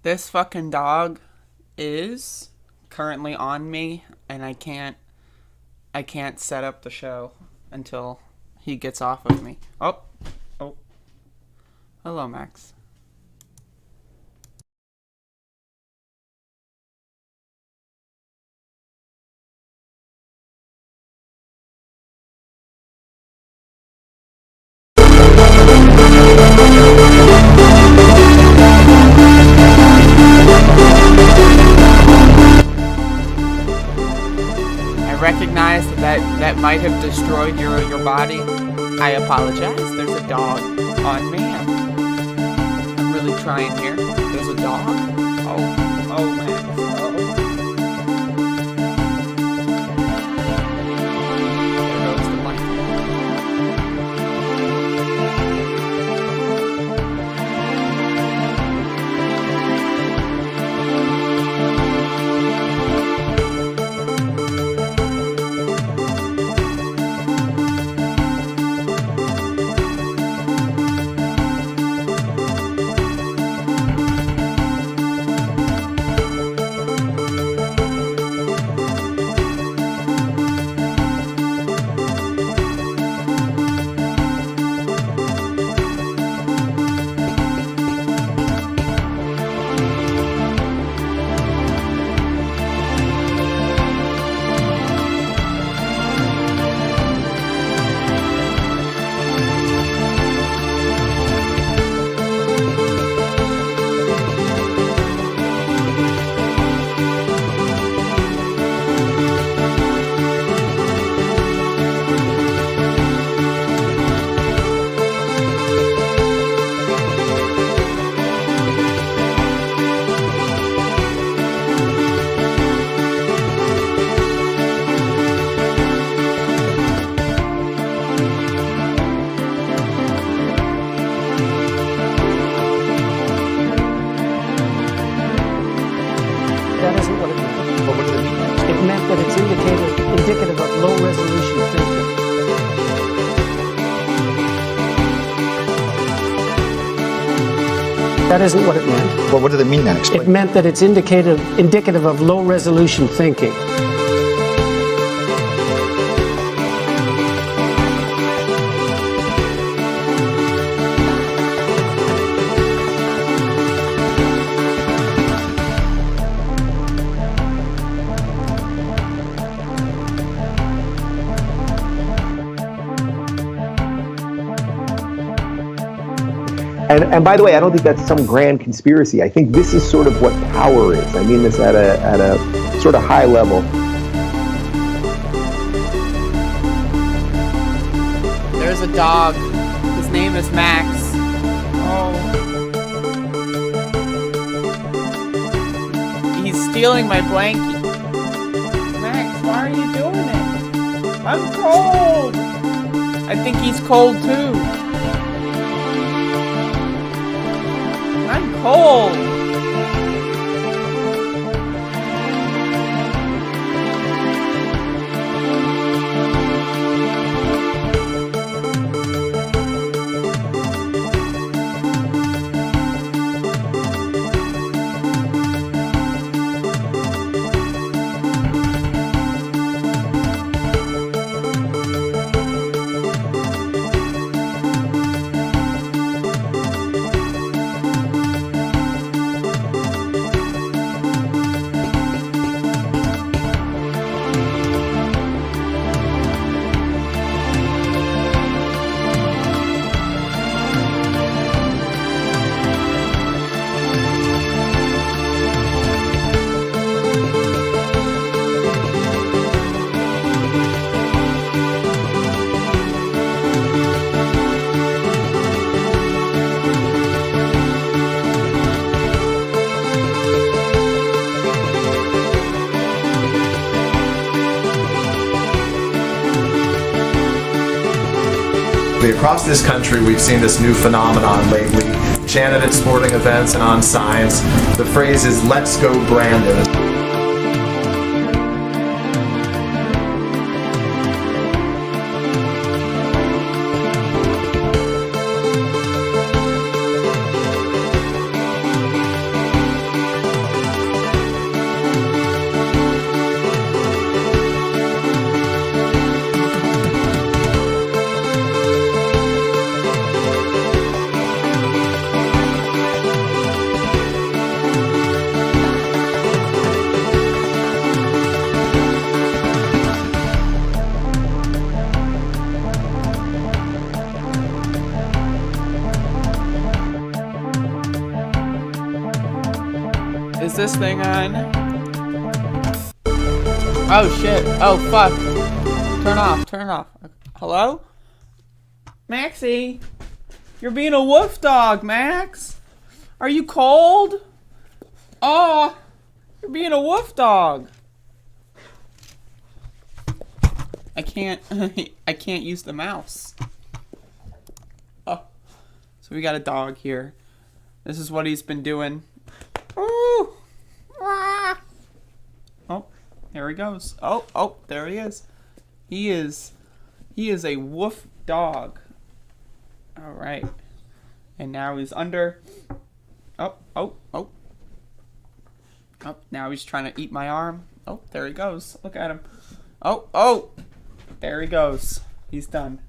This fucking dog is currently on me, and I can't set up the show until he gets off of me. Oh. Hello, Max. I recognize that might have destroyed your body. I apologize. There's a dog on me. I'm really trying here. There's a dog. Oh, Max. Oh. There goes the blanket. That isn't what it meant. Well, what does it mean? It meant that it's indicative of low resolution thinking. That isn't what it meant. Well, what does it mean then? Explain. It meant that it's indicative of low resolution thinking. And by the way, I don't think that's some grand conspiracy. I think this is sort of what power is. I mean this at a sort of high level. There's a dog. His name is Max. Oh. He's stealing my blankie. Max, why are you doing it? I'm cold. I think he's cold too. I'm cold. Across this country, we've seen this new phenomenon lately, chanted at sporting events and on signs. The phrase is, "Let's go Brandon." this thing on? Oh shit. Oh fuck. Turn off. Turn it off. Hello? Maxie? You're being a wolf dog, Max. Are you cold? Oh, you're being a wolf dog. I can't use the mouse. Oh. So we got a dog here. This is what he's been doing. Ooh. Ah. Oh, there he goes. Oh, there he is. He is a wolf dog. All right. And now he's under. Oh. Now he's trying to eat my arm. Oh, there he goes. Look at him. Oh. There he goes. He's done.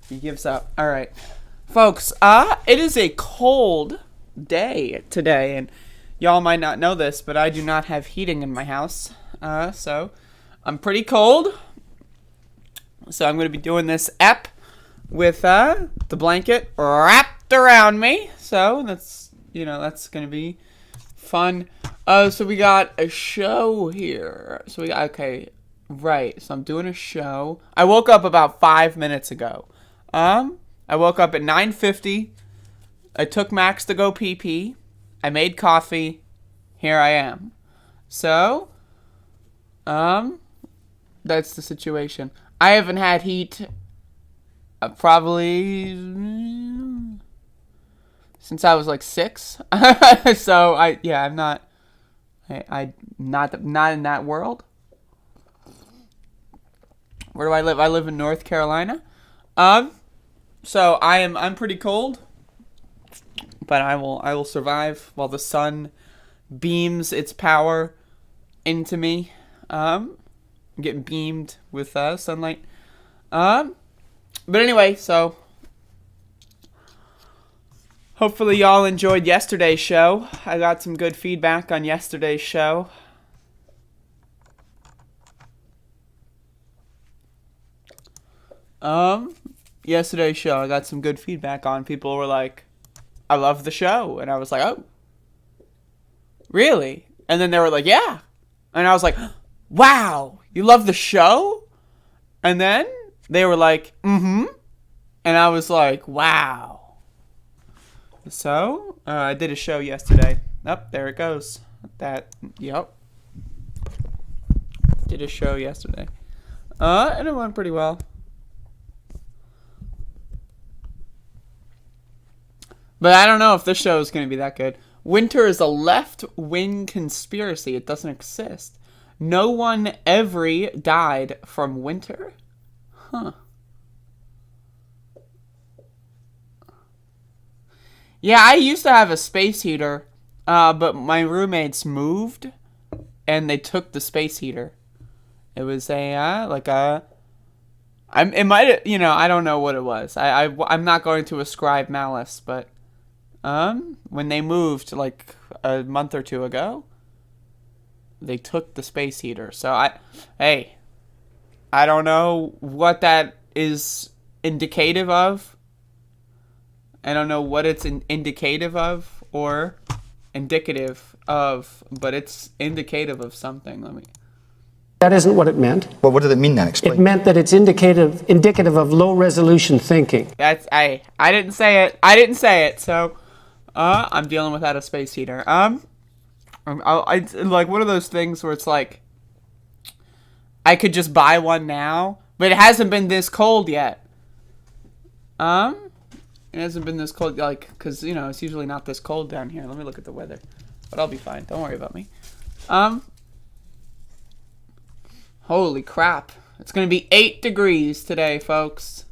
He gives up. All right. Folks, it is a cold day today, and y'all might not know this, but I do not have heating in my house. So I'm pretty cold. So I'm going to be doing this ep with the blanket wrapped around me. So that's going to be fun. So we got a show here. So okay, right. So I'm doing a show. I woke up about 5 minutes ago. I woke up at 9:50. I took Max to go pee. I made coffee. Here I am. So, that's the situation. I haven't had heat probably since I was like 6. So I'm not in that world. Where do I live? I live in North Carolina. So I'm pretty cold, but I will survive while the sun beams its power into me. I'm getting beamed with sunlight. But anyway, so hopefully y'all enjoyed yesterday's show. I got some good feedback on yesterday's show. Yesterday's show, I got some good feedback on. People were like, I love the show. And I was like, oh, really? And then they were like, yeah. And I was like, wow, you love the show? And then they were like, mm-hmm. And I was like, wow. So, I did a show yesterday. There it goes. Yep. Did a show yesterday. And it went pretty well. But I don't know if this show is going to be that good. Winter is a left-wing conspiracy. It doesn't exist. No one ever died from winter? Huh. Yeah, I used to have a space heater, but my roommates moved, and they took the space heater. It was it might, I don't know what it was. I'm not going to ascribe malice, but when they moved like a month or two ago, they took the space heater. So I don't know what that is indicative of. I don't know what it's indicative of or indicative of, but it's indicative of something. That isn't what it meant. Well, what did it mean then? Explain. It meant that it's indicative of low-resolution thinking. I didn't say it. So, I'm dealing without a space heater. It's like one of those things where it's like, I could just buy one now, but it hasn't been this cold yet. It hasn't been this cold, because, it's usually not this cold down here. Let me look at the weather. But I'll be fine. Don't worry about me. Holy crap. It's going to be 8 degrees today, folks.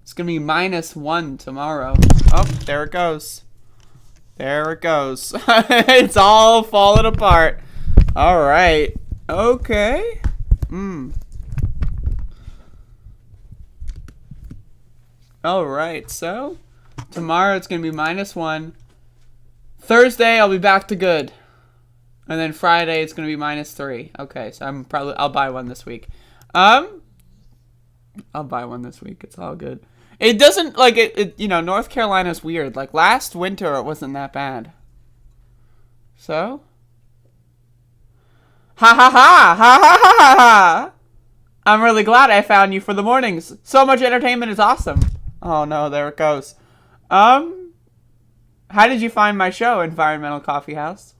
It's going to be -1 tomorrow. Oh, there it goes. There it goes. It's all falling apart. All right. Okay. All right. So, tomorrow it's going to be -1. Thursday, I'll be back to good. And then Friday, it's going to be -3. Okay, so I'll buy one this week. I'll buy one this week. It's all good. It doesn't, North Carolina's weird. Like, last winter, it wasn't that bad. So, Ha ha ha! Ha ha ha ha ha! I'm really glad I found you for the mornings. So much entertainment is awesome. Oh no, there it goes. How did you find my show, Environmental Coffee House?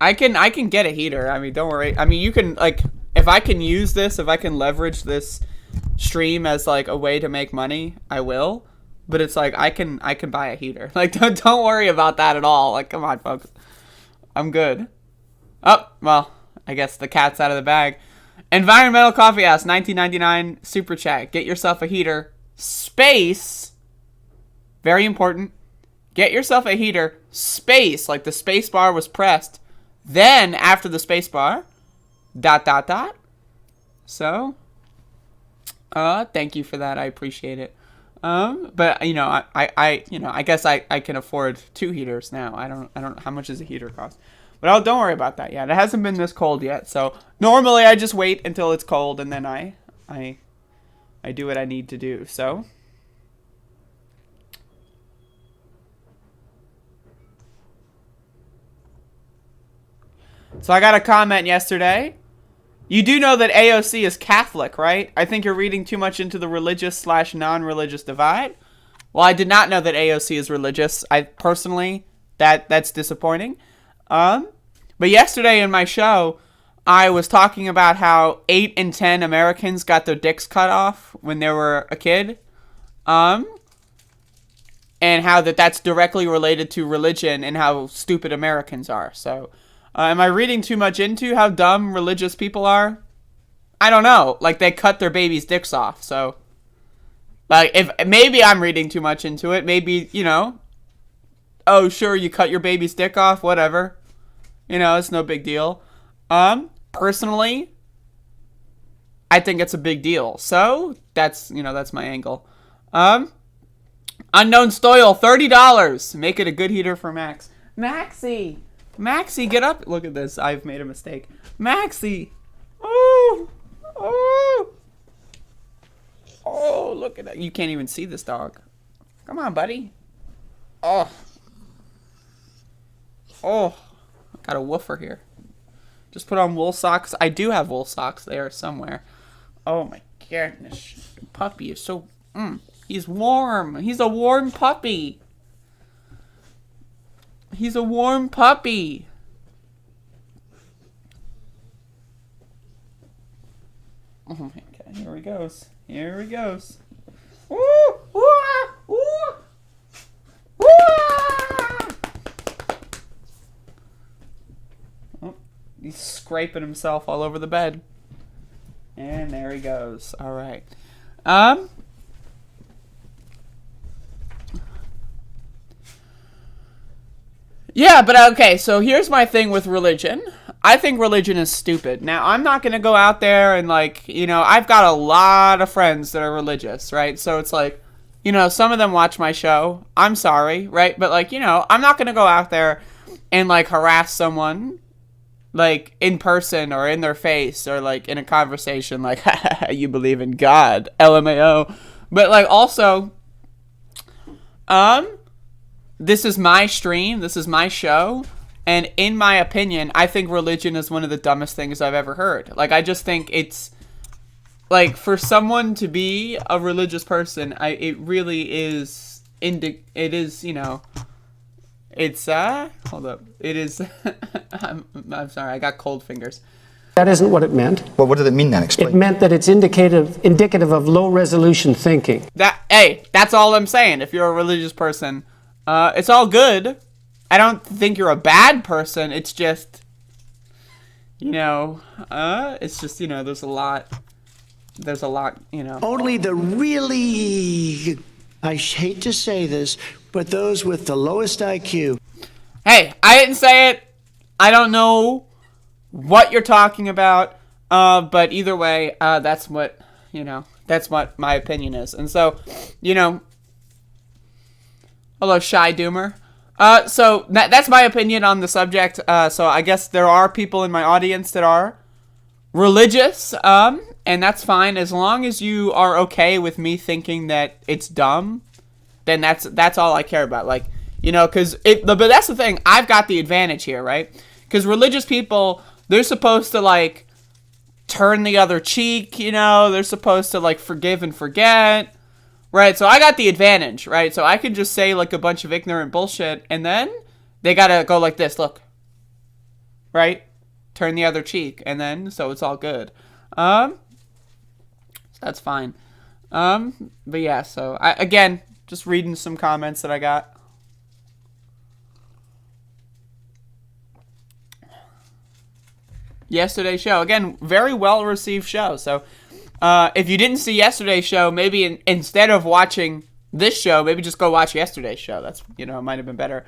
I can get a heater. I mean, don't worry. I mean, you can, like, if I can use this, if I can leverage this stream as like a way to make money, I will. But it's like I can buy a heater. Like, don't worry about that at all. Like, come on, folks. I'm good. Oh, well, I guess the cat's out of the bag. Environmental Coffee House, $19.99 super chat. Get yourself a heater. Space. Very important. Get yourself a heater. Space, like the space bar was pressed. Then, after the space bar, ... So, thank you for that. I appreciate it. But you know, I guess I can afford 2 heaters now. I don't how much does a heater cost? But don't worry about that yet. It hasn't been this cold yet. So normally I just wait until it's cold and then I do what I need to do. So I got a comment yesterday. You do know that AOC is Catholic, right? I think you're reading too much into the religious/non-religious divide. Well, I did not know that AOC is religious. I personally, that's disappointing. But yesterday in my show, I was talking about how 8 in 10 Americans got their dicks cut off when they were a kid. And how that's directly related to religion and how stupid Americans are. So, am I reading too much into how dumb religious people are? I don't know. Like, they cut their babies' dicks off, so... Like, if maybe I'm reading too much into it. Maybe, you know... Oh, sure, you cut your baby's dick off, whatever. You know, it's no big deal. Personally, I think it's a big deal. So, that's my angle. Unknown Stoyle, $30. Make it a good heater for Max. Maxie, get up. Look at this. I've made a mistake. Maxie. Oh, look at that. You can't even see this dog. Come on, buddy. Oh. Got a woofer here. Just put on wool socks. I do have wool socks there somewhere. Oh, my goodness. The puppy is so... He's warm. He's a warm puppy. He's a warm puppy. Oh my god, here he goes. Ooh, ooh, ooh, ooh. Oh, he's scraping himself all over the bed. And there he goes. All right. Yeah, but okay, so here's my thing with religion. I think religion is stupid. Now, I'm not going to go out there and, like, you know, I've got a lot of friends that are religious, right? So it's like, you know, some of them watch my show. I'm sorry, right? But, like, you know, I'm not going to go out there and, like, harass someone, like, in person or in their face or, like, in a conversation, like, you believe in God, LMAO. But, like, also, this is my stream, this is my show, and in my opinion, I think religion is one of the dumbest things I've ever heard. Like, I just think it's, like, for someone to be a religious person, it really is, it is, you know, it's, hold up, it is, I'm sorry, I got cold fingers. That isn't what it meant. Well, what did it mean then? Explain. It meant that it's indicative of low-resolution thinking. Hey, that's all I'm saying. If you're a religious person, it's all good. I don't think you're a bad person. It's just, you know, it's just, you know, there's a lot, you know. Only the really, I hate to say this, but those with the lowest IQ. Hey, I didn't say it. I don't know what you're talking about. But either way, that's what, you know, that's what my opinion is. And so, you know, hello, Shy Doomer. So that's my opinion on the subject. So I guess there are people in my audience that are religious, and that's fine as long as you are okay with me thinking that it's dumb. Then that's all I care about. Like, You know, but that's the thing. I've got the advantage here, right? Because religious people, they're supposed to, like, turn the other cheek, you know? They're supposed to, like, forgive and forget, right? So I got the advantage, right? So I can just say, like, a bunch of ignorant bullshit, and then they gotta go like this, look. Right? Turn the other cheek, and then, so it's all good. So that's fine. But yeah, so, again, just reading some comments that I got. Yesterday's show. Again, very well-received show. So, if you didn't see yesterday's show, maybe instead of watching this show, maybe just go watch yesterday's show. That's, you know, it might have been better.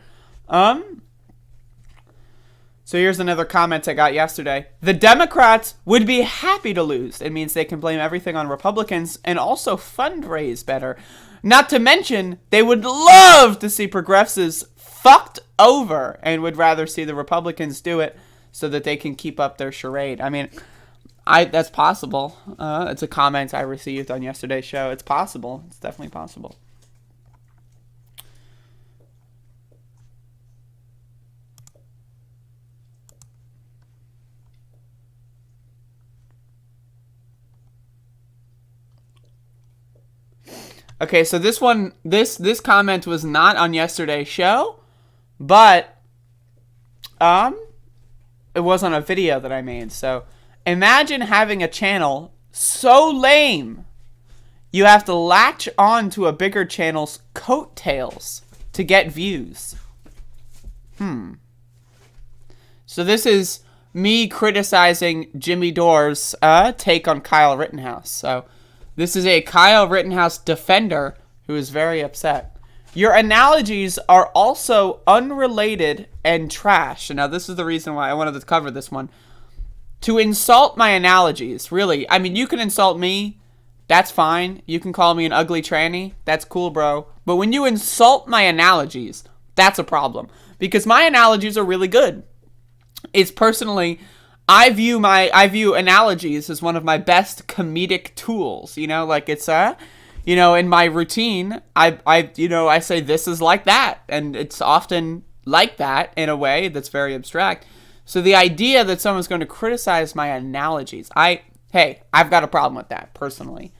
So here's another comment I got yesterday. The Democrats would be happy to lose. It means they can blame everything on Republicans and also fundraise better. Not to mention, they would love to see progressives fucked over and would rather see the Republicans do it so that they can keep up their charade. I mean, that's possible. It's a comment I received on yesterday's show. It's possible. It's definitely possible. Okay, so this comment was not on yesterday's show, but it was on a video that I made. So imagine having a channel so lame you have to latch on to a bigger channel's coattails to get views. So this is me criticizing Jimmy Dore's take on Kyle Rittenhouse. So this is a Kyle Rittenhouse defender who is very upset. Your analogies are also unrelated and trash. Now, this is the reason why I wanted to cover this one. To insult my analogies, really. I mean, you can insult me. That's fine. You can call me an ugly tranny. That's cool, bro. But when you insult my analogies, that's a problem. Because my analogies are really good. It's personally... I view analogies as one of my best comedic tools, you know, like it's, you know, in my routine, I say this is like that, and it's often like that in a way that's very abstract. So the idea that someone's going to criticize my analogies, hey, I've got a problem with that personally.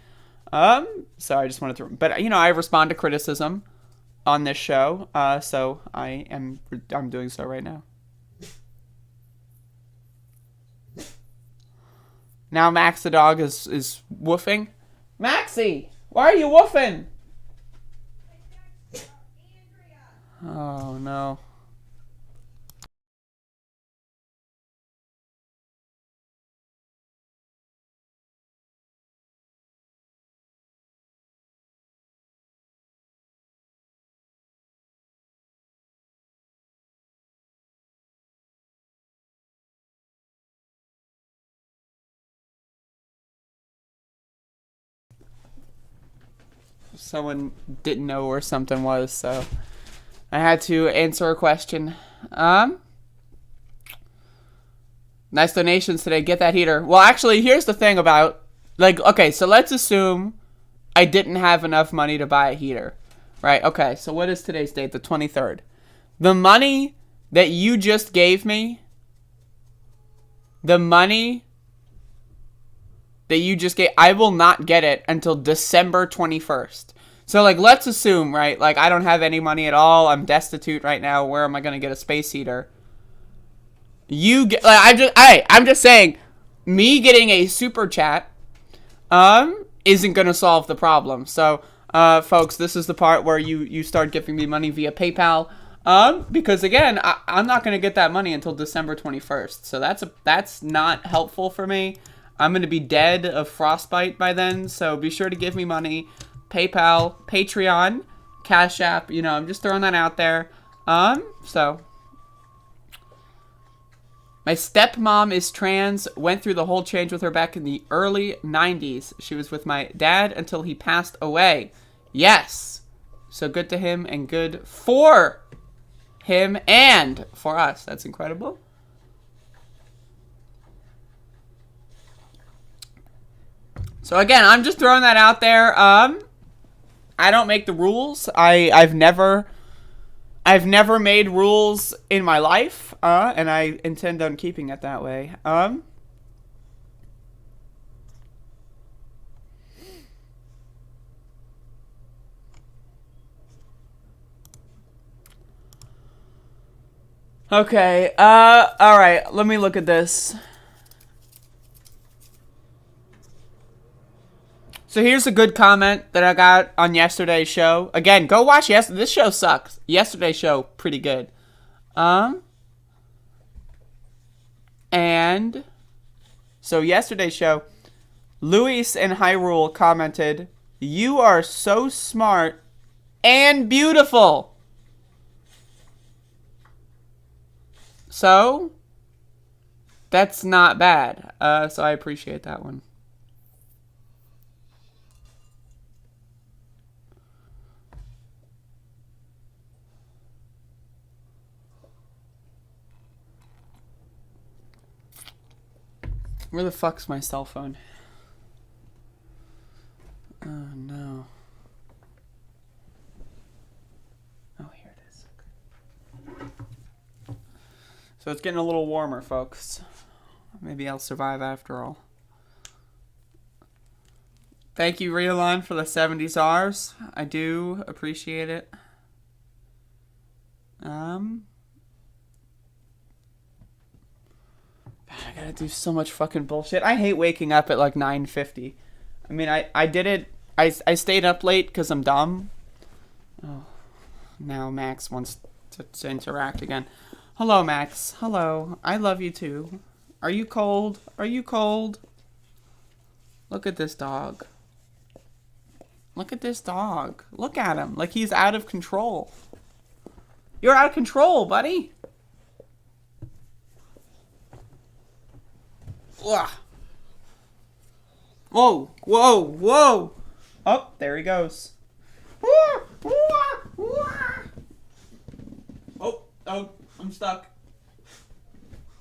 So I just wanted to, but you know, I respond to criticism on this show, so I'm doing so right now. Now Max the dog is woofing. Maxie, why are you woofing? Oh no. Someone didn't know where something was, so I had to answer a question. Nice donations today. Get that heater. Well, actually, here's the thing about, like, okay, so let's assume I didn't have enough money to buy a heater, right? Okay, so what is today's date? The 23rd. The money that you just gave me, I will not get it until December 21st. So, like, let's assume, right, like, I don't have any money at all. I'm destitute right now. Where am I going to get a space heater? You get, like, I'm just saying, me getting a super chat, isn't going to solve the problem. So, folks, this is the part where you start giving me money via PayPal. Because again, I'm not going to get that money until December 21st. So that's not helpful for me. I'm going to be dead of frostbite by then, so be sure to give me money. PayPal, Patreon, Cash App, you know, I'm just throwing that out there. So. My stepmom is trans, went through the whole change with her back in the early 90s. She was with my dad until he passed away. Yes. So good to him and good for him and for us. That's incredible. So again, I'm just throwing that out there. I don't make the rules. I've never I've never made rules in my life, and I intend on keeping it that way. Okay, alright, let me look at this. So here's a good comment that I got on yesterday's show. Again, go watch this show sucks. Yesterday's show, pretty good. And so yesterday's show, Luis and Hyrule commented, "You are so smart and beautiful." So that's not bad. So I appreciate that one. Where the fuck's my cell phone? Oh no. Oh, here it is. So it's getting a little warmer, folks. Maybe I'll survive after all. Thank you, Realon, for the 70s Rs. I do appreciate it. I gotta do so much fucking bullshit. I hate waking up at like 9:50. I mean, I did it. I stayed up late because I'm dumb. Oh, now Max wants to interact again. Hello, Max. Hello. I love you too. Are you cold? Are you cold? Look at this dog. Look at this dog. Look at him. Like he's out of control. You're out of control, buddy. Ugh. Whoa, whoa, whoa. Oh, there he goes. Oh, I'm stuck.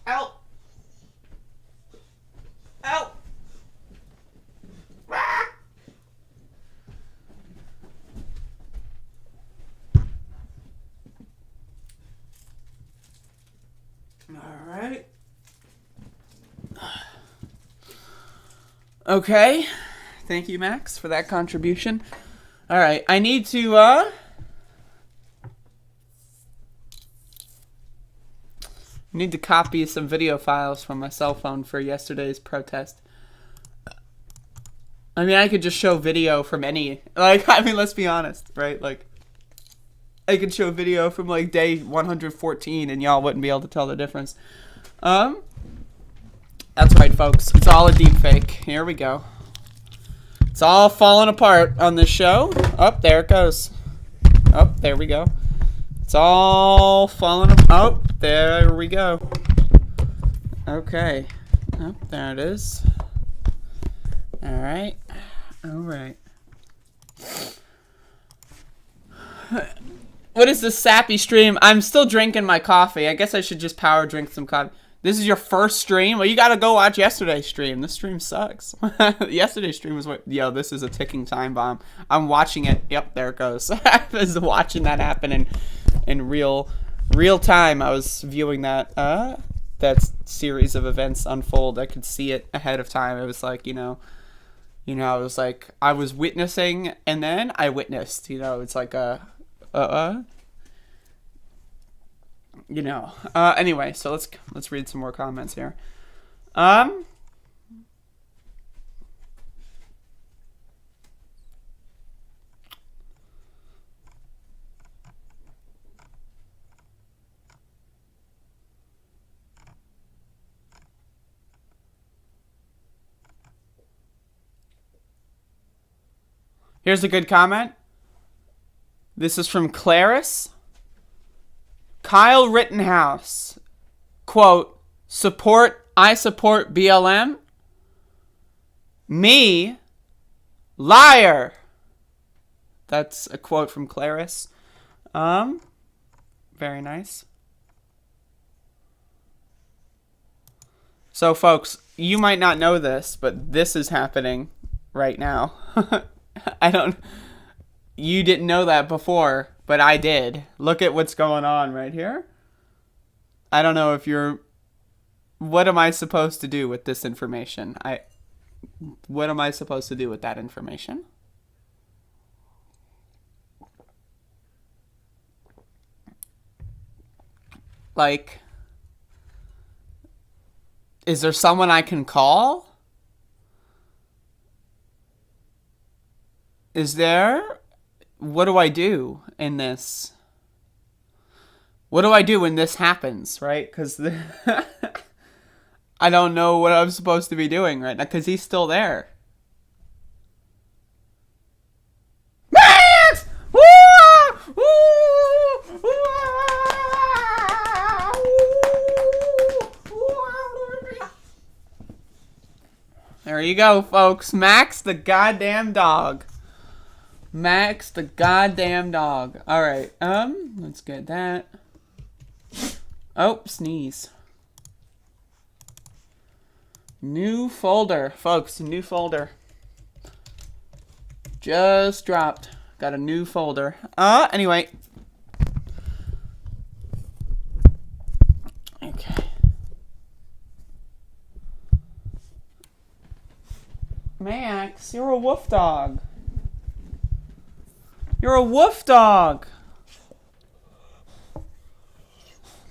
Help. Help. All right. Okay. Thank you, Max, for that contribution. All right. I need to, need to copy some video files from my cell phone for yesterday's protest. I mean, I could just show video from any, like, I mean, let's be honest, right? Like, I could show video from, like, day 114 and y'all wouldn't be able to tell the difference. That's right, folks. It's all a deep fake. Here we go. It's all falling apart on this show. Oh, there it goes. Oh, there we go. It's all falling apart. Oh, there we go. Okay. Oh, there it is. All right. All right. What is this sappy stream? I'm still drinking my coffee. I guess I should just power drink some coffee. This is your first stream? Well, you gotta go watch yesterday's stream. This stream sucks. Yesterday's stream was what? Yo, this is a ticking time bomb. I'm watching it. Yep, there it goes. I was watching that happen in real time. I was viewing that that series of events unfold. I could see it ahead of time. It was like, you know, I was like, I was witnessing, and then I witnessed. You know, it's like you know. Anyway, so let's read some more comments here. Here's a good comment. This is from Clarice. Kyle Rittenhouse, quote, I support BLM. Me, liar. That's a quote from Clarice. Very nice. So, folks, you might not know this, but this is happening right now. You didn't know that before, but I did. Look at what's going on right here. I don't know if you're... What am I supposed to do with this information? What am I supposed to do with that information? Like, is there someone I can call? Is there? What do I do in this? What do I do when this happens, right? Because I don't know what I'm supposed to be doing right now because he's still there. Max! There you go, folks. Max the goddamn dog. Max the goddamn dog. All right. Let's get that. Oh, sneeze. New folder, folks. New folder. Just dropped. Got a new folder. Anyway. Okay. Max, you're a wolf dog. You're a wolf dog.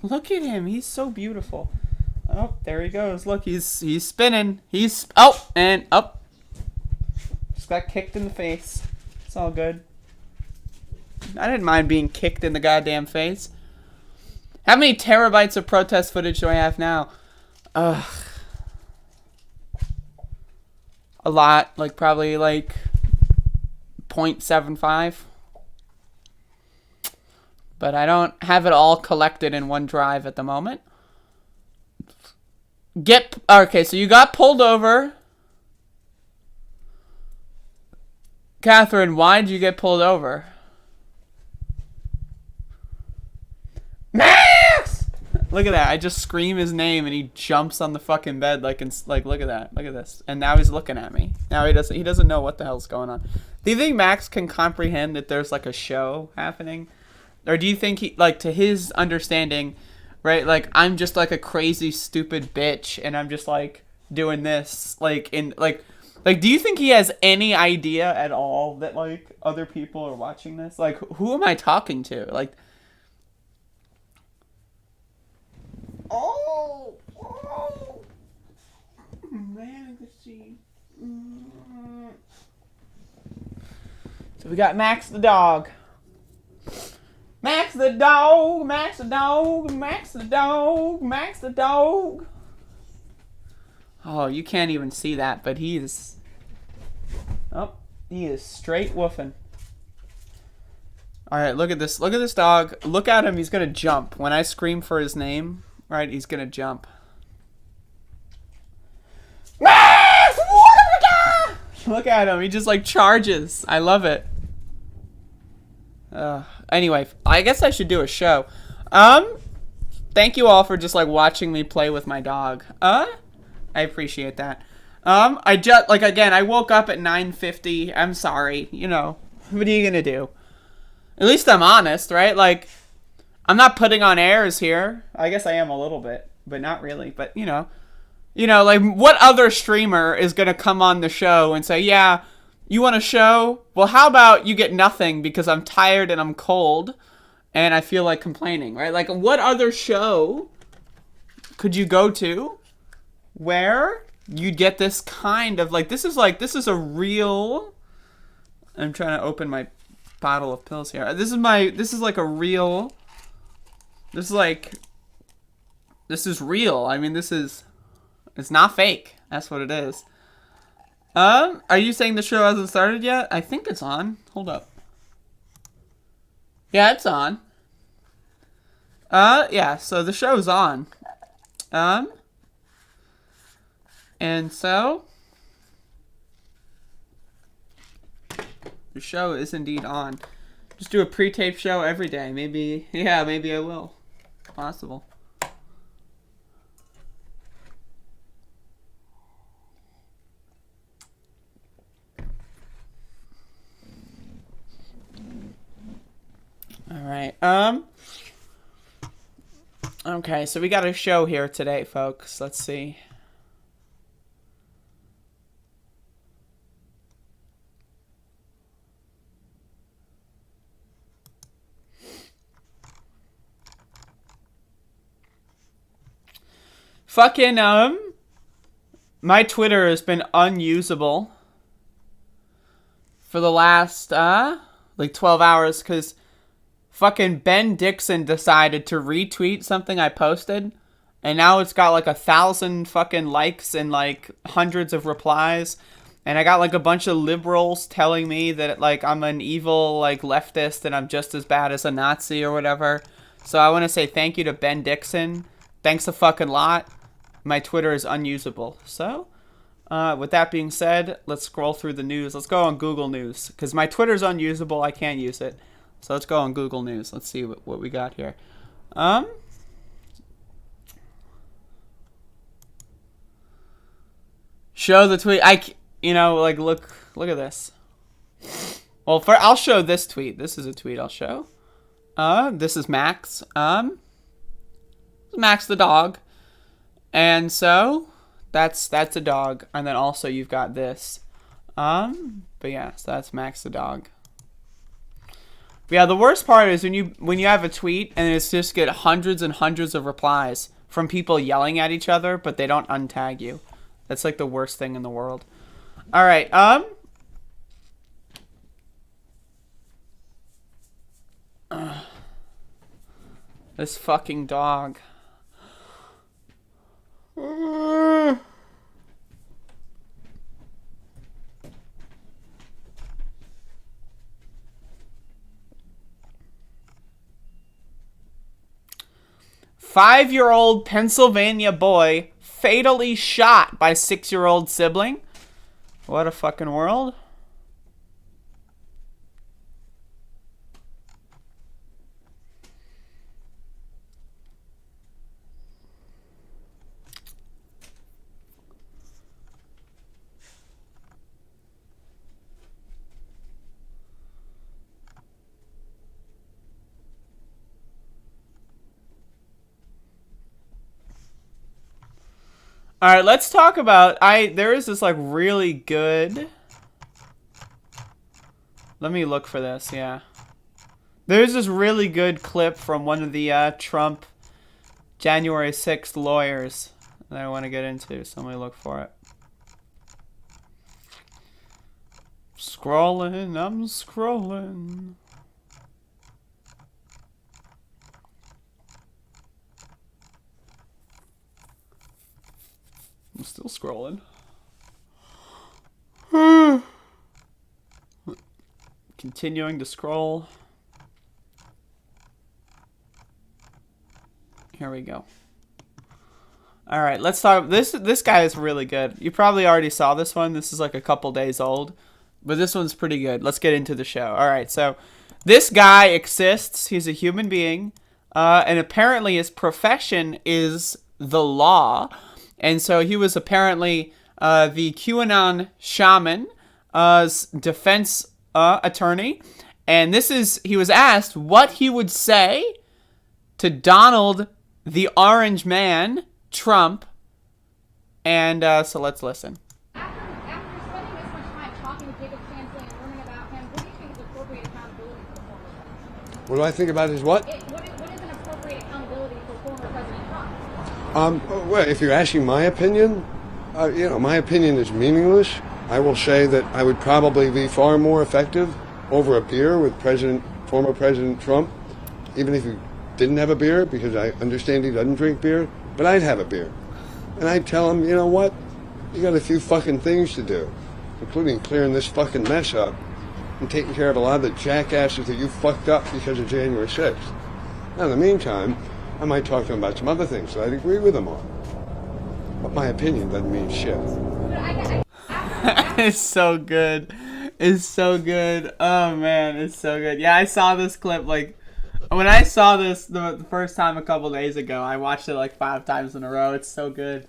Look at him. He's so beautiful. Oh, there he goes. Look, he's spinning. He's and up. Just got kicked in the face. It's all good. I didn't mind being kicked in the goddamn face. How many terabytes of protest footage do I have now? Ugh. A lot. Like, probably, like, 0.75. But I don't have it all collected in one drive at the moment. Okay, so you got pulled over. Catherine, why did you get pulled over? Max! Look at that. I just scream his name and he jumps on the fucking bed like look at that. Look at this. And now he's looking at me. Now he doesn't know what the hell's going on. Do you think Max can comprehend that there's like a show happening? Or do you think he, like, to his understanding, right, like, I'm just like a crazy stupid bitch and I'm just like doing this like do you think he has any idea at all that like other people are watching this? Like, who am I talking to? Like, oh man, so we got Max the dog. Max the dog, Max the dog, Max the dog, Max the dog. Oh, you can't even see that, but he is straight woofing. All right, look at this. Look at this dog. Look at him. He's going to jump. When I scream for his name, right, he's going to jump. Look at him. He just like charges. I love it. Anyway, I guess I should do a show. Thank you all for just like watching me play with my dog. I appreciate that. I just like again, I woke up at 9:50. I'm sorry, you know. What are you gonna do? At least I'm honest, right? Like, I'm not putting on airs here. I guess I am a little bit, but not really. But you know, like what other streamer is gonna come on the show and say, yeah, you want a show? Well, how about you get nothing because I'm tired and I'm cold and I feel like complaining, right? Like, what other show could you go to where you'd get this kind of, like, this is a real, I'm trying to open my bottle of pills here. This is real. I mean, it's not fake. That's what it is. Are you saying the show hasn't started yet? I think it's on. Hold up. Yeah, it's on. Yeah, so the show's on. And so the show is indeed on. Just do a pre-tape show every day. Maybe I will. Possible. right. Okay, so we got a show here today, folks. Let's see. Fucking, my Twitter has been unusable for the last, like 12 hours, because fucking Ben Dixon decided to retweet something I posted, and now it's got like 1,000 fucking likes and like hundreds of replies, and I got like a bunch of liberals telling me that like I'm an evil like leftist and I'm just as bad as a Nazi or whatever. So I want to say thank you to Ben Dixon. Thanks a fucking lot. My Twitter is unusable. So, with that being said, let's scroll through the news. Let's go on Google News. Because my Twitter's unusable, I can't use it. So let's go on Google News. Let's see what we got here. Show the tweet. Like, look at this. Well, I'll show this tweet. This is a tweet I'll show. This is Max. Max the dog. And so, that's a dog. And then also you've got this. But yeah, so that's Max the dog. But yeah, the worst part is when you have a tweet and it's just get hundreds and hundreds of replies from people yelling at each other, but they don't untag you. That's like the worst thing in the world. All right, this fucking dog. 5-year-old Pennsylvania boy fatally shot by 6-year-old sibling. What a fucking world. All right, let's talk about there is this like really good. Let me look for this. Yeah. There's this really good clip from one of the Trump January 6th lawyers that I want to get into, so let me look for it. Scrolling, I'm scrolling. I'm still scrolling. Continuing to scroll. Here we go. All right, let's talk. This guy is really good. You probably already saw this one. This is like a couple days old, but this one's pretty good. Let's get into the show. All right, so this guy exists. He's a human being, and apparently his profession is the law. And so he was apparently the QAnon shaman, defense attorney. And he was asked what he would say to Donald the Orange Man, Trump. And so let's listen. After spending this much time talking to Jacob Stansley and learning about him, what do you think is appropriate accountability for the former president? What do I think about his what? What is an appropriate accountability for former President Trump? Well, if you're asking my opinion, my opinion is meaningless. I will say that I would probably be far more effective over a beer with former President Trump, even if he didn't have a beer, because I understand he doesn't drink beer, but I'd have a beer. And I'd tell him, you know what? You got a few fucking things to do, including clearing this fucking mess up and taking care of a lot of the jackasses that you fucked up because of January 6th. Now, in the meantime, I might talk to him about some other things that I'd agree with him on. But my opinion doesn't mean shit. It's so good. It's so good. Oh, man, it's so good. Yeah, I saw this clip, like, when I saw this the first time a couple days ago, I watched it like 5 times in a row. It's so good.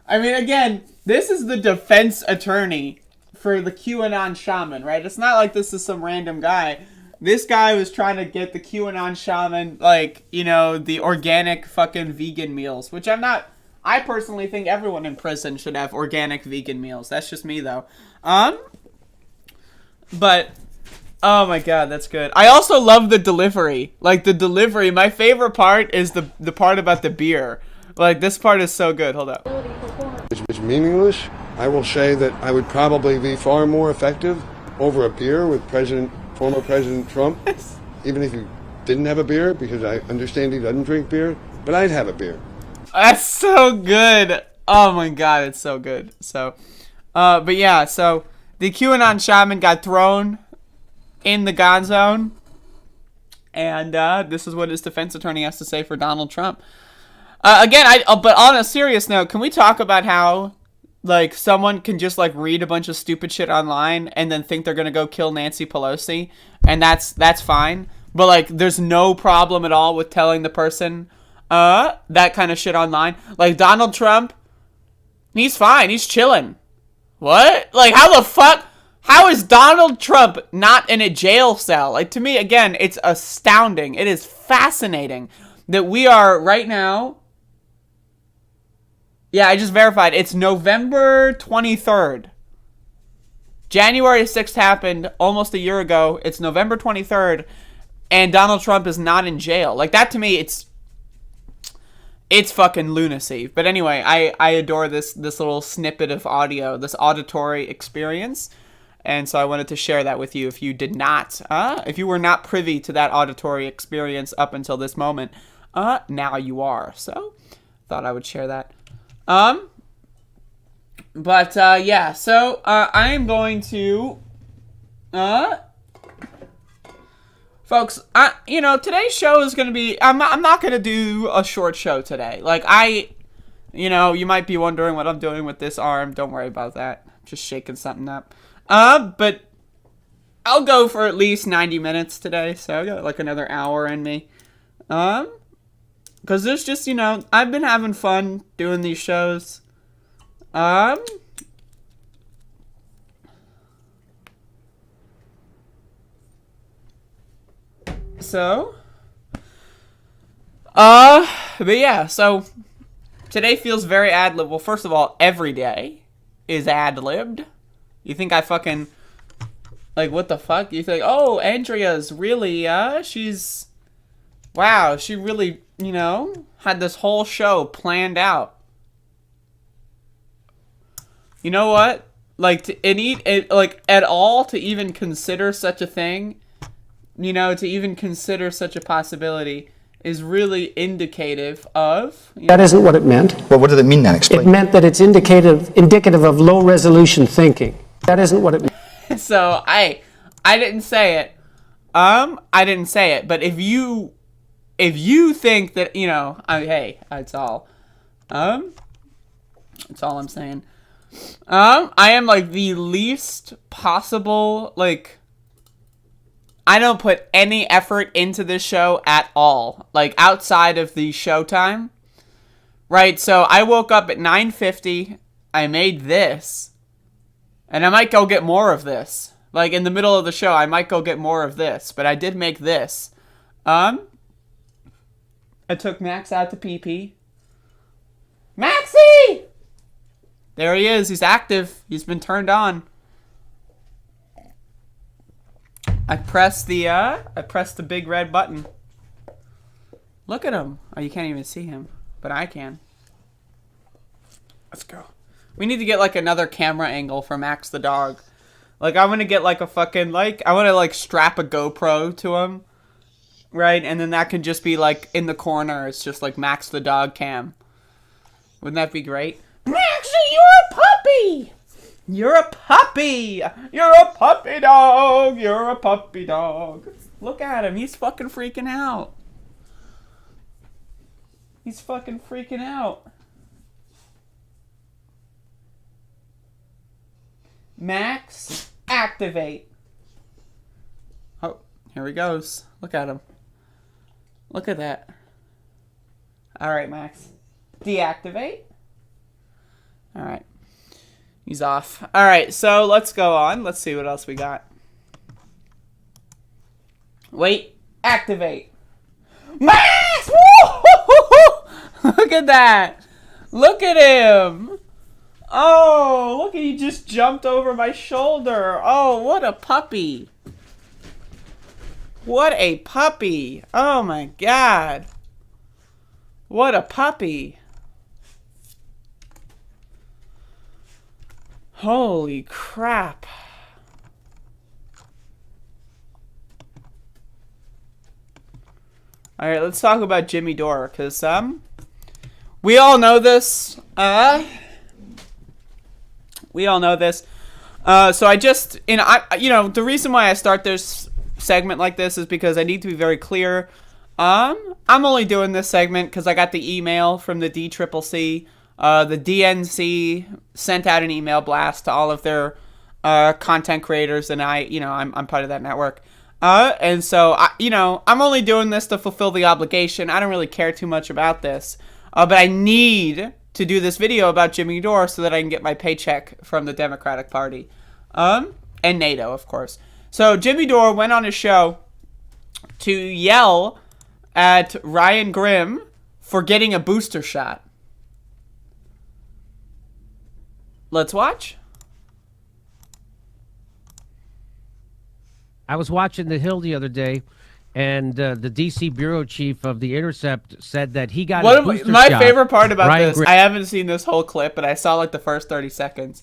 I mean, again, this is the defense attorney for the QAnon shaman, right? It's not like this is some random guy. This guy was trying to get the QAnon shaman, like, you know, the organic fucking vegan meals, which I personally think everyone in prison should have organic vegan meals. That's just me, though. But, oh my god, that's good. I also love the delivery. Like, the delivery, my favorite part is the part about the beer. Like, this part is so good. Hold up. It's meaningless. I will say that I would probably be far more effective over a beer with former President Trump, even if he didn't have a beer, because I understand he doesn't drink beer, but I'd have a beer. That's so good. Oh my god, it's so good. So, but yeah, so the QAnon shaman got thrown in the God zone, and this is what his defense attorney has to say for Donald Trump. Again, but on a serious note, can we talk about how, like, someone can just, like, read a bunch of stupid shit online and then think they're gonna go kill Nancy Pelosi, and that's fine. But, like, there's no problem at all with telling the person that kind of shit online. Like, Donald Trump, he's fine. He's chilling. What? Like, how the fuck? How is Donald Trump not in a jail cell? Like, to me, again, it's astounding. It is fascinating that we are right now... Yeah, I just verified. It's November 23rd. January 6th happened almost a year ago. It's November 23rd, and Donald Trump is not in jail. Like, that to me, it's fucking lunacy. But anyway, I adore this little snippet of audio, this auditory experience. And so I wanted to share that with you if you did not, if you were not privy to that auditory experience up until this moment, now you are. So, thought I would share that. But, yeah, so, I am going to, folks, you know, today's show is going to be, I'm not going to do a short show today. Like, you know, you might be wondering what I'm doing with this arm. Don't worry about that. I'm just shaking something up. But I'll go for at least 90 minutes today, so I got, like, another hour in me. Because there's just, you know, I've been having fun doing these shows. So, but yeah, so today feels very ad-lib. Well, first of all, every day is ad-libbed. You think I fucking, like, what the fuck? You think, oh, Andrea's really, she's, wow, she really, you know, had this whole show planned out. You know what? Like, like, at all to even consider such a thing, you know, to even consider such a possibility is really indicative of... That isn't what it meant. Well, what did it mean then? Explain. It meant that it's indicative of low-resolution thinking. That isn't what it meant. So, I didn't say it. I didn't say it, but if you think that, you know, hey, that's all. That's all I'm saying. I am, like, the least possible, like, I don't put any effort into this show at all. Like, outside of the showtime. Right, so I woke up at 9:50. I made this. And I might go get more of this. Like, in the middle of the show, I might go get more of this. But I did make this. I took Max out to pee-pee. Maxie! There he is. He's active. He's been turned on. I pressed the big red button. Look at him. Oh, you can't even see him, but I can. Let's go. We need to get, like, another camera angle for Max the dog. Like, I want to get, like, a fucking, like, I want to, like, strap a GoPro to him. Right? And then that can just be, like, in the corner. It's just, like, Max the dog cam. Wouldn't that be great? Maxie, you're a puppy! You're a puppy! You're a puppy dog! You're a puppy dog. Look at him. He's fucking freaking out. He's fucking freaking out. Max, activate. Oh, here he goes. Look at him. Look at that. Alright, Max. Deactivate. Alright. He's off. Alright, so let's go on. Let's see what else we got. Wait. Activate. Max! Woo! Look at that. Look at him. Oh, look, he just jumped over my shoulder. Oh, what a puppy. What a puppy. Oh my God. What a puppy. Holy crap. Alright, let's talk about Jimmy Dore, because, we all know this. We all know this. So I just, the reason why I start this segment like this is because I need to be very clear. I'm only doing this segment because I got the email from the DCCC. The DNC sent out an email blast to all of their content creators, and I'm part of that network. And so, I'm only doing this to fulfill the obligation. I don't really care too much about this. But I need to do this video about Jimmy Dore so that I can get my paycheck from the Democratic Party. And NATO, of course. So Jimmy Dore went on his show to yell at Ryan Grimm for getting a booster shot. Let's watch. I was watching The Hill the other day, and the D.C. bureau chief of The Intercept said that he got his booster my shot. favorite part about Ryan this, Grimm. I haven't seen this whole clip, but I saw like the first 30 seconds.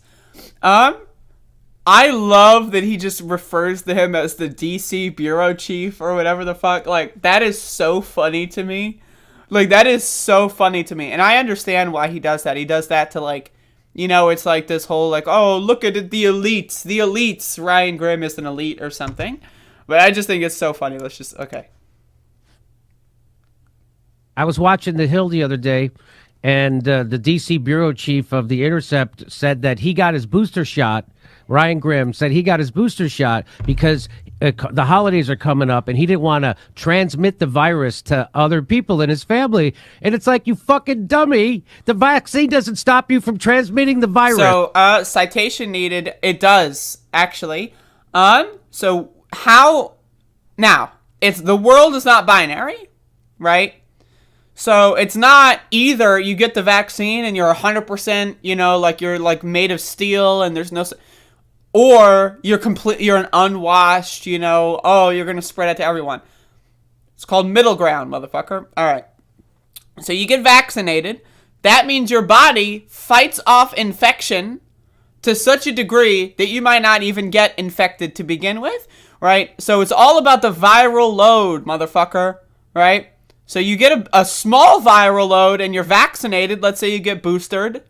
I love that he just refers to him as the D.C. bureau chief or whatever the fuck. Like, that is so funny to me. Like, that is so funny to me. And I understand why he does that. He does that to, like, it's like this whole, like, oh, look at it, the elites. The elites. Ryan Grimm is an elite or something. But I just think it's so funny. Let's just, okay. I was watching The Hill the other day, and the D.C. bureau chief of The Intercept said that he got his booster shot. Ryan Grimm said he got his booster shot because the holidays are coming up, and he didn't want to transmit the virus to other people in his family. And it's like, you fucking dummy. The vaccine doesn't stop you from transmitting the virus. So, citation needed. It does, actually. So how... Now, the world is not binary, right? So it's not either you get the vaccine and you're 100%, like you're like made of steel and there's no... Or you're an unwashed, you're going to spread it to everyone. It's called middle ground, motherfucker. All right. So you get vaccinated. That means your body fights off infection to such a degree that you might not even get infected to begin with, right? So it's all about the viral load, motherfucker, right? So you get a small viral load and you're vaccinated. Let's say you get boosted.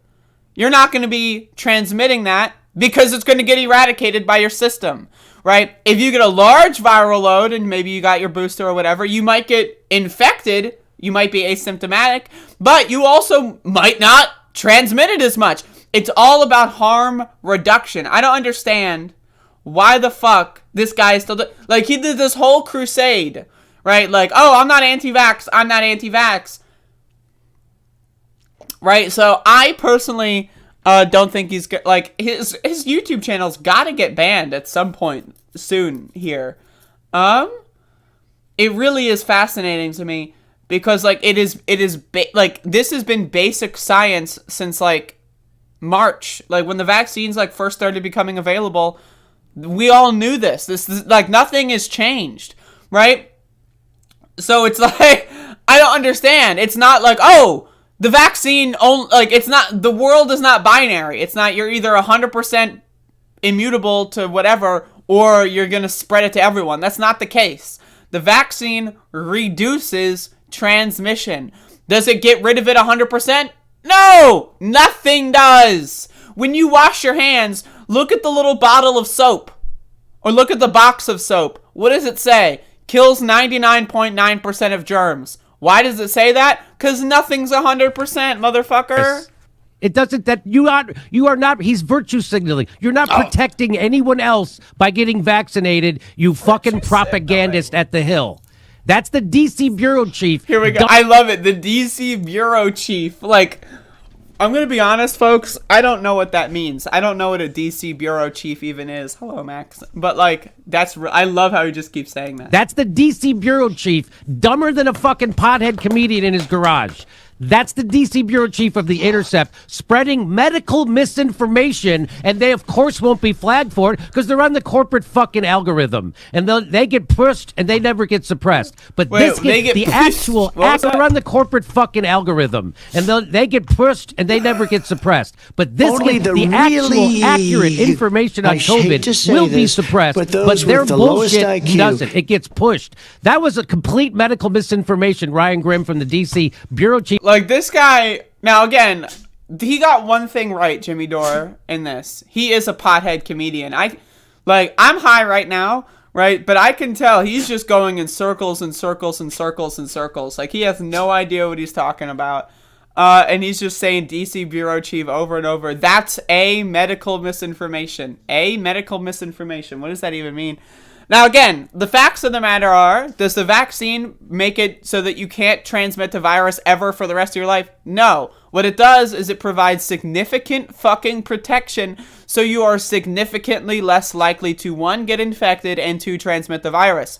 You're not going to be transmitting that because it's going to get eradicated by your system, right? If you get a large viral load and maybe you got your booster or whatever, you might get infected. You might be asymptomatic, but you also might not transmit it as much. It's all about harm reduction. I don't understand why the fuck this guy is still... Like, he did this whole crusade, right? Like, oh, I'm not anti-vax. I'm not anti-vax. Right? So I personally... don't think he's good. Like, his YouTube channel's got to get banned at some point soon here. It really is fascinating to me because, like, this has been basic science since, like, March. Like, when the vaccines, like, first started becoming available, we all knew this. This is, like, nothing has changed, right? So it's like, I don't understand. It's not like, oh... The vaccine, it's not, the world is not binary. It's not, you're either 100% immutable to whatever, or you're going to spread it to everyone. That's not the case. The vaccine reduces transmission. Does it get rid of it 100%? No! Nothing does! When you wash your hands, look at the little bottle of soap. Or look at the box of soap. What does it say? Kills 99.9% of germs. Why does it say that? Because nothing's 100%, motherfucker. It doesn't, that you are not, he's virtue signaling. You're not protecting anyone else by getting vaccinated, you fucking propagandist at the Hill. That's the D.C. bureau chief. Here we go. I love it. The D.C. bureau chief. Like, I'm going to be honest, folks. I don't know what that means. I don't know what a DC bureau chief even is. Hello, Max. But, like, I love how he just keeps saying that. That's the DC bureau chief, dumber than a fucking pothead comedian in his garage. That's the DC bureau chief of The Intercept, spreading medical misinformation, and they, of course, won't be flagged for it because they're on the corporate fucking algorithm, and they get pushed and they never get suppressed. But they're on the corporate fucking algorithm, and they get pushed and they never get suppressed. But the actual accurate information on COVID will be suppressed, but their bullshit doesn't. It gets pushed. That was a complete medical misinformation. Ryan Grimm from the DC bureau chief. Like, this guy, now again, he got one thing right, Jimmy Dore, in this. He is a pothead comedian. I'm high right now, right? But I can tell he's just going in circles and circles and circles and circles. Like, he has no idea what he's talking about. And he's just saying DC bureau chief over and over. That's a medical misinformation. A medical misinformation. What does that even mean? Now, again, the facts of the matter are, does the vaccine make it so that you can't transmit the virus ever for the rest of your life? No. What it does is it provides significant fucking protection so you are significantly less likely to, 1, get infected, and 2, transmit the virus.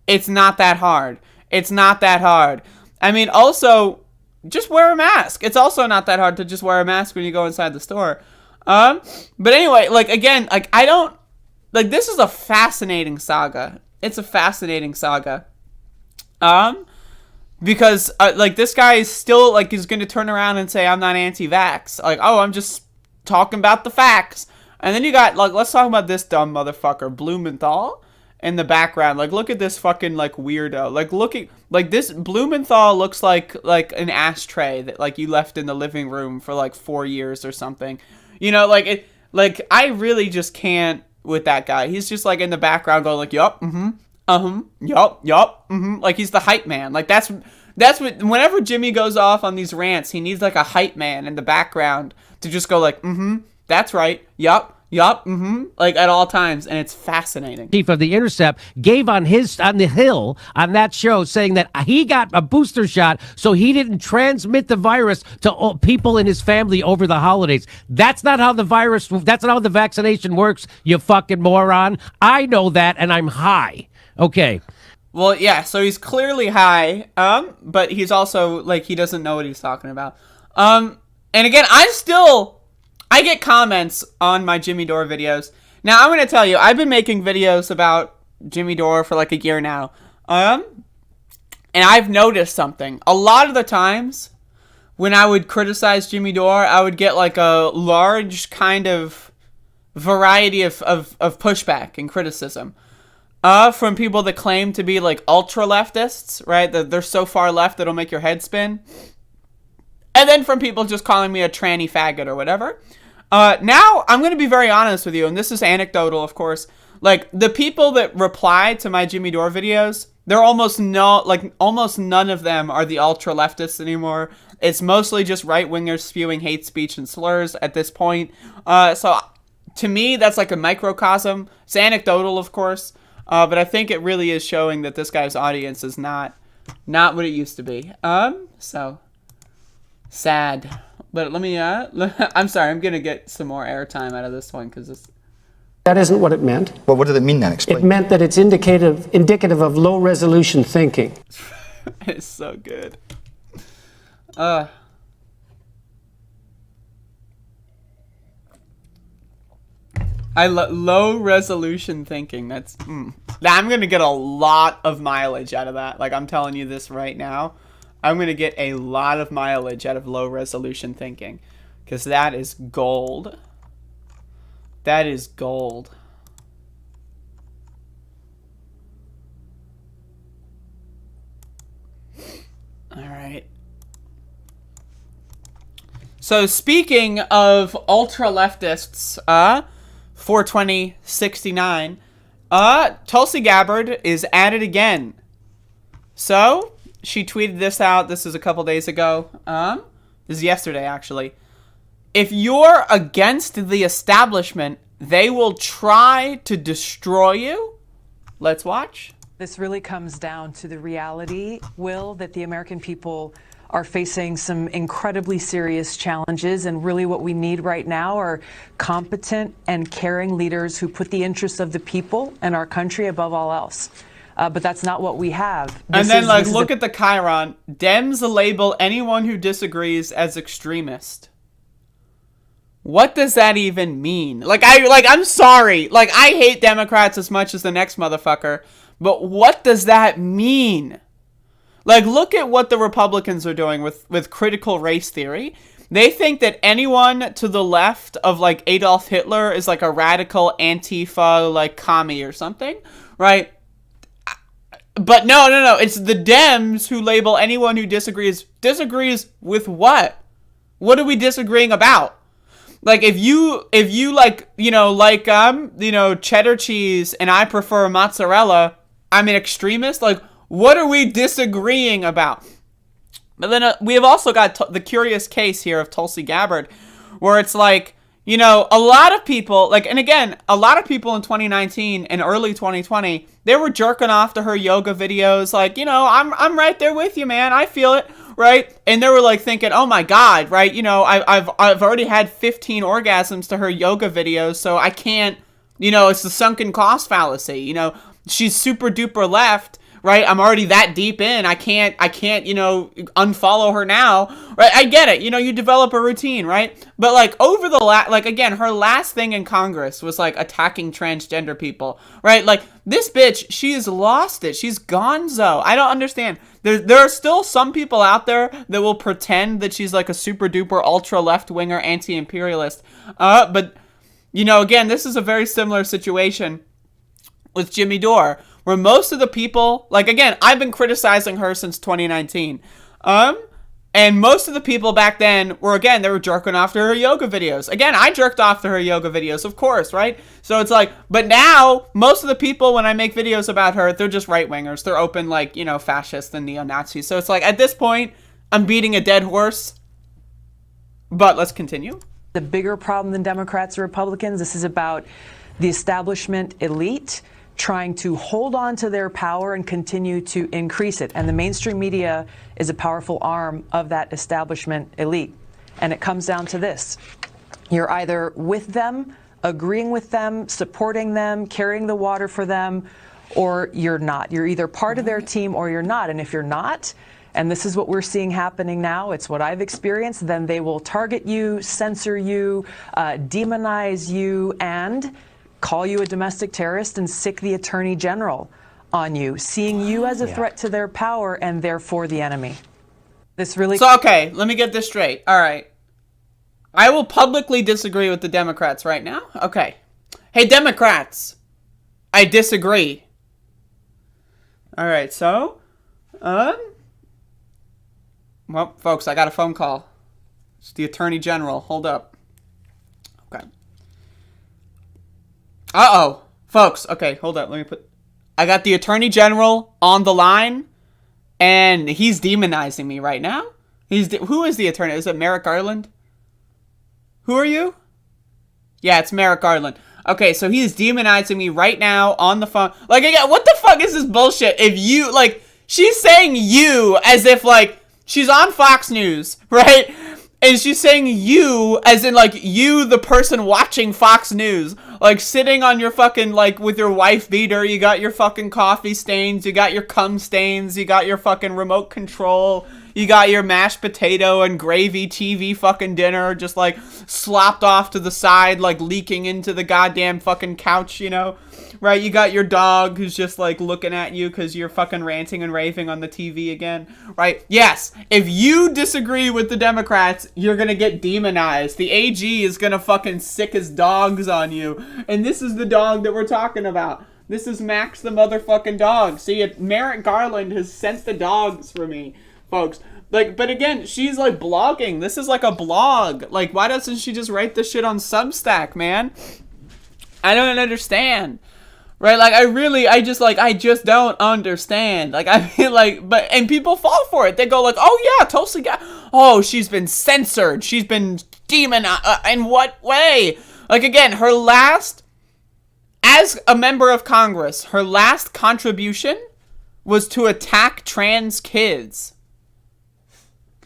It's not that hard. It's not that hard. I mean, also, just wear a mask. It's also not that hard to just wear a mask when you go inside the store. But anyway, this is a fascinating saga. It's a fascinating saga. Because, this guy is still, he's going to turn around and say, I'm not anti-vax. I'm just talking about the facts. And then you got, let's talk about this dumb motherfucker, Blumenthal, in the background. Look at this fucking, weirdo. This Blumenthal looks like an ashtray that, you left in the living room for, 4 years or something. You know, I really just can't with that guy. He's just in the background going yup, yup, he's the hype man. That's what, whenever Jimmy goes off on these rants, he needs a hype man in the background to just go that's right, yup, at all times, and it's fascinating. Chief of The Intercept gave on the Hill on that show, saying that he got a booster shot so he didn't transmit the virus to people in his family over the holidays. That's not how the vaccination works, you fucking moron. I know that, and I'm high. Okay. Well, yeah, so he's clearly high, but he's also, he doesn't know what he's talking about. And again, I get comments on my Jimmy Dore videos. Now, I'm going to tell you, I've been making videos about Jimmy Dore for a year now. And I've noticed something. A lot of the times when I would criticize Jimmy Dore, I would get a large kind of variety of pushback and criticism. From people that claim to be ultra leftists, right? That they're so far left it'll make your head spin. And then from people just calling me a tranny faggot or whatever. Now, I'm going to be very honest with you, and this is anecdotal, of course. The people that reply to my Jimmy Dore videos, they're almost none of them are the ultra-leftists anymore. It's mostly just right-wingers spewing hate speech and slurs at this point. So, to me, that's a microcosm. It's anecdotal, of course, but I think it really is showing that this guy's audience is not what it used to be. So... sad. But let me, I'm sorry, I'm going to get some more airtime out of this one because That isn't what it meant. Well, what did it mean then? Explain. It meant that it's indicative of low-resolution thinking. It's so good. Low-resolution thinking. That's... I'm going to get a lot of mileage out of that. I'm telling you this right now. I'm going to get a lot of mileage out of low-resolution thinking. Because that is gold. That is gold. All right. So speaking of ultra-leftists, 42069, Tulsi Gabbard is at it again. So... she tweeted this out. This is a couple days ago. This is yesterday, actually. If you're against the establishment, they will try to destroy you. Let's watch. This really comes down to the reality, Will, that the American people are facing some incredibly serious challenges, and really what we need right now are competent and caring leaders who put the interests of the people and our country above all else. But that's not what we have. And then, look at the Chiron. Dems label anyone who disagrees as extremist. What does that even mean? I'm sorry. I hate Democrats as much as the next motherfucker. But what does that mean? Look at what the Republicans are doing with critical race theory. They think that anyone to the left of, Adolf Hitler is, a radical Antifa, commie or something, right? But no. It's the Dems who label anyone who disagrees with what? What are we disagreeing about? If you cheddar cheese and I prefer mozzarella, I'm an extremist? What are we disagreeing about? But then we have also got the curious case here of Tulsi Gabbard, where it's a lot of people, and again, a lot of people in 2019 and early 2020, they were jerking off to her yoga videos, I'm right there with you, man, I feel it, right? And they were thinking, oh my God, right? I've already had 15 orgasms to her yoga videos, so I can't, it's the sunken cost fallacy, she's super duper left, right? I'm already that deep in. I can't, unfollow her now, right? I get it. You develop a routine, right? But over the again, her last thing in Congress was attacking transgender people, right? This bitch, she's lost it. She's gonzo. I don't understand. There are still some people out there that will pretend that she's a super duper ultra left winger anti-imperialist. But again, this is a very similar situation with Jimmy Dore, where most of the people, again, I've been criticizing her since 2019. And most of the people back then were, again, they were jerking off to her yoga videos. Again, I jerked off to her yoga videos, of course, right? So it's but now, most of the people, when I make videos about her, they're just right-wingers. They're open, fascists and neo-Nazis. So it's at this point, I'm beating a dead horse. But let's continue. The bigger problem than Democrats or Republicans, this is about the establishment elite trying to hold on to their power and continue to increase it. And the mainstream media is a powerful arm of that establishment elite. And it comes down to this. You're either with them, agreeing with them, supporting them, carrying the water for them, or you're not. You're either part of their team or you're not. And if you're not, and this is what we're seeing happening now, it's what I've experienced, then they will target you, censor you, demonize you, and call you a domestic terrorist and sick the attorney general on you, seeing you as a threat to their power and therefore the enemy. This really... So, okay, let me get this straight. All right. I will publicly disagree with the Democrats right now. Okay. Hey, Democrats, I disagree. All right, so, well, folks, I got a phone call. It's the attorney general. Hold up. Okay. Uh-oh. Folks, okay, hold up. I got the Attorney General on the line, and he's demonizing me right now. Who is the attorney? Is it Merrick Garland? Who are you? Yeah, it's Merrick Garland. Okay, so he is demonizing me right now on the phone. Again, what the fuck is this bullshit? If you, she's saying you as if, she's on Fox News, right? And she's saying you as in, you, the person watching Fox News. Sitting on your fucking, with your wife beater, you got your fucking coffee stains, you got your cum stains, you got your fucking remote control, you got your mashed potato and gravy TV fucking dinner just, slopped off to the side, leaking into the goddamn fucking couch, right? You got your dog who's just, looking at you because you're fucking ranting and raving on the TV again, right? Yes, if you disagree with the Democrats, you're gonna get demonized. The AG is gonna fucking sick his dogs on you. And this is the dog that we're talking about. This is Max the motherfucking dog. See, Merrick Garland has sent the dogs for me, folks. But again, she's blogging. This is a blog. Why doesn't she just write this shit on Substack, man? I don't understand. Right? I just don't understand. And people fall for it. They go oh yeah, Tulsi Gabbard. Oh, she's been censored. She's been demonized. In what way? Again, her last, as a member of Congress, her last contribution was to attack trans kids.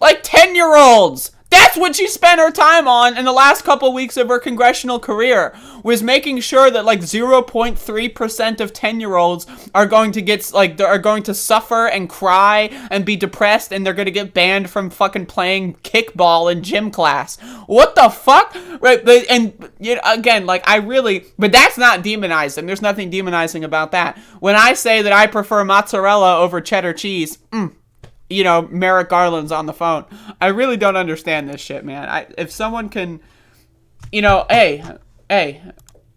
Like 10-year-olds. That's what she spent her time on in the last couple weeks of her congressional career, was making sure that like 0.3% of 10-year-olds are going to get are going to suffer and cry and be depressed, and they're going to get banned from fucking playing kickball in gym class. What the fuck? Right? And you know, again, like but that's not demonizing. There's nothing demonizing about that. When I say that I prefer mozzarella over cheddar cheese, you know, Merrick Garland's on the phone. I really don't understand this shit, man. If someone can, you know, hey,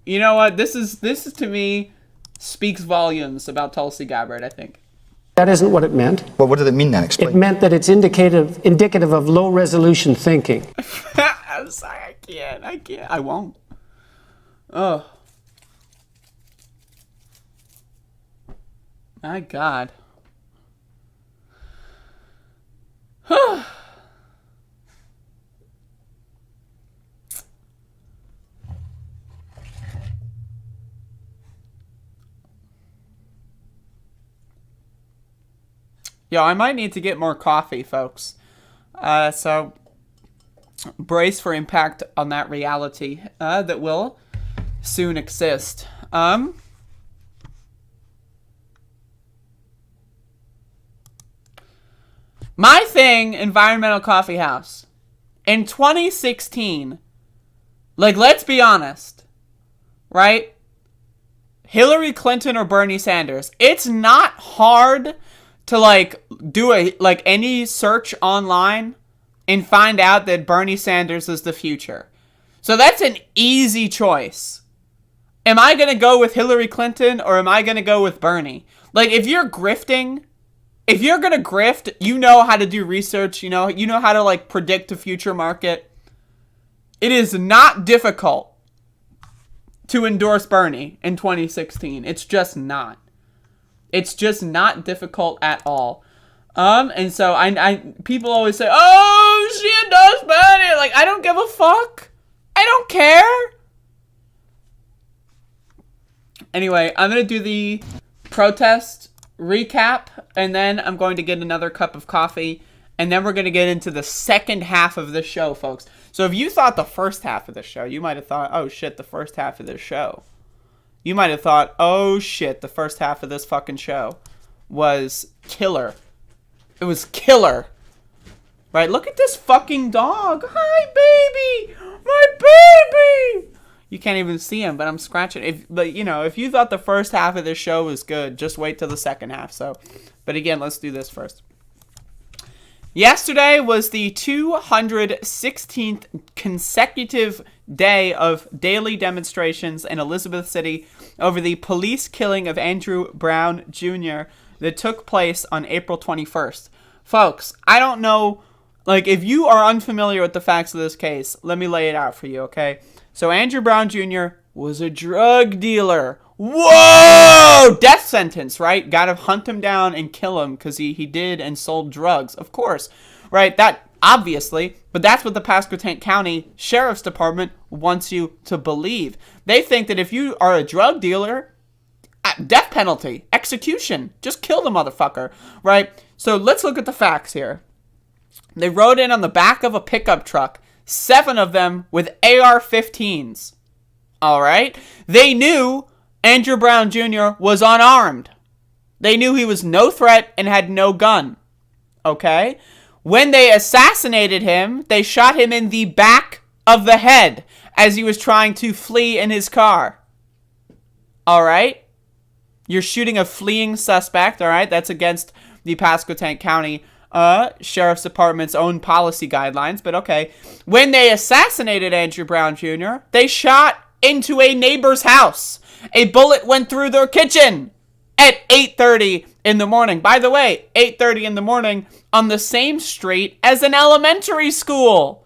you know what? This is to me speaks volumes about Tulsi Gabbard, I think. That isn't what it meant. Well, what did it mean then? Explain. It meant that it's indicative of low resolution thinking. I'm sorry, I can't. I won't. Oh. My God. Yo, I might need to get more coffee, folks. So brace for impact on that reality that will soon exist. My thing, Environmental Coffee House, in 2016, like, let's be honest, right? Hillary Clinton or Bernie Sanders, it's not hard to, like, do any search online and find out that Bernie Sanders is the future. So that's an easy choice. Am I going to go with Hillary Clinton or am I going to go with Bernie? Like, if you're grifting... If you're going to grift, you know how to do research, you know how to, like, predict the future market. It is not difficult to endorse Bernie in 2016. It's just not. It's just not difficult at all. And so people always say, "Oh, she endorsed Bernie." Like, I don't give a fuck. I don't care. Anyway, I'm going to do the protest recap, and then I'm going to get another cup of coffee, and then we're going to get into the second half of the show, folks. So if you thought the first half of the show, you might have thought, oh shit, the first half of this show. You might have thought, oh shit, the first half of this fucking show was killer. It was killer. Right? Look at this fucking dog. Hi, baby. My baby. You can't even see him, but I'm scratching. But you know, if you thought the first half of this show was good, just wait till the second half. So, but again, let's do this first. Yesterday was the 216th consecutive day of daily demonstrations in Elizabeth City over the police killing of Andrew Brown Jr. that took place on April 21st. Folks, I don't know, like, if you are unfamiliar with the facts of this case, let me lay it out for you, okay? So Andrew Brown Jr. was a drug dealer. Whoa! Death sentence, right? Gotta hunt him down and kill him because he did and sold drugs. Of course, right? That, obviously, but that's what the Pasquotank County Sheriff's Department wants you to believe. They think that if you are a drug dealer, death penalty, execution, just kill the motherfucker, right? So let's look at the facts here. They rode in on the back of a pickup truck, 7 of them with AR-15s. All right? They knew Andrew Brown Jr. was unarmed. They knew he was no threat and had no gun. Okay? When they assassinated him, they shot him in the back of the head as he was trying to flee in his car. All right? You're shooting a fleeing suspect, all right? That's against the Pasquotank County Sheriff's Department's own policy guidelines, but okay. When they assassinated Andrew Brown Jr., they shot into a neighbor's house. A bullet went through their kitchen at 8:30 in the morning. By the way, 8:30 in the morning on the same street as an elementary school.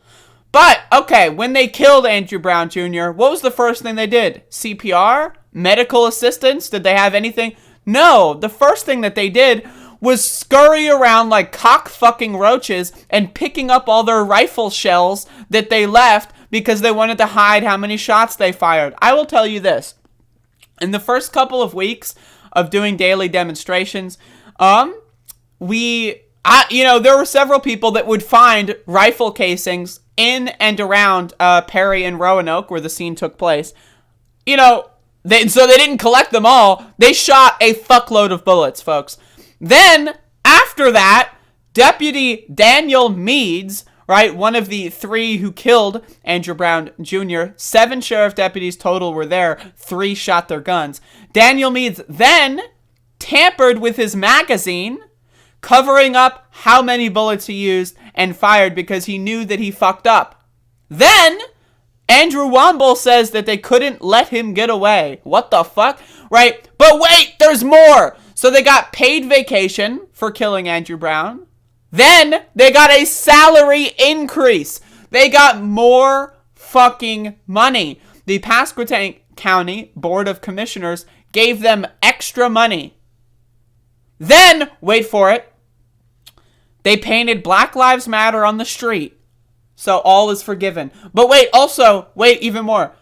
But, okay, when they killed Andrew Brown Jr., what was the first thing they did? CPR? Medical assistance? Did they have anything? No, the first thing that they did was scurry around like cock-fucking roaches and picking up all their rifle shells that they left because they wanted to hide how many shots they fired. I will tell you this. In the first couple of weeks of doing daily demonstrations, we There were several people that would find rifle casings in and around Perry and Roanoke, where the scene took place. So they didn't collect them all. They shot a fuckload of bullets, folks. Then, after that, Deputy Daniel Meads, right, one of the 3 who killed Andrew Brown Jr., 7 sheriff deputies total were there, 3 shot their guns. Daniel Meads then tampered with his magazine, covering up how many bullets he used and fired because he knew that he fucked up. Then, Andrew Womble says that they couldn't let him get away. What the fuck? Right? But wait, there's more! So they got paid vacation for killing Andrew Brown. Then, they got a salary increase. They got more fucking money. The Pasquotank County Board of Commissioners gave them extra money. Then, wait for it, they painted Black Lives Matter on the street. So all is forgiven. But wait, even more.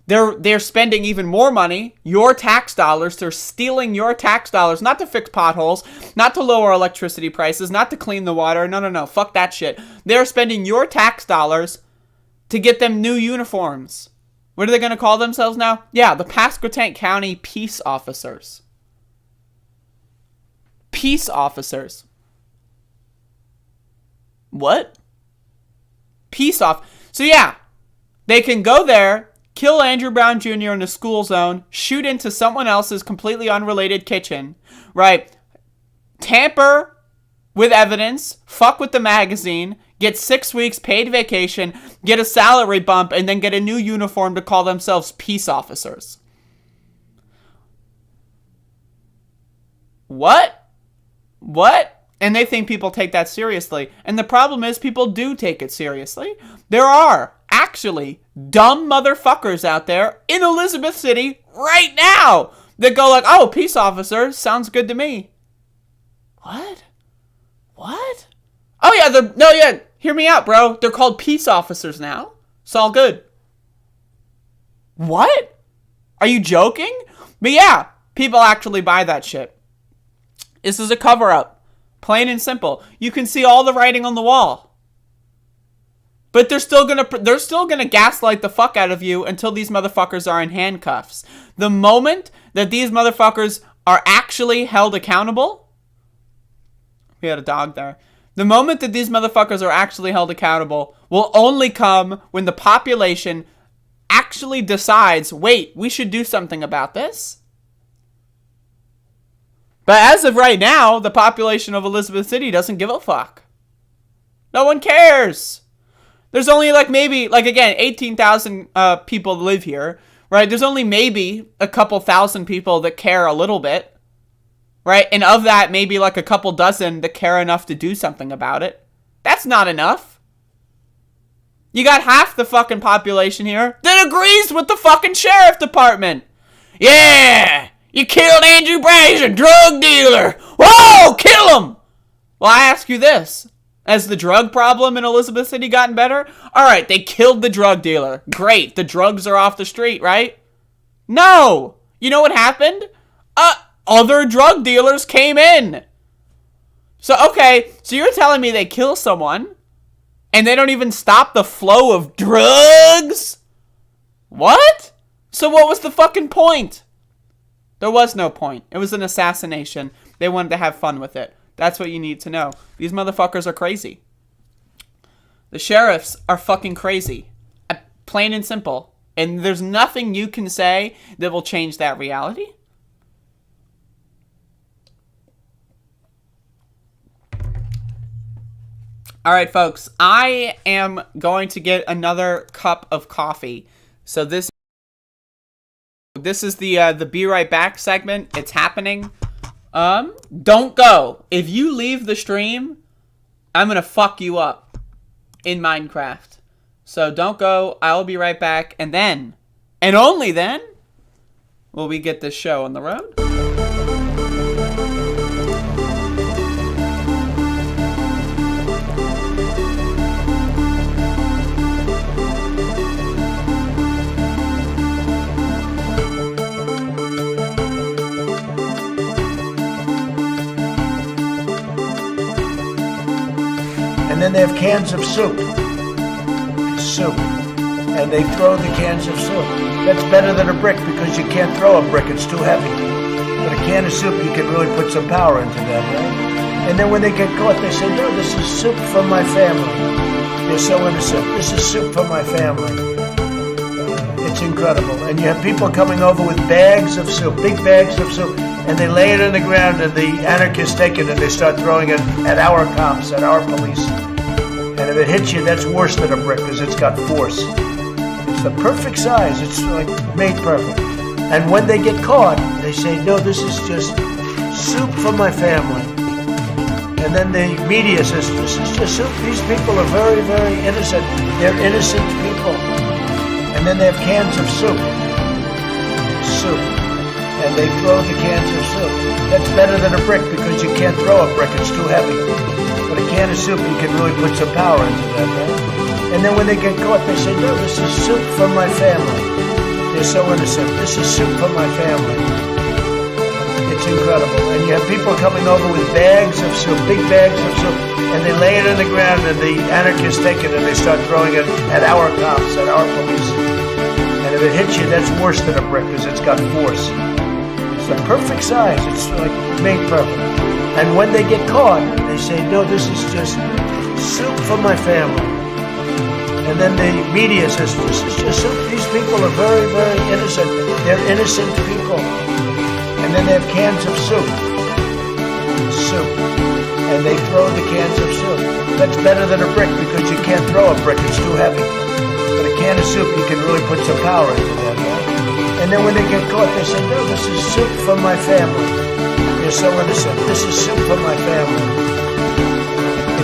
They're spending even more money, your tax dollars. They're stealing your tax dollars, not to fix potholes, not to lower electricity prices, not to clean the water. No. Fuck that shit. They're spending your tax dollars to get them new uniforms. What are they going to call themselves now? Yeah, the Pasquotank County Peace Officers. Peace Officers. What? Peace off. So yeah, they can go there, kill Andrew Brown Jr. in a school zone, shoot into someone else's completely unrelated kitchen, right? Tamper with evidence, fuck with the magazine, get 6 weeks paid vacation, get a salary bump, and then get a new uniform to call themselves peace officers. What? And they think people take that seriously. And the problem is people do take it seriously. There are actually dumb motherfuckers out there in Elizabeth City right now that go like, oh, peace officer, sounds good to me. What? Oh yeah, hear me out, bro. They're called peace officers now. It's all good. What? Are you joking? But yeah, people actually buy that shit. This is a cover-up. Plain and simple. You can see all the writing on the wall. But they're still gonna gaslight the fuck out of you until these motherfuckers are in handcuffs. The moment that these motherfuckers are actually held accountable, we had a dog there. The moment that these motherfuckers are actually held accountable will only come when the population actually decides, wait, we should do something about this. But as of right now, the population of Elizabeth City doesn't give a fuck. No one cares. There's only again, 18,000 people live here, right? There's only maybe a couple thousand people that care a little bit, right? And of that, maybe like a couple dozen that care enough to do something about it. That's not enough. You got half the fucking population here that agrees with the fucking sheriff department. Yeah! You killed Andrew Brown. He's a drug dealer. Whoa, kill him. Well, I ask you this. Has the drug problem in Elizabeth City gotten better? All right, they killed the drug dealer. Great. The drugs are off the street, right? No. You know what happened? Other drug dealers came in. So you're telling me they kill someone and they don't even stop the flow of drugs? What? So what was the fucking point? There was no point. It was an assassination. They wanted to have fun with it. That's what you need to know. These motherfuckers are crazy. The sheriffs are fucking crazy. Plain and simple. And there's nothing you can say that will change that reality. All right, folks. I am going to get another cup of coffee. So this is the Be Right Back segment. It's happening. Don't go. If you leave the stream, I'm going to fuck you up in Minecraft. So don't go. I'll be right back. And then, and only then, will we get this show on the road. cans of soup. Soup. And they throw the cans of soup. That's better than a brick because you can't throw a brick, it's too heavy. But a can of soup, you can really put some power into that, right? And then when they get caught, they say, no, this is soup for my family. They're so innocent. This is soup for my family. It's incredible. And you have people coming over with bags of soup, big bags of soup, and they lay it on the ground, and the anarchists take it and they start throwing it at our cops, at our police. And if it hits you, that's worse than a brick because it's got force. It's the perfect size. It's like made perfect. And when they get caught, they say, no, this is just soup for my family. And then the media says, this is just soup. These people are very, very innocent. They're innocent people. And then they have cans of soup. Soup. And they throw the cans of soup. That's better than a brick because you can't throw a brick. It's too heavy. But a can of soup, you can really put some power into that, right? And then when they get caught, they say, no, this is soup for my family. They're so innocent. This is soup for my family. It's incredible. And you have people coming over with bags of soup, big bags of soup, and they lay it on the ground, and the anarchists take it and they start throwing it at our cops, at our police. And if it hits you, that's worse than a brick because it's got force. It's the perfect size. It's like made perfect. And when they get caught, they say, no, this is just soup for my family. And then the media says, this is just soup. These people are very, very innocent. They're innocent people. And then they have cans of soup. Soup. And they throw the cans of soup. That's better than a brick because you can't throw a brick. It's too heavy. But a can of soup, you can really put some power into that, right? And then when they get caught, they say, no, this is soup for my family. They're so innocent. This is soup for my family.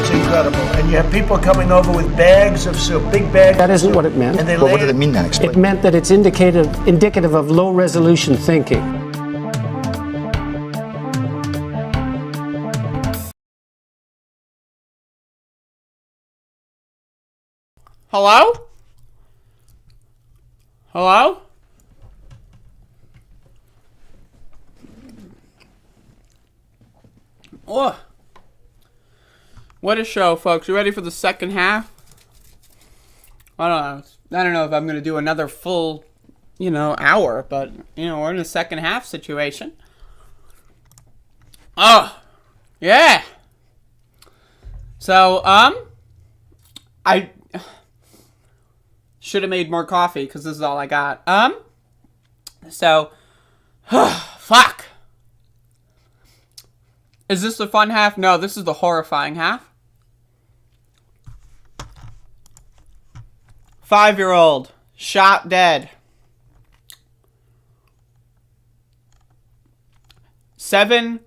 It's incredible. And you have people coming over with bags of soup, big bags. That isn't what it meant. And they Well, what did it mean then? Explain. It meant that it's indicative of low resolution thinking. Hello? Hello? Oh. What a show, folks. You ready for the second half? I don't know if I'm going to do another full, hour, but, we're in a second half situation. Oh, yeah. So, I should have made more coffee because this is all I got. So, fuck. Is this the fun half? No, this is the horrifying half. 5-year-old shot dead. 7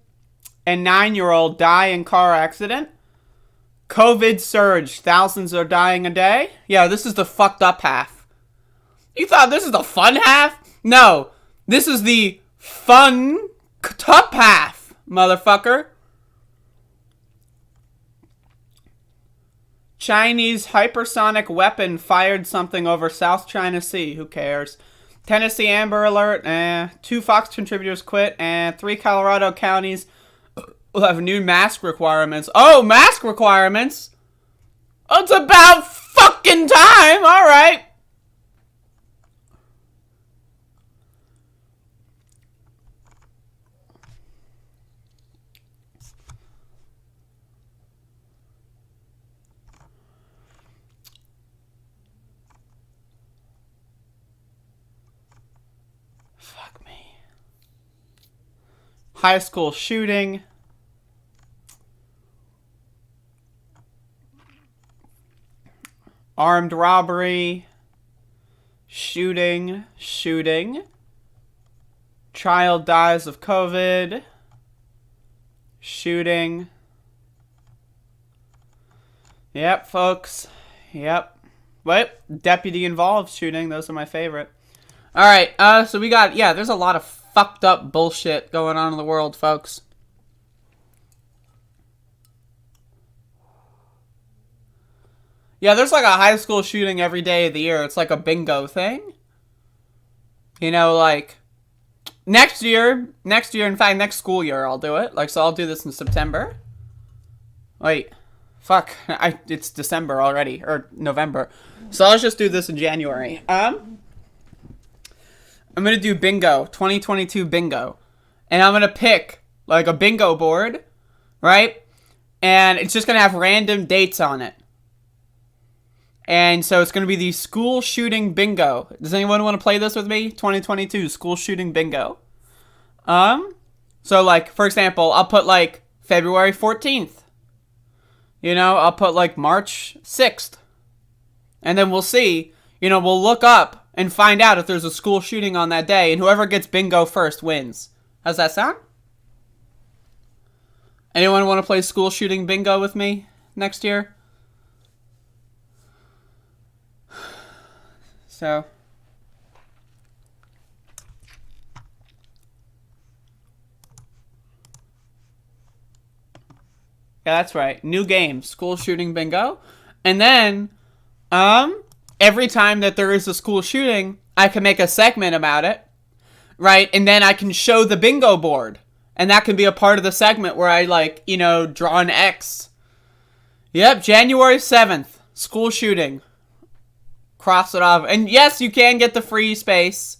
and 9-year-old die in car accident. COVID surge. Thousands are dying a day. Yeah, this is the fucked up half. You thought this is the fun half? No, this is the fun up half, motherfucker. Chinese hypersonic weapon fired something over South China Sea. Who cares? Tennessee Amber Alert. 2 Fox contributors quit. And 3 Colorado counties will have new mask requirements. Oh, mask requirements? Oh, it's about fucking time. All right. Fuck me. High school shooting. Armed robbery. Shooting. Child dies of COVID. Shooting. Yep, folks. Yep. What? Deputy involved shooting. Those are my favorite. Alright, so we got, there's a lot of fucked up bullshit going on in the world, folks. Yeah, there's like a high school shooting every day of the year. It's like a bingo thing. Like, next year, in fact, next school year I'll do it. Like, so I'll do this in September. Wait, Fuck, it's December already, or November. So let's just do this in January. I'm gonna do bingo, 2022 bingo. And I'm gonna pick, like, a bingo board, right? And it's just gonna have random dates on it. And so it's gonna be the school shooting bingo. Does anyone want to play this with me? 2022 school shooting bingo. So, like, for example, I'll put, like, February 14th. You know, I'll put, like, March 6th. And then we'll see. You know, we'll look up and find out if there's a school shooting on that day. And whoever gets bingo first wins. How's that sound? Anyone want to play school shooting bingo with me next year? So... yeah, that's right. New game, school shooting bingo. And then, every time that there is a school shooting, I can make a segment about it, right? And then I can show the bingo board. And that can be a part of the segment where I, like, you know, draw an X. Yep, January 7th, school shooting. Cross it off. And yes, you can get the free space.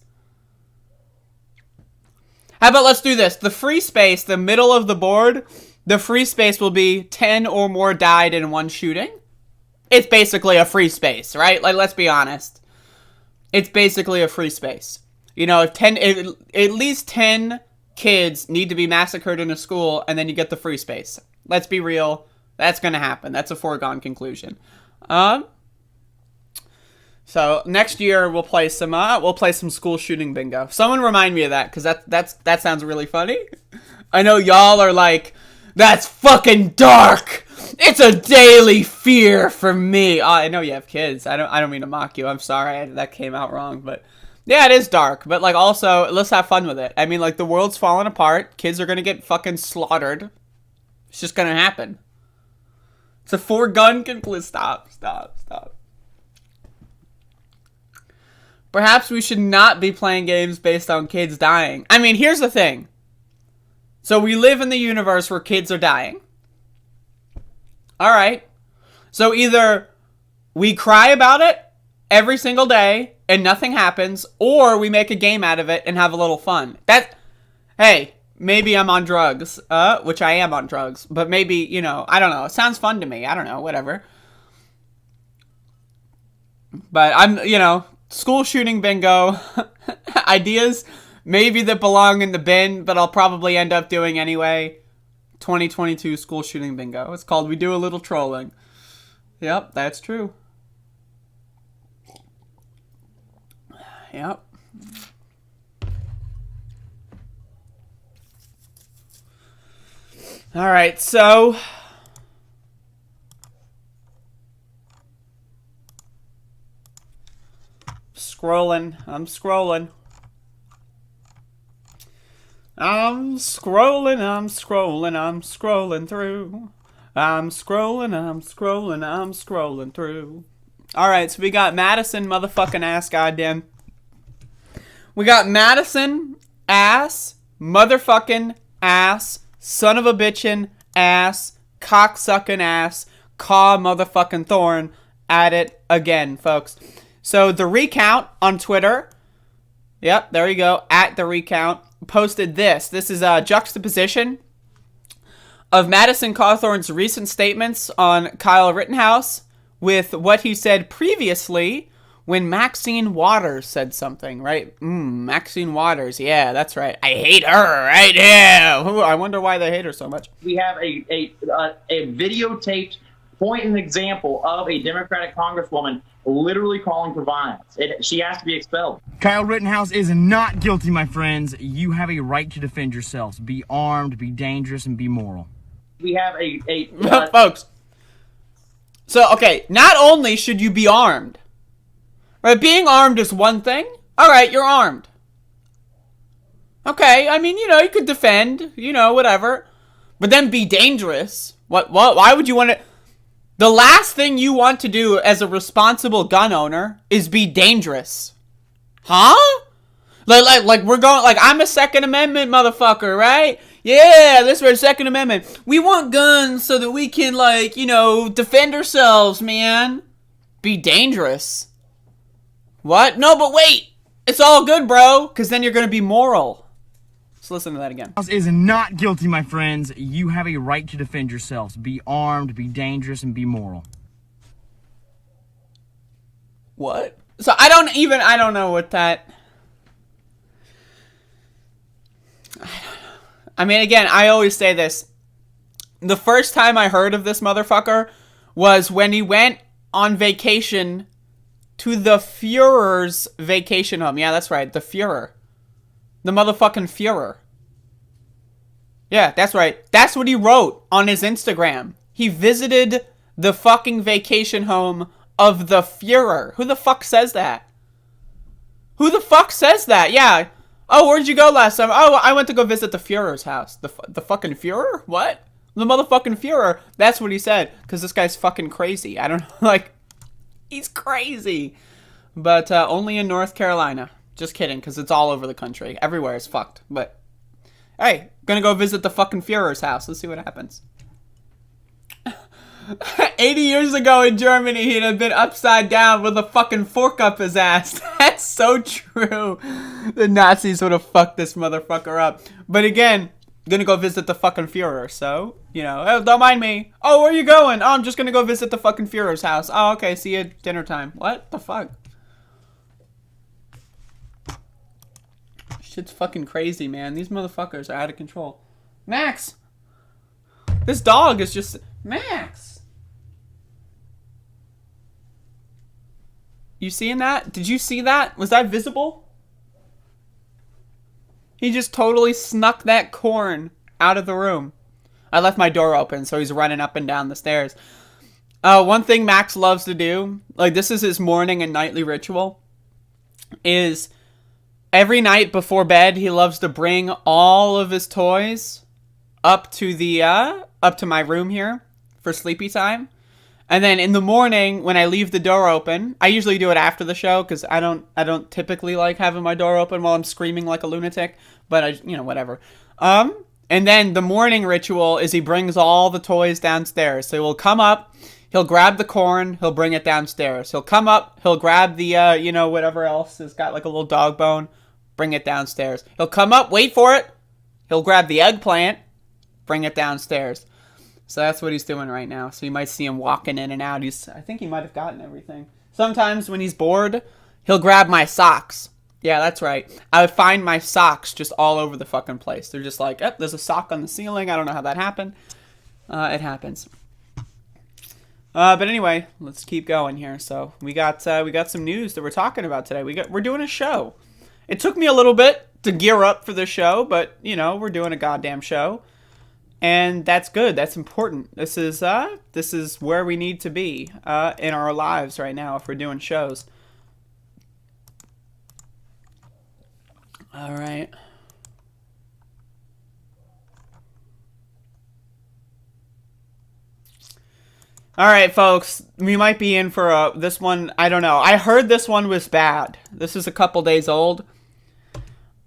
How about let's do this? The free space, the middle of the board... the free space will be 10 or more died in one shooting. It's basically a free space, right? Like, let's be honest. It's basically a free space. You know, if at least 10 kids need to be massacred in a school, and then you get the free space. Let's be real. That's going to happen. That's a foregone conclusion. So next year we'll play some school shooting bingo. Someone remind me of that, because that sounds really funny. I know y'all are like, that's fucking dark. It's a daily fear for me. Oh, I know you have kids. I don't mean to mock you. I'm sorry that came out wrong, but yeah, it is dark. But like, also, let's have fun with it. I mean, like, the world's falling apart. Kids are gonna get fucking slaughtered. It's just gonna happen. It's a foregone conclusion. Stop. Perhaps we should not be playing games based on kids dying. I mean, here's the thing. So we live in the universe where kids are dying. Alright. So either we cry about it every single day and nothing happens, or we make a game out of it and have a little fun. Hey, maybe I'm on drugs, which I am on drugs, but maybe, you know, I don't know. It sounds fun to me. I don't know, whatever. But I'm, you know, school shooting bingo, ideas maybe that belong in the bin, but I'll probably end up doing anyway. 2022 school shooting bingo. It's called We Do a Little Trolling. Yep, that's true. Yep. All right, so I'm scrolling through. I'm scrolling through. All right, so we got Madison motherfucking ass goddamn. We got Madison ass motherfucking ass son of a bitchin' ass cocksucking ass caw motherfucking thorn at it again, folks. So the recount on Twitter, yep, there you go, at the recount, posted this. This is a juxtaposition of Madison Cawthorn's recent statements on Kyle Rittenhouse with what he said previously when Maxine Waters said something, right? Maxine Waters, yeah, that's right. I hate her, right? Yeah. I wonder why they hate her so much. We have a videotaped point and example of a Democratic congresswoman literally calling for violence. She has to be expelled. Kyle Rittenhouse is not guilty, my friends. You have a right to defend yourselves. Be armed, be dangerous, and be moral. We have folks. So, okay, not only should you be armed, right? Being armed is one thing. All right, you're armed. Okay, I mean, you know, you could defend, you know, whatever. But then be dangerous. What? Why would you want to? The last thing you want to do as a responsible gun owner is be dangerous. Huh? Like we're going, like, I'm a Second Amendment motherfucker, right? Yeah, this is our Second Amendment. We want guns so that we can, like, you know, defend ourselves, man. Be dangerous. What? No, but wait. It's all good, bro, because then you're going to be moral. Let's listen to that again. Is not guilty, my friends. You have a right to defend yourselves. Be armed, be dangerous, and be moral. What? So I don't know what that... I mean, again, I always say this. The first time I heard of this motherfucker was when he went on vacation to the Führer's vacation home. Yeah, that's right. The Führer. The motherfucking Führer. Yeah, that's right. That's what he wrote on his Instagram. He visited the fucking vacation home of the Führer. Who the fuck says that? Who the fuck says that? Yeah. Oh, where'd you go last time? Oh, I went to go visit the Führer's house. The fucking Führer? What? The motherfucking Führer. That's what he said. Because this guy's fucking crazy. I don't know. Like, he's crazy. But only in North Carolina. Just kidding, because it's all over the country. Everywhere is fucked. But, hey, gonna go visit the fucking Führer's house. Let's see what happens. 80 years ago in Germany, he'd have been upside down with a fucking fork up his ass. That's so true. The Nazis would have fucked this motherfucker up. But again, gonna go visit the fucking Führer, so, you know, oh, don't mind me. Oh, where are you going? Oh, I'm just gonna go visit the fucking Führer's house. Oh, okay, see you at dinner time. What the fuck? Shit's fucking crazy, man. These motherfuckers are out of control. Max! This dog is just... Max! You seeing that? Did you see that? Was that visible? He just totally snuck that corn out of the room. I left my door open, so he's running up and down the stairs. One thing Max loves to do, like this is his morning and nightly ritual, is every night before bed, he loves to bring all of his toys up to my room here for sleepy time. And then in the morning, when I leave the door open, I usually do it after the show because I don't typically like having my door open while I'm screaming like a lunatic. But whatever. And then the morning ritual is he brings all the toys downstairs. So he'll come up, he'll grab the corn, he'll bring it downstairs. He'll come up, he'll grab the whatever else has got like a little dog bone, bring it downstairs. He'll come up, wait for it. He'll grab the eggplant, bring it downstairs. So that's what he's doing right now. So you might see him walking in and out. I think he might have gotten everything. Sometimes when he's bored, he'll grab my socks. Yeah, that's right. I would find my socks just all over the fucking place. They're just like, there's a sock on the ceiling. I don't know how that happened. It happens. But anyway, let's keep going here. So we got some news that we're talking about today. We're doing a show. It took me a little bit to gear up for the show, but we're doing a goddamn show. And that's good. That's important. This is where we need to be in our lives right now if we're doing shows. All right. All right, folks. We might be in for this one. I don't know. I heard this one was bad. This is a couple days old.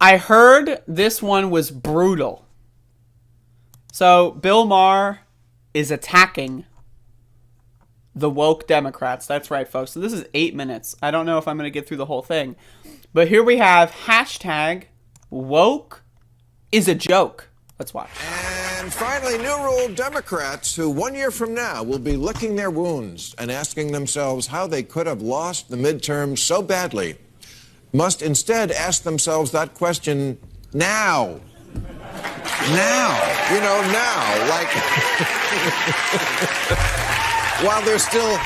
I heard this one was brutal. So, Bill Maher is attacking the woke Democrats. That's right, folks. So this is 8 minutes. I don't know if I'm going to get through the whole thing. But here we have hashtag woke is a joke. Let's watch. And finally, new rule Democrats who 1 year from now will be licking their wounds and asking themselves how they could have lost the midterms so badly must instead ask themselves that question now. Now, like, while there's still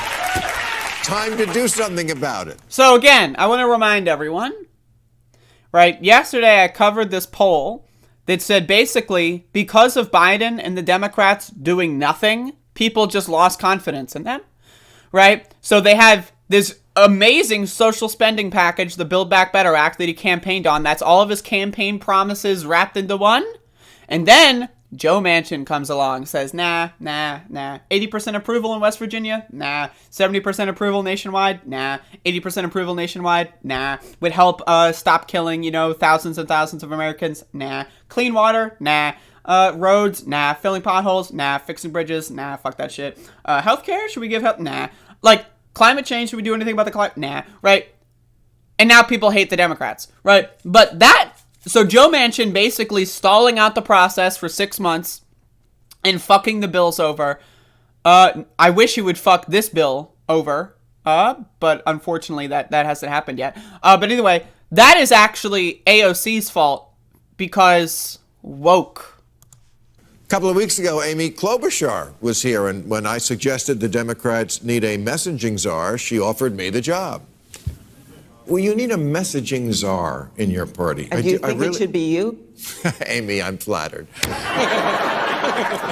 time to do something about it. So again, I want to remind everyone, right, yesterday I covered this poll that said basically because of Biden and the Democrats doing nothing, people just lost confidence in them, right? So they have this amazing social spending package, the Build Back Better Act that he campaigned on. That's all of his campaign promises wrapped into one. And then Joe Manchin comes along, says, nah. 80% approval in West Virginia? Nah. 70% approval nationwide? Nah. 80% approval nationwide? Nah. Would help stop killing, thousands and thousands of Americans? Nah. Clean water? Nah. Roads? Nah. Filling potholes? Nah. Fixing bridges? Nah. Fuck that shit. Healthcare? Should we give help? Nah. Like, climate change? Should we do anything about the climate? Nah. Right? And now people hate the Democrats. Right? But that... So Joe Manchin basically stalling out the process for 6 months and fucking the bills over. I wish he would fuck this bill over. But unfortunately that hasn't happened yet. But anyway, that is actually AOC's fault because woke. A couple of weeks ago, Amy Klobuchar was here, and when I suggested the Democrats need a messaging czar, she offered me the job. Well, you need a messaging czar in your party. And do you think it should be you? Amy, I'm flattered.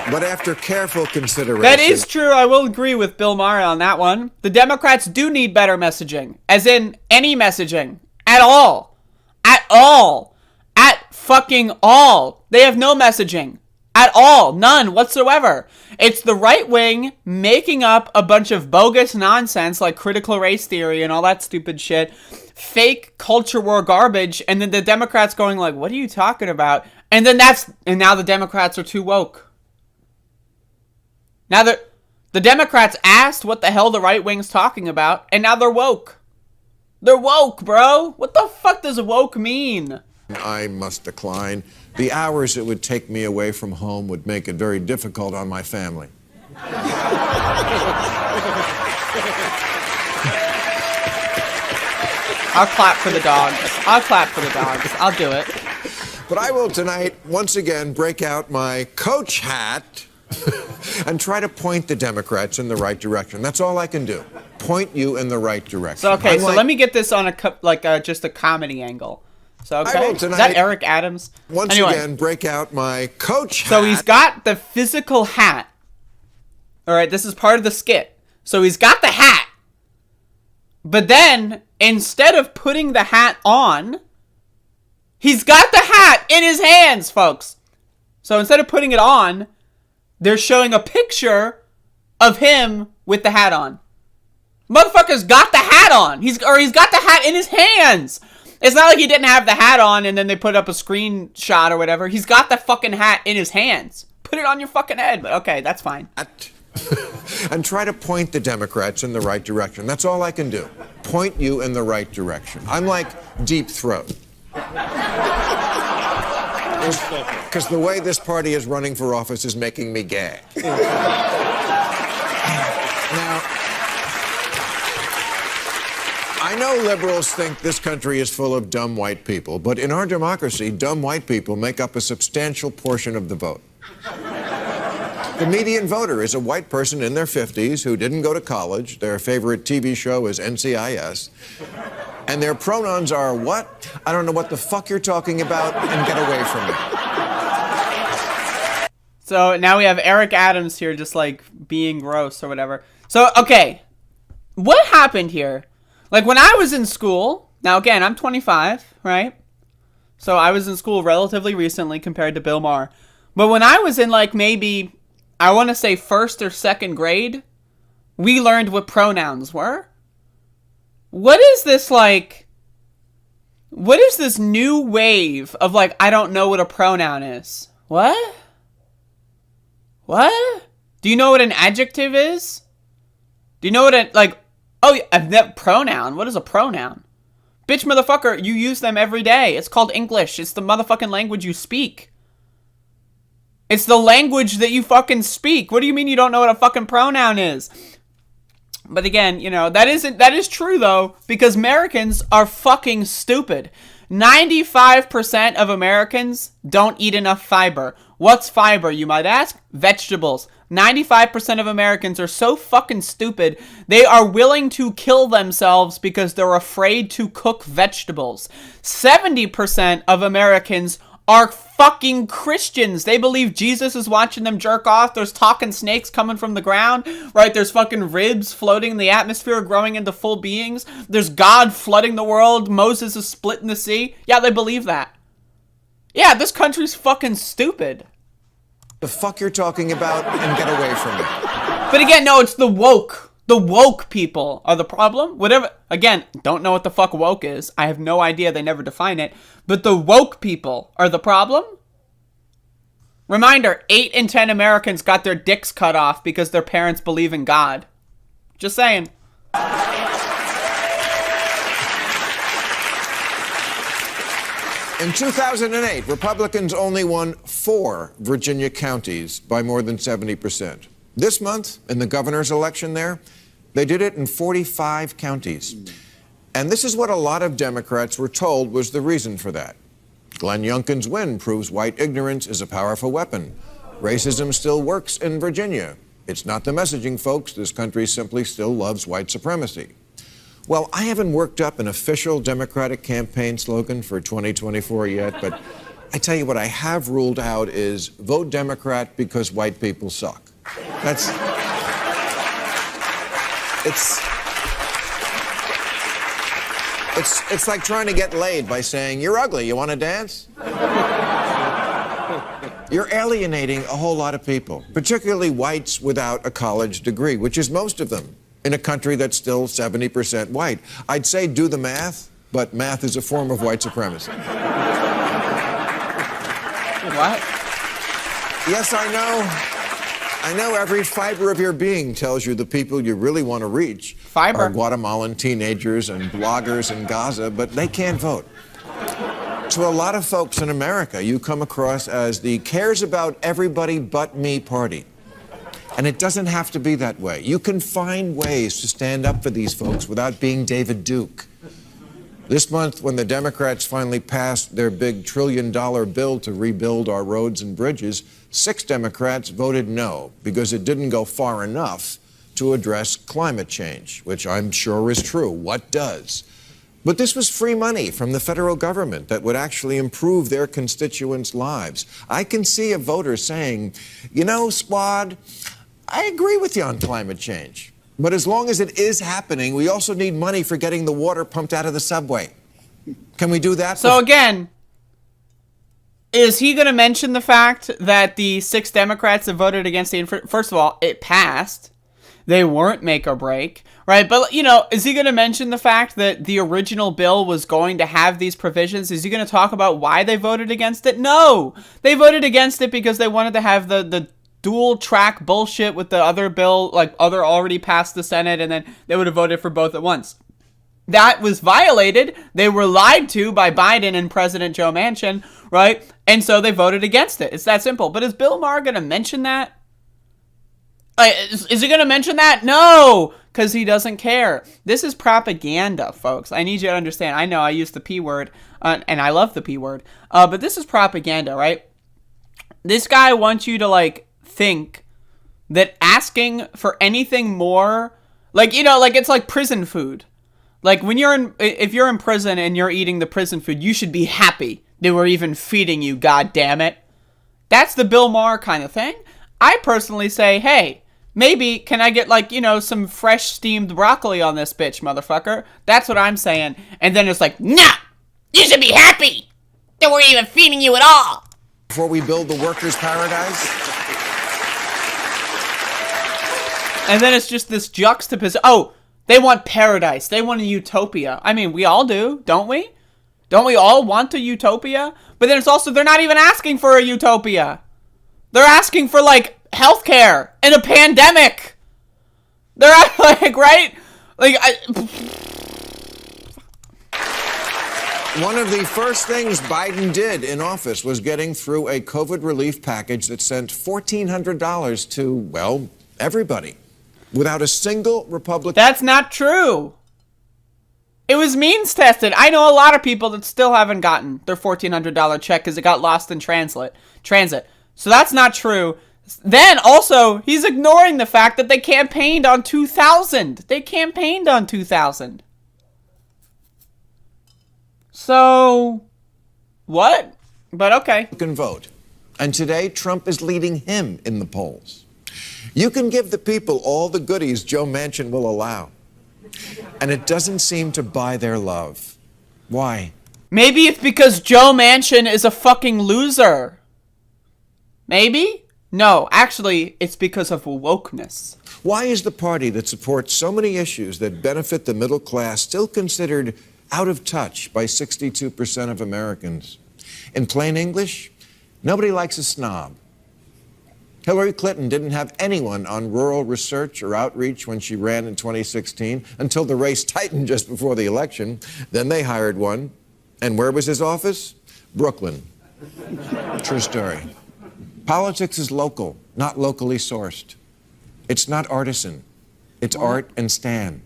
But after careful consideration... That is true. I will agree with Bill Maher on that one. The Democrats do need better messaging. As in, any messaging. At all. At all. At fucking all. They have no messaging. At all. None whatsoever. It's the right wing making up a bunch of bogus nonsense like critical race theory and all that stupid shit. Fake culture war garbage. And then the Democrats going like, what are you talking about? And now the Democrats are too woke. Now the Democrats asked what the hell the right wing's talking about, and now they're woke. They're woke, bro. What the fuck does woke mean? I must decline. The hours it would take me away from home would make it very difficult on my family. I'll clap for the dogs. I'll clap for the dogs. I'll do it. But I will tonight once again break out my coach hat and try to point the Democrats in the right direction. That's all I can do. Point you in the right direction. So okay, so let me get this on just a comedy angle. So okay, is that Eric Adams? Once again, break out my coach hat. So he's got the physical hat. All right, this is part of the skit. So he's got the hat, but then instead of putting the hat on, he's got the hat in his hands, folks. So instead of putting it on, they're showing a picture of him with the hat on. Motherfucker's got the hat on. He's got the hat in his hands. It's not like he didn't have the hat on and then they put up a screenshot or whatever. He's got the fucking hat in his hands. Put it on your fucking head. But okay, that's fine. And try to point the Democrats in the right direction. That's all I can do. Point you in the right direction. I'm like Deep Throat. Because the way this party is running for office is making me gag. Now, I know liberals think this country is full of dumb white people, but in our democracy, dumb white people make up a substantial portion of the vote. The median voter is a white person in their 50s who didn't go to college. Their favorite TV show is NCIS. And their pronouns are what? I don't know what the fuck you're talking about, and get away from me. So now we have Eric Adams here just like being gross or whatever. So, okay. What happened here? Like when I was in school, now again, I'm 25, right? So I was in school relatively recently compared to Bill Maher. But when I was in like maybe, I want to say first or second grade, we learned what pronouns were. What is this like, what is this new wave of like, I don't know what a pronoun is? What? What? Do you know what an adjective is? Do you know what a, like, oh, a pronoun. What is a pronoun? Bitch, motherfucker, you use them every day. It's called English. It's the motherfucking language you speak. It's the language that you fucking speak. What do you mean you don't know what a fucking pronoun is? But again, you know, that is true though, because Americans are fucking stupid. 95% of Americans don't eat enough fiber. What's fiber, you might ask? Vegetables. 95% of Americans are so fucking stupid, they are willing to kill themselves because they're afraid to cook vegetables. 70% of Americans are fucking Christians. They believe Jesus is watching them jerk off. There's talking snakes coming from the ground, right? There's fucking ribs floating in the atmosphere, growing into full beings. There's God flooding the world. Moses is splitting the sea. Yeah, they believe that. Yeah, this country's fucking stupid. The fuck you're talking about, and get away from me. But again, no, it's the woke. The woke people are the problem. Whatever. Again, don't know what the fuck woke is. I have no idea. They never define it. But the woke people are the problem. Reminder, 8 in 10 Americans got their dicks cut off because their parents believe in God. Just saying. In 2008, Republicans only won 4 Virginia counties by more than 70%. This month, in the governor's election there, they did it in 45 counties. And this is what a lot of Democrats were told was the reason for that. Glenn Youngkin's win proves white ignorance is a powerful weapon. Racism still works in Virginia. It's not the messaging, folks. This country simply still loves white supremacy. Well, I haven't worked up an official Democratic campaign slogan for 2024 yet, but I tell you what I have ruled out is vote Democrat because white people suck. That's... It's like trying to get laid by saying, you're ugly, you want to dance? You're alienating a whole lot of people, particularly whites without a college degree, which is most of them in a country that's still 70% white. I'd say do the math, but math is a form of white supremacy. What? Yes, I know every fiber of your being tells you the people you really want to reach are Guatemalan teenagers and bloggers in Gaza, but they can't vote. To a lot of folks in America, you come across as the cares about everybody but me party. And it doesn't have to be that way. You can find ways to stand up for these folks without being David Duke. This month, when the Democrats finally passed their big $1 trillion bill to rebuild our roads and bridges, 6 Democrats voted no because it didn't go far enough to address climate change, which I'm sure is true. What does? But this was free money from the federal government that would actually improve their constituents' lives. I can see a voter saying, you know, squad, I agree with you on climate change. But as long as it is happening, we also need money for getting the water pumped out of the subway. Can we do that? So again, is he going to mention the fact that the 6 Democrats that voted against the... First of all, it passed. They weren't make or break, right? But, you know, is he going to mention the fact that the original bill was going to have these provisions? Is he going to talk about why they voted against it? No! They voted against it because they wanted to have the dual track bullshit with the other bill, like other already passed the Senate, and then they would have voted for both at once. That was violated. They were lied to by Biden and President Joe Manchin, right? And so they voted against it. It's that simple. But is Bill Maher going to mention that? Is he going to mention that? No, because he doesn't care. This is propaganda, folks. I need you to understand. I know I use the P word, and I love the P word, but this is propaganda, right? This guy wants you to, like, think that asking for anything more, like, you know, like it's like prison food. Like when if you're in prison and you're eating the prison food, you should be happy they were even feeding you, god damn it. That's the Bill Maher kind of thing. I personally say, hey, maybe can I get, like, you know, some fresh steamed broccoli on this bitch, motherfucker? That's what I'm saying. And then it's like, nah, you should be happy they weren't even feeding you at all. Before we build the workers' paradise. And then it's just this juxtaposition. Oh, they want paradise. They want a utopia. I mean, we all do, don't we? Don't we all want a utopia? But then it's also, they're not even asking for a utopia. They're asking for, like, healthcare in a pandemic. They're like, right? Like, One of the first things Biden did in office was getting through a COVID relief package that sent $1,400 to, well, everybody. Without a single Republican... That's not true. It was means tested. I know a lot of people that still haven't gotten their $1,400 check because it got lost in transit. So that's not true. Then also, he's ignoring the fact that they campaigned on 2,000. They campaigned on 2,000. So, what? But okay. Can vote. And today, Trump is leading him in the polls. You can give the people all the goodies Joe Manchin will allow. And it doesn't seem to buy their love. Why? Maybe it's because Joe Manchin is a fucking loser. Maybe? No, actually, it's because of wokeness. Why is the party that supports so many issues that benefit the middle class still considered out of touch by 62% of Americans? In plain English, nobody likes a snob. Hillary Clinton didn't have anyone on rural research or outreach when she ran in 2016 until the race tightened just before the election. Then they hired one. And where was his office? Brooklyn. True story. Politics is local, not locally sourced. It's not artisan. It's Art and Stan.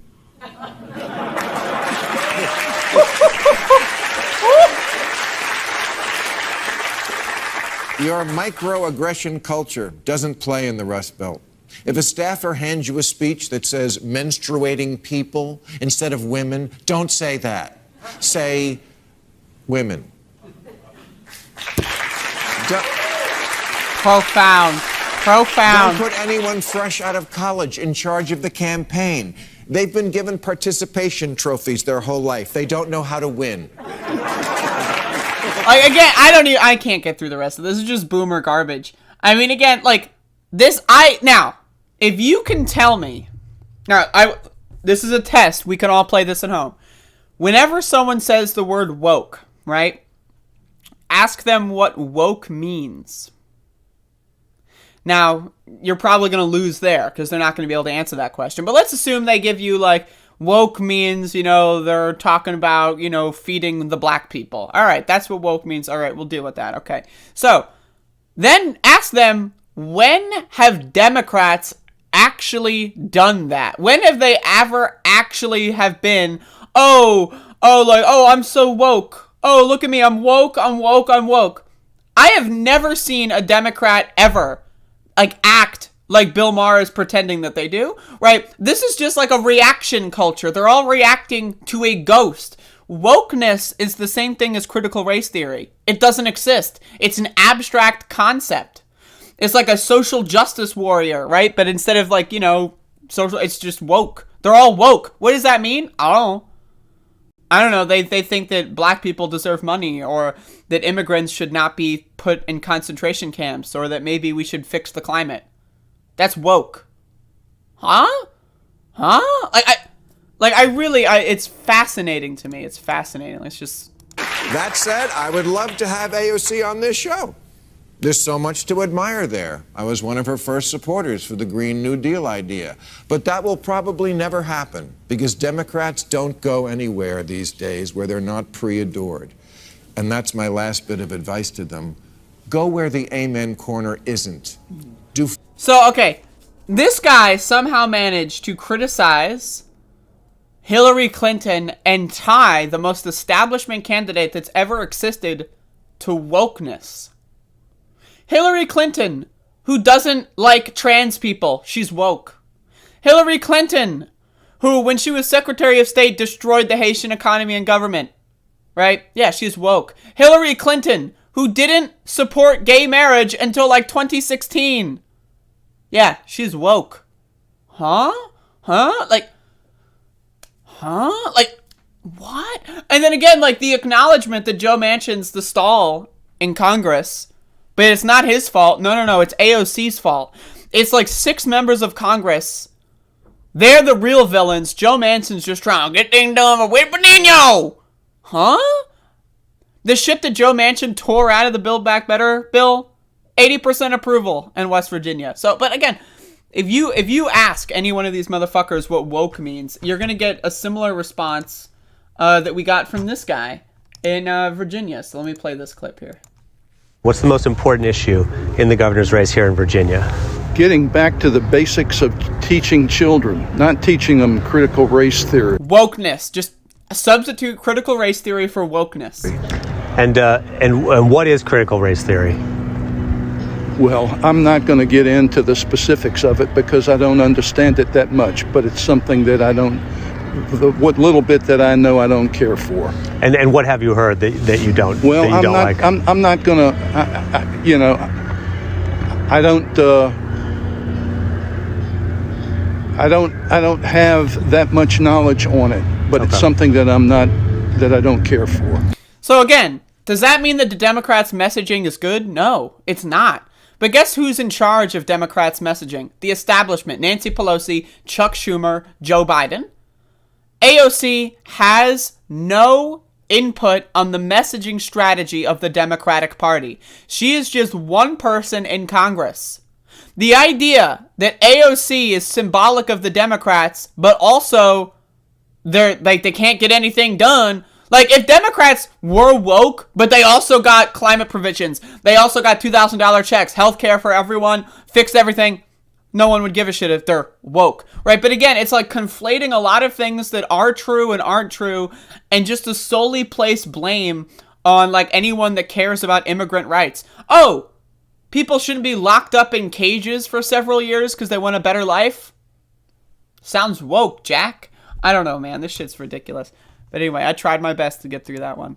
Your microaggression culture doesn't play in the Rust Belt. If a staffer hands you a speech that says menstruating people instead of women, don't say that. Say women. Profound. Don't put anyone fresh out of college in charge of the campaign. They've been given participation trophies their whole life. They don't know how to win. Like, again, I can't get through the rest of this. This is just boomer garbage. I mean, again, like, now, if you can tell me, this is a test. We can all play this at home. Whenever someone says the word woke, right? Ask them what woke means. Now, you're probably going to lose there because they're not going to be able to answer that question. But let's assume they give you, like, woke means, they're talking about, feeding the black people. All right, that's what woke means. All right, we'll deal with that. Okay. So, then ask them, when have Democrats actually done that? When have they ever actually have been, I'm so woke. Oh, look at me, I'm woke. I have never seen a Democrat ever, act like Bill Maher is pretending that they do, right? This is just like a reaction culture. They're all reacting to a ghost. Wokeness is the same thing as critical race theory. It doesn't exist. It's an abstract concept. It's like a social justice warrior, right? But instead of social, it's just woke. They're all woke. What does that mean? I don't know. They think that black people deserve money, or that immigrants should not be put in concentration camps, or that maybe we should fix the climate. That's woke. Huh? It's fascinating to me. It's fascinating. It's just... That said, I would love to have AOC on this show. There's so much to admire there. I was one of her first supporters for the Green New Deal idea. But that will probably never happen because Democrats don't go anywhere these days where they're not pre-adored. And that's my last bit of advice to them. Go where the amen corner isn't. So, okay, this guy somehow managed to criticize Hillary Clinton and tie the most establishment candidate that's ever existed to wokeness. Hillary Clinton, who doesn't like trans people, she's woke. Hillary Clinton, who, when she was Secretary of State, destroyed the Haitian economy and government, right? Yeah, she's woke. Hillary Clinton, who didn't support gay marriage until 2016. Yeah, she's woke. Huh? What? And then again, the acknowledgement that Joe Manchin's the stall in Congress, but it's not his fault. No, it's AOC's fault. It's 6 members of Congress. They're the real villains. Joe Manchin's just trying to get things done for Wait Benigno. Huh? The shit that Joe Manchin tore out of the Build Back Better bill, 80% approval in West Virginia. So, but again, if you ask any one of these motherfuckers what woke means, you're going to get a similar response that we got from this guy in Virginia. So let me play this clip here. What's the most important issue in the governor's race here in Virginia? Getting back to the basics of teaching children, not teaching them critical race theory. Wokeness. Just substitute critical race theory for wokeness. And what is critical race theory? Well, I'm not going to get into the specifics of it because I don't understand it that much, but it's something that what little bit that I know I don't care for. And what have you heard that you don't? Well, that you don't like? I'm not gonna. I don't have that much knowledge on it, but It's something that I don't care for. So again, does that mean that the Democrats' messaging is good? No, it's not. But guess who's in charge of Democrats' messaging? The establishment. Nancy Pelosi, Chuck Schumer, Joe Biden. AOC has no input on the messaging strategy of the Democratic Party. She is just one person in Congress. The idea that AOC is symbolic of the Democrats, but also they can't get anything done. Like, if Democrats were woke, but they also got climate provisions, they also got $2,000 checks, healthcare for everyone, fixed everything, no one would give a shit if they're woke, right? But again, it's like conflating a lot of things that are true and aren't true, and just to solely place blame on, like, anyone that cares about immigrant rights. Oh, people shouldn't be locked up in cages for several years because they want a better life? Sounds woke, Jack. I don't know, man. This shit's ridiculous. But anyway, I tried my best to get through that one.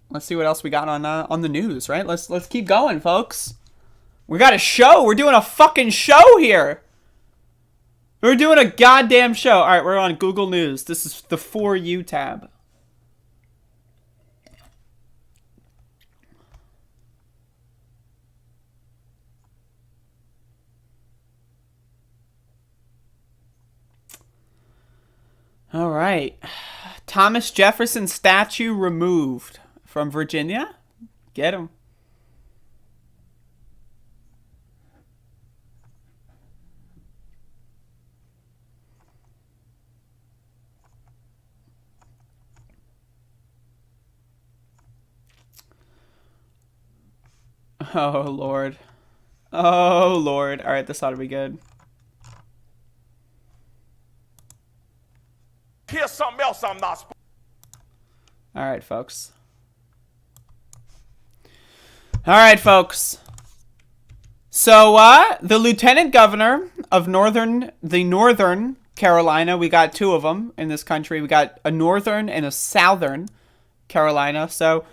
Let's see what else we got on the news, right? Let's keep going, folks. We got a show. We're doing a fucking show here. We're doing a goddamn show. All right, we're on Google News. This is the For You tab. All right. Thomas Jefferson statue removed from Virginia. Get him. Oh, Lord. Oh, Lord. All right, this ought to be good. Here's something else I'm not supposed. All right, folks. All right, folks. So, the lieutenant governor of Northern Carolina, we got two of them in this country. We got a Northern and a Southern Carolina. So,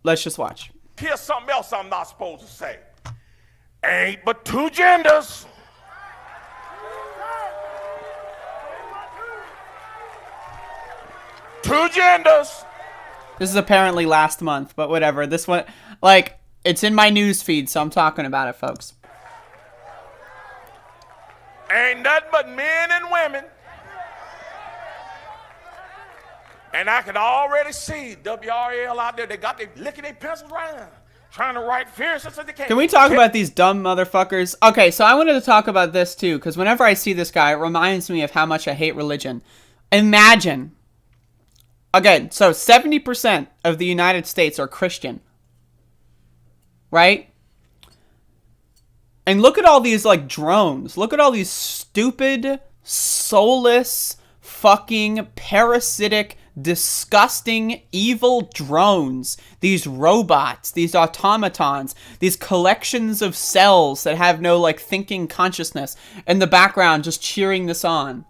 let's just watch. Here's something else I'm not supposed to say. Ain't but two genders. Two genders. This is apparently last month, but whatever. This one, like, it's in my news feed, so I'm talking about it, folks. Ain't nothing but men and women. And I can already see WRL out there. They got they licking their pencils right now, trying to write fierce as they can. Can we talk about these dumb motherfuckers? Okay, so I wanted to talk about this too, because whenever I see this guy, it reminds me of how much I hate religion. Imagine. Again, so 70% of the United States are Christian. Right? And look at all these, like, drones. Look at all these stupid, soulless, fucking, parasitic, disgusting, evil drones. These robots, these automatons, these collections of cells that have no, like, thinking consciousness. In the background, just cheering this on.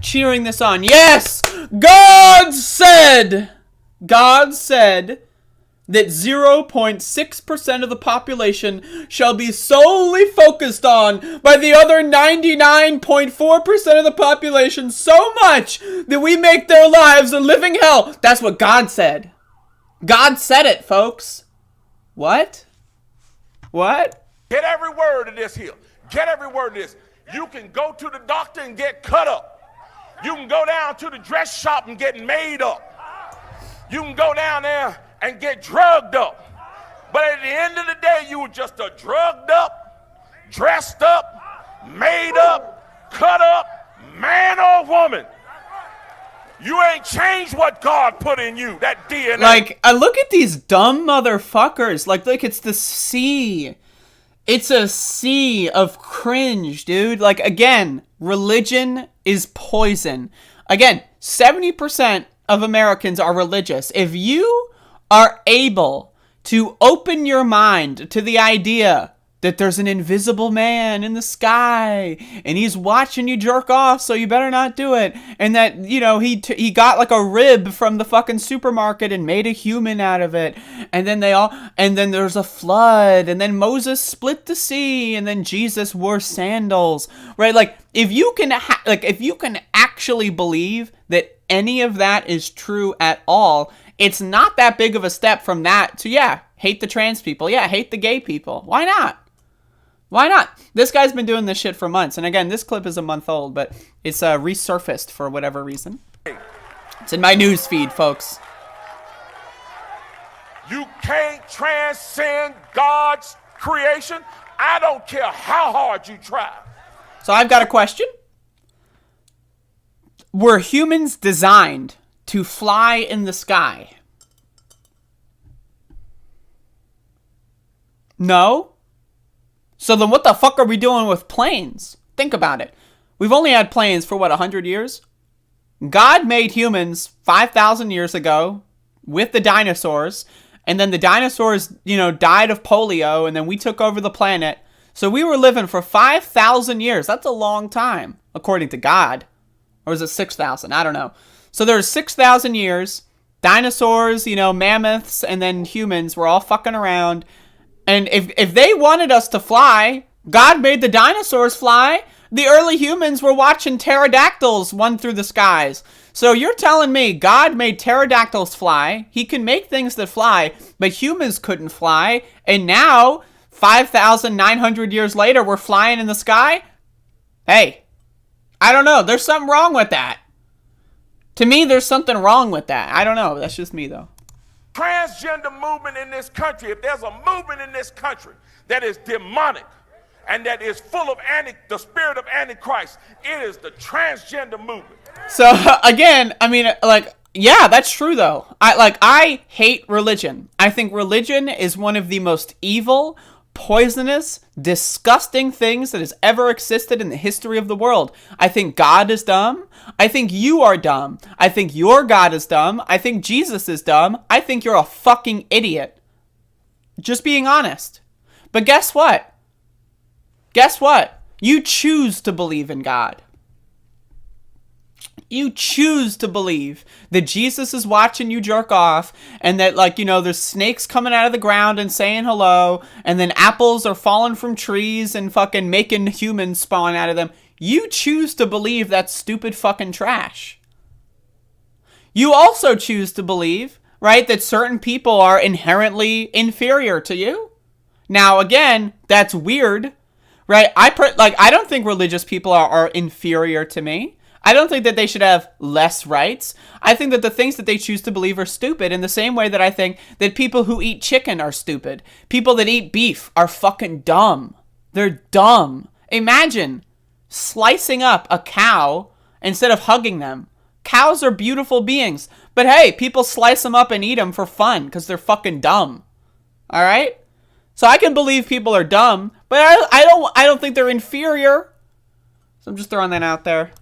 Cheering this on. Yes! God said that 0.6% of the population shall be solely focused on by the other 99.4% of the population so much that we make their lives a living hell. That's what God said. God said it, folks. What? What? Get every word of this here. Get every word of this. You can go to the doctor and get cut up. You can go down to the dress shop and get made up. You can go down there and get drugged up. But at the end of the day, you were just a drugged up, dressed up, made up, cut up, man or woman. You ain't changed what God put in you, that DNA. Like, I look at these dumb motherfuckers. Like, look, it's the sea. It's a sea of cringe, dude. Like, again, religion is poison. Again, 70% of Americans are religious. If you are able to open your mind to the idea that there's an invisible man in the sky and he's watching you jerk off, so you better not do it, and that, you know, he got like a rib from the fucking supermarket and made a human out of it, and then then there's a flood, and then Moses split the sea, and then Jesus wore sandals, right? Like, if you can if you can actually believe that any of that is true at all, it's not that big of a step from that to, yeah, hate the trans people, yeah, hate the gay people. Why not? Why not? This guy's been doing this shit for months. And again, this clip is a month old, but it's resurfaced for whatever reason. It's in my news feed, folks. You can't transcend God's creation, I don't care how hard you try. So I've got a question. Were humans designed to fly in the sky? No? So then what the fuck are we doing with planes? Think about it. We've only had planes for, 100 years? God made humans 5,000 years ago with the dinosaurs, and then the dinosaurs, died of polio, and then we took over the planet. So we were living for 5,000 years. That's a long time, according to God. Or is it 6,000? I don't know. So there's 6,000 years. Dinosaurs, mammoths, and then humans were all fucking around. And if they wanted us to fly, God made the dinosaurs fly. The early humans were watching pterodactyls run through the skies. So you're telling me God made pterodactyls fly. He can make things that fly, but humans couldn't fly. And now, 5,900 years later, we're flying in the sky? Hey, I don't know. There's something wrong with that. To me, there's something wrong with that. I don't know. That's just me, though. Transgender movement in this country, if there's a movement in this country that is demonic and that is full of the spirit of Antichrist, it is the transgender movement. So, again, yeah, that's true, though. I hate religion. I think religion is one of the most evil, poisonous, disgusting things that has ever existed in the history of the world. I think God is dumb. I think you are dumb. I think your God is dumb. I think Jesus is dumb. I think you're a fucking idiot. Just being honest. But guess what? Guess what? You choose to believe in God. You choose to believe that Jesus is watching you jerk off and that, there's snakes coming out of the ground and saying hello, and then apples are falling from trees and fucking making humans spawn out of them. You choose to believe that stupid fucking trash. You also choose to believe, right, that certain people are inherently inferior to you. Now, again, that's weird, right? I don't think religious people are inferior to me. I don't think that they should have less rights. I think that the things that they choose to believe are stupid in the same way that I think that people who eat chicken are stupid. People that eat beef are fucking dumb. They're dumb. Imagine slicing up a cow instead of hugging them. Cows are beautiful beings. But hey, people slice them up and eat them for fun because they're fucking dumb. All right? So I can believe people are dumb, but I don't think they're inferior. So I'm just throwing that out there.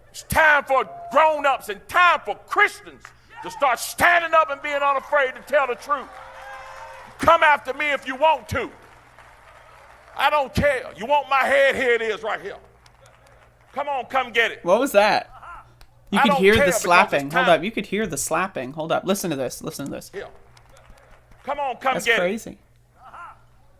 It's time for grown-ups and time for Christians to start standing up and being unafraid to tell the truth. Come after me if you want to. I don't care. You want my head? Here it is right here. Come on, come get it. What was that? You could hear the slapping. Hold up. You could hear the slapping. Hold up. Listen to this. Listen to this. Here. Come on, come That's get crazy. it.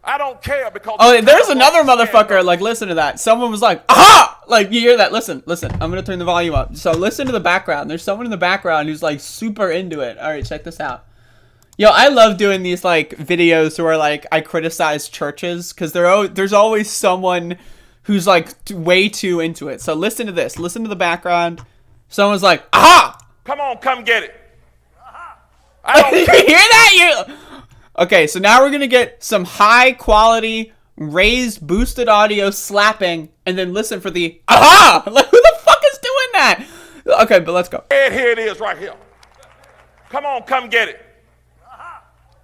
I don't care because... Oh, there's another motherfucker. Listen to that. Someone was like, aha! You hear that. Listen. I'm going to turn the volume up. So listen to the background. There's someone in the background who's super into it. All right, check this out. Yo, I love doing these videos where I criticize churches because there's always someone who's way too into it. So listen to this. Listen to the background. Someone's like, aha! Come on, come get it. I don't care. You hear that? Okay, so now we're going to get some high quality, raised, boosted audio slapping, and then listen for the aha! Who the fuck is doing that? Okay, but let's go. Here it is right here. Come on, come get it.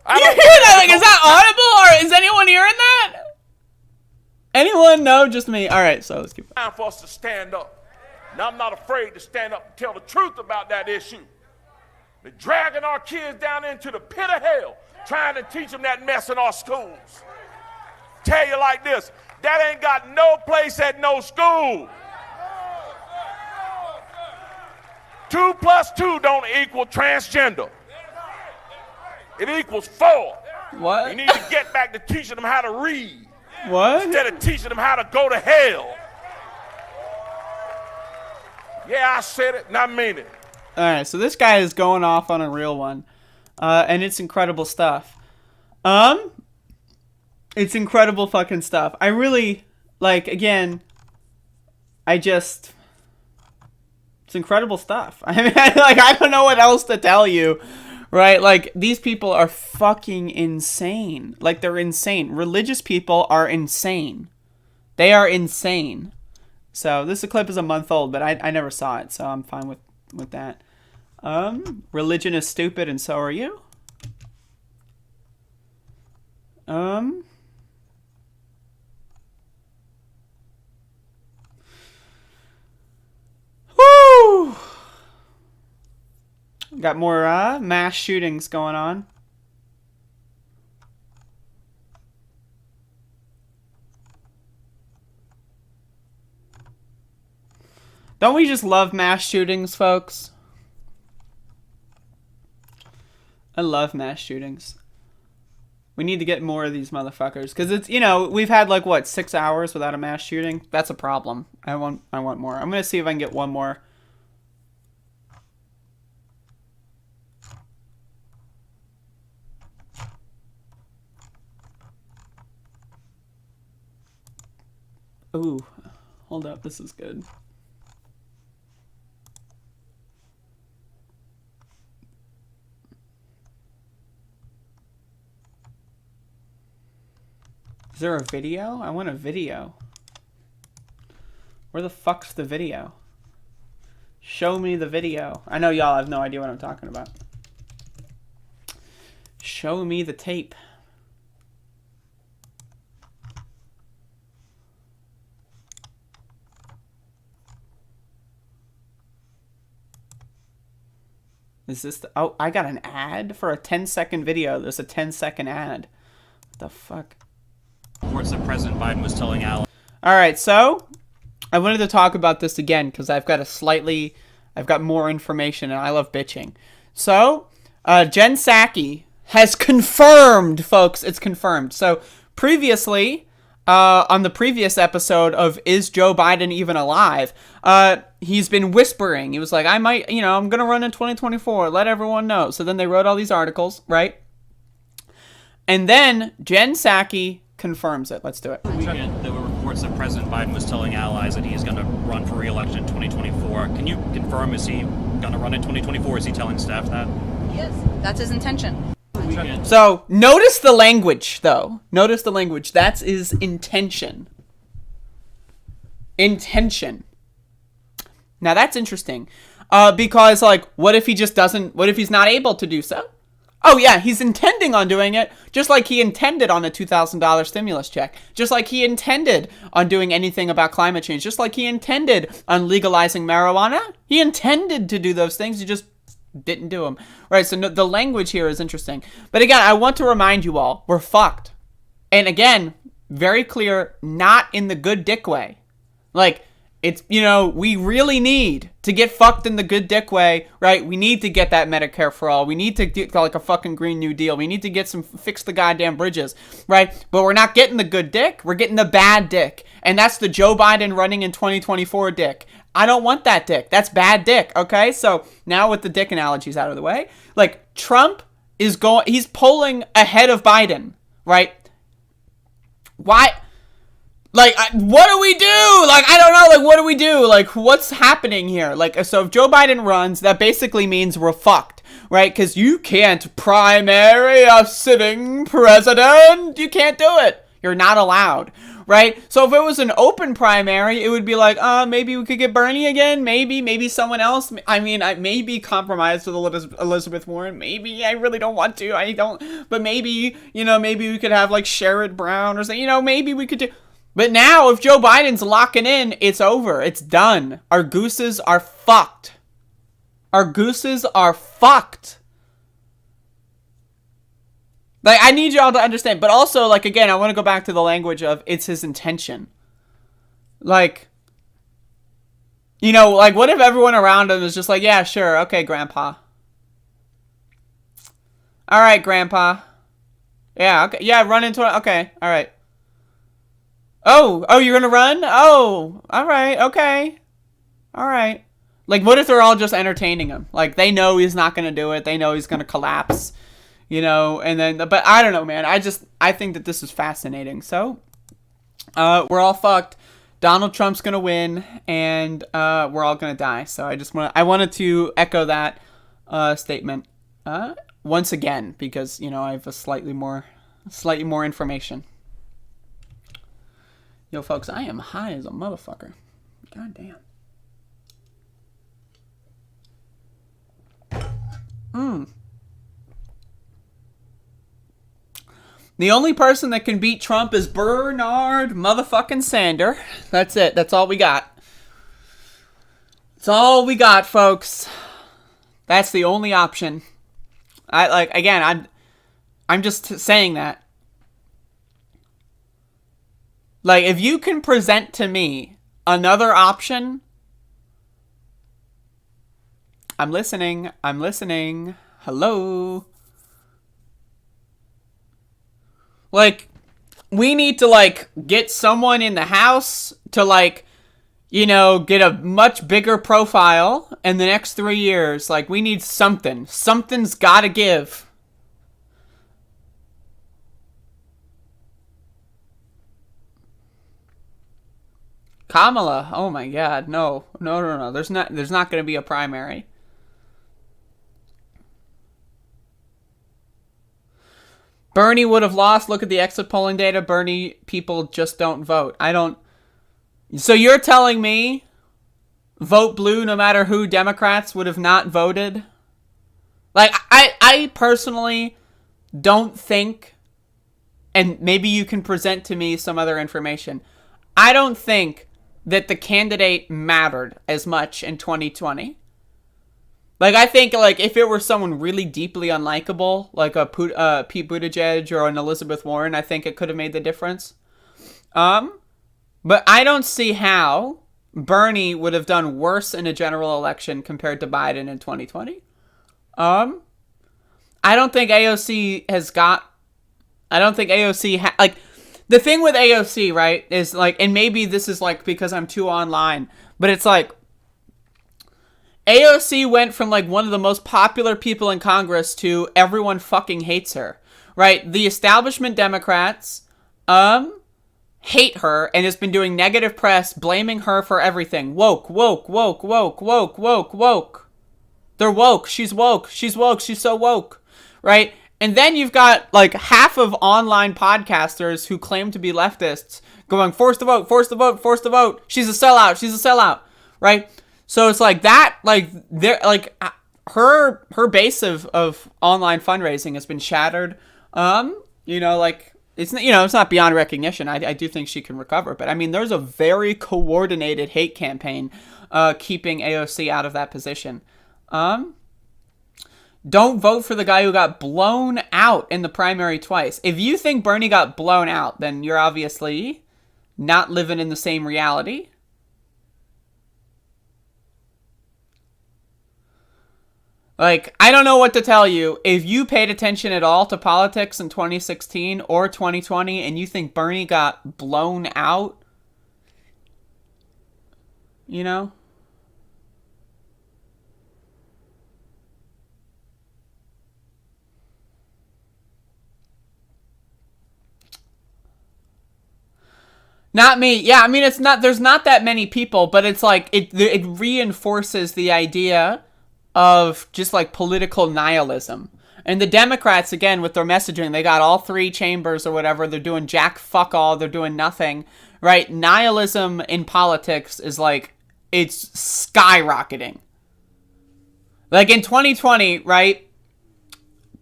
You hear that? Is that audible, or is anyone hearing that? Anyone? No, just me. All right, so let's keep. Time for us to stand up. Now I'm not afraid to stand up and tell the truth about that issue. They're dragging our kids down into the pit of hell, trying to teach them that mess in our schools. Tell you like this, that ain't got no place at no school. 2 + 2 don't equal transgender. It equals 4. What? You need to get back to teaching them how to read. What? Instead of teaching them how to go to hell. Yeah, I said it and I mean it. All right, so this guy is going off on a real one, and it's incredible stuff. It's incredible fucking stuff. I really, again, it's incredible stuff. I mean, I don't know what else to tell you, Right? Like, these people are fucking insane. Like, they're insane. Religious people are insane. They are insane. So, this clip is a month old, but I never saw it, so I'm fine with that. Religion is stupid, and so are you. Woo! Got more mass shootings going on. Don't we just love mass shootings, folks? I love mass shootings. We need to get more of these motherfuckers. Because it's, you know, we've had like, what, 6 hours without a mass shooting? That's a problem. I want more. I'm going to see if I can get one more. Ooh, hold up. This is good. Is there a video? I want a video. Where the fuck's the video? Show me the video. I know y'all have no idea what I'm talking about. Show me the tape. Is this the... Oh, I got an ad for a 10-second video. There's a 10-second ad. What the fuck? Reports that President Biden was telling Al. All right, so I wanted to talk about this again because I've got more information and I love bitching. So, Jen Psaki has confirmed, folks, it's confirmed. So, previously, on the previous episode of Is Joe Biden Even Alive, he's been whispering. He was like, I might, you know, I'm going to run in 2024. Let everyone know. So then they wrote all these articles, right? And then Jen Psaki confirms it. Let's do it. Weekend, there were reports that President Biden was telling allies that he's going to run for re-election in 2024. Can you confirm, is he going to run in 2024? Is he telling staff that? Yes, that's his intention. So, notice the language, though. Notice the language. That's his intention. Intention. Now, that's interesting. Because, like, what if he just doesn't... What if he's not able to do so? Oh, yeah, he's intending on doing it, just like he intended on a $2,000 stimulus check. Just like he intended on doing anything about climate change. Just like he intended on legalizing marijuana. He intended to do those things. He just didn't do them. Right, so the language here is interesting. But again, I want to remind you all, we're fucked. And again, very clear, not in the good dick way. Like, it's, you know, we really need to get fucked in the good dick way, right? We need to get that Medicare for all. We need to get like a fucking Green New Deal. We need to get fix the goddamn bridges, right? But we're not getting the good dick. We're getting the bad dick. And that's the Joe Biden running in 2024 dick. I don't want that dick. That's bad dick, okay? So now with the dick analogies out of the way, like Trump is he's polling ahead of Biden, right? Why? Like, what do we do? Like, I don't know. Like, what do we do? Like, what's happening here? Like, so if Joe Biden runs, that basically means we're fucked, right? Because you can't primary a sitting president. You can't do it. You're not allowed, right? So if it was an open primary, it would be like, maybe we could get Bernie again. Maybe someone else. I mean, I may be compromised with Elizabeth Warren. Maybe I really don't want to. I don't. But maybe, you know, maybe we could have like Sherrod Brown or something. You know, maybe we could do. But now, if Joe Biden's locking in, it's over. It's done. Our gooses are fucked. Our gooses are fucked. Like, I need y'all to understand. But also, like, again, I want to go back to the language of it's his intention. Like, you know, like, what if everyone around him is just like, yeah, sure, okay, Grandpa. All right, Grandpa. Yeah, okay, yeah, run into it. Okay, all right. Oh, you're gonna run? Oh, all right, okay. All right. Like, what if they're all just entertaining him? Like, they know he's not gonna do it. They know he's gonna collapse, you know, and then, but I don't know, man. I think that this is fascinating. So, we're all fucked. Donald Trump's gonna win, and we're all gonna die. So I wanted to echo that statement. once again, because, you know, I have a slightly more information. Yo, folks, I am high as a motherfucker. God damn. The only person that can beat Trump is Bernard motherfucking Sanders. That's it. That's all we got. That's all we got, folks. That's the only option. I'm just saying that. Like, if you can present to me another option, I'm listening. Hello. Like, we need to, like, get someone in the House to, like, you know, get a much bigger profile in the next 3 years. Like, we need something. Something's gotta give. Kamala. Oh my God. No. There's not going to be a primary. Bernie would have lost. Look at the exit polling data. Bernie people just don't vote. So you're telling me vote blue no matter who Democrats would have not voted? Like, I personally don't think, and maybe you can present to me some other information, I don't think that the candidate mattered as much in 2020. Like, I think, like, if it were someone really deeply unlikable, like a Pete Buttigieg or an Elizabeth Warren, I think it could have made the difference. But I don't see how Bernie would have done worse in a general election compared to Biden in 2020. I don't think AOC has got... I don't think AOC... like, the thing with AOC, right, is, like... And maybe this is, like, because I'm too online, but it's, like... AOC went from, like, one of the most popular people in Congress to everyone fucking hates her, right? The establishment Democrats, hate her and has been doing negative press, blaming her for everything. Woke. They're woke. She's woke. She's so woke, right? And then you've got, like, half of online podcasters who claim to be leftists going, force the vote. She's a sellout, right? So it's like that, like, they're like her base of online fundraising has been shattered. You know, like, it's not beyond recognition. I do think she can recover, but I mean, there's a very coordinated hate campaign keeping AOC out of that position. Don't vote for the guy who got blown out in the primary twice. If you think Bernie got blown out, then you're obviously not living in the same reality. Like, I don't know what to tell you. If you paid attention at all to politics in 2016 or 2020 and you think Bernie got blown out, you know? Not me. Yeah, I mean, it's not, there's not that many people, but it's like, it reinforces the idea of just like political nihilism. And the Democrats, again, with their messaging, they got all three chambers or whatever. They're doing jack fuck all. They're doing nothing, right? Nihilism in politics is like, it's skyrocketing. Like in 2020, right?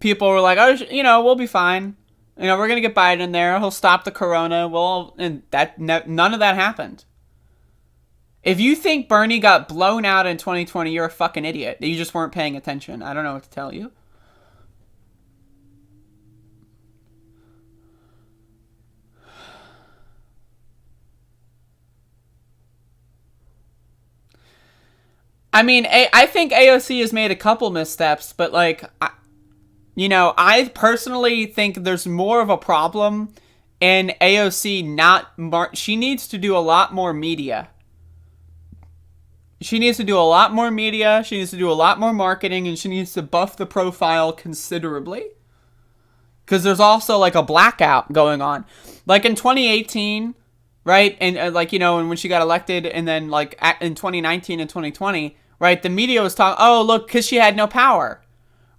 People were like, oh, you know, we'll be fine. You know, we're going to get Biden in there. He'll stop the corona. And none of that happened. If you think Bernie got blown out in 2020, you're a fucking idiot. You just weren't paying attention. I don't know what to tell you. I mean, I think AOC has made a couple missteps, but like, you know, I personally think there's more of a problem in AOC she needs to do a lot more media. She needs to do a lot more media, she needs to do a lot more marketing, and she needs to buff the profile considerably. Because there's also, like, a blackout going on. Like, in 2018, right, and, like, you know, and when she got elected, and then, like, in 2019 and 2020, right, the media was talking, oh, look, because she had no power,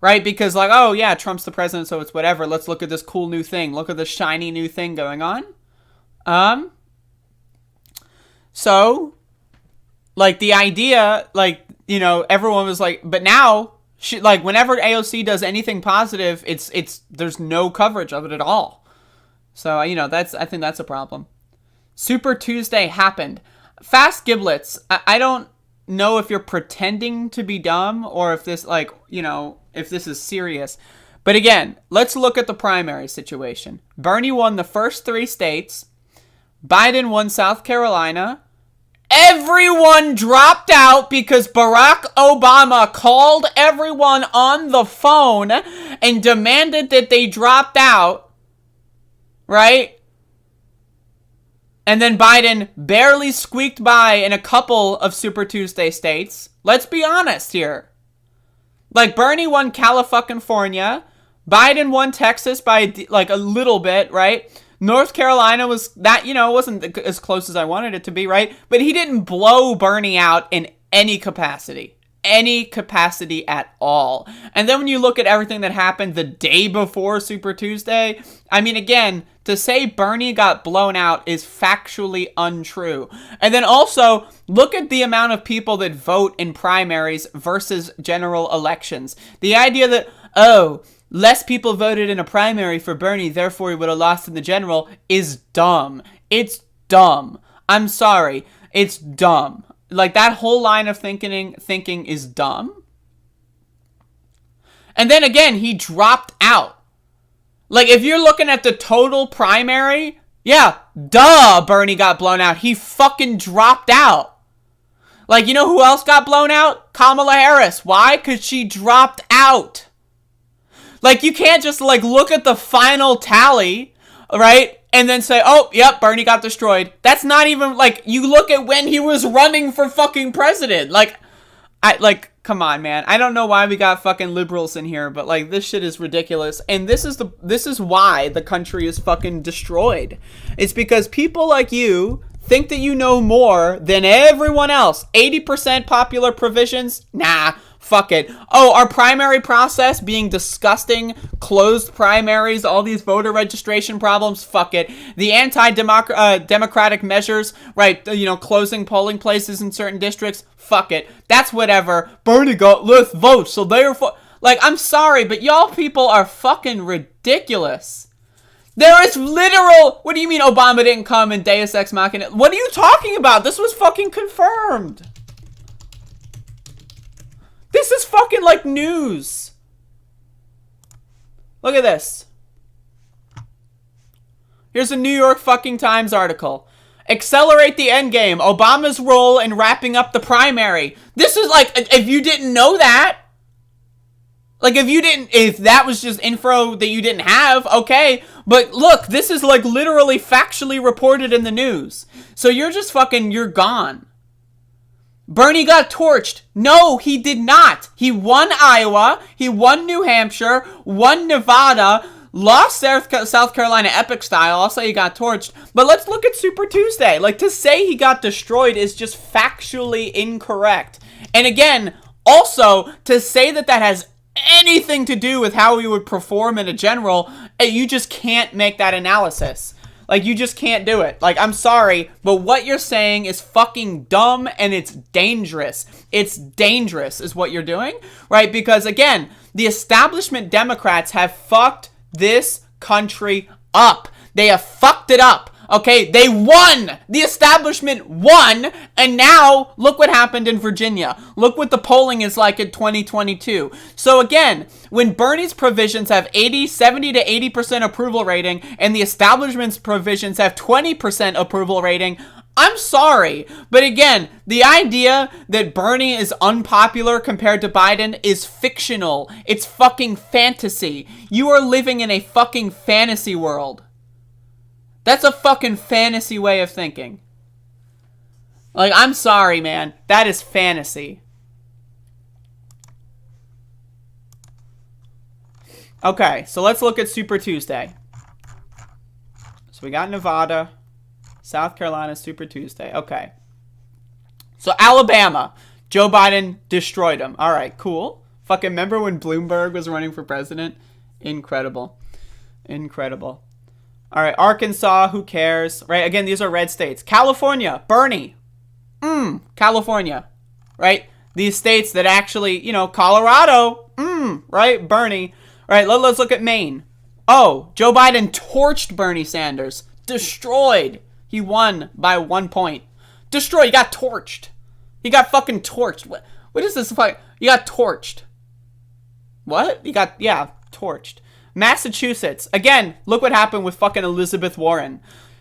right? Because like, oh yeah, Trump's the president, so it's whatever. Let's look at this cool new thing. Look at this shiny new thing going on. So, like the idea, like, you know, everyone was like, but now, like whenever AOC does anything positive, it's there's no coverage of it at all. So, you know, I think that's a problem. Super Tuesday happened. Fast Giblets, I don't know if you're pretending to be dumb or if this, like, you know, if this is serious. But again, let's look at the primary situation. Bernie won the first 3 states. Biden won South Carolina. Everyone dropped out because Barack Obama called everyone on the phone and demanded that they dropped out. Right? And then Biden barely squeaked by in a couple of Super Tuesday states. Let's be honest here. Like, Bernie won California. Biden won Texas by, like, a little bit, right? North Carolina was that, you know, wasn't as close as I wanted it to be, right? But he didn't blow Bernie out in any capacity. Any capacity at all. And then when you look at everything that happened the day before Super Tuesday, I mean, again, to say Bernie got blown out is factually untrue. And then also, look at the amount of people that vote in primaries versus general elections. The idea that, oh, less people voted in a primary for Bernie, therefore he would have lost in the general, is dumb. It's dumb. I'm sorry. It's dumb. Like, that whole line of thinking is dumb. And then again, he dropped out. Like, if you're looking at the total primary, yeah, duh, Bernie got blown out. He fucking dropped out. Like, you know who else got blown out? Kamala Harris. Why? Because she dropped out. Like, you can't just, like, look at the final tally, right? And then say, oh, yep, Bernie got destroyed. That's not even, like, you look at when he was running for fucking president. Like, come on, man. I don't know why we got fucking liberals in here, but, like, this shit is ridiculous. And this is why the country is fucking destroyed. It's because people like you think that you know more than everyone else. 80% popular provisions? Nah. Fuck it. Oh, our primary process being disgusting, closed primaries, all these voter registration problems, fuck it. The anti-democratic measures, right, you know, closing polling places in certain districts, fuck it. That's whatever. Bernie got less votes, so therefore, like, I'm sorry, but y'all people are fucking ridiculous. There is literal, what do you mean Obama didn't come in Deus Ex Machina? What are you talking about? This was fucking confirmed. This is fucking like news. Look at this. Here's a New York fucking Times article. Accelerate the endgame. Obama's role in wrapping up the primary. This is like, if you didn't know that, like if that was just info that you didn't have, okay. But look, this is like literally factually reported in the news. So you're just fucking, you're gone. Bernie got torched. No, he did not. He won Iowa. He won New Hampshire. Won Nevada. Lost South Carolina epic style. I'll say he got torched. But let's look at Super Tuesday. Like, to say he got destroyed is just factually incorrect. And again, also, to say that that has anything to do with how we would perform in a general, you just can't make that analysis. Like, you just can't do it. Like, I'm sorry, but what you're saying is fucking dumb and it's dangerous. It's dangerous is what you're doing, right? Because, again, the establishment Democrats have fucked this country up. They have fucked it up, okay? They won. The establishment won, and now look what happened in Virginia. Look what the polling is like in 2022. So, again, when Bernie's provisions have 70 to 80% approval rating and the establishment's provisions have 20% approval rating, I'm sorry, but again, the idea that Bernie is unpopular compared to Biden is fictional. It's fucking fantasy. You are living in a fucking fantasy world. That's a fucking fantasy way of thinking. Like, I'm sorry, man. That is fantasy. Okay, so let's look at Super Tuesday. So we got Nevada, South Carolina, Super Tuesday. Okay. So Alabama, Joe Biden destroyed him. All right, cool. Fucking remember when Bloomberg was running for president? Incredible. Incredible. All right, Arkansas, who cares? Right, again, these are red states. California, Bernie. California, right? These states that actually, you know, Colorado, right? Bernie. All right, let's look at Maine. Oh, Joe Biden torched Bernie Sanders. Destroyed. He won by 1 point. Destroyed. He got torched. He got fucking torched. What is this? You got torched. What? You got, yeah, torched. Massachusetts. Again, look what happened with fucking Elizabeth Warren.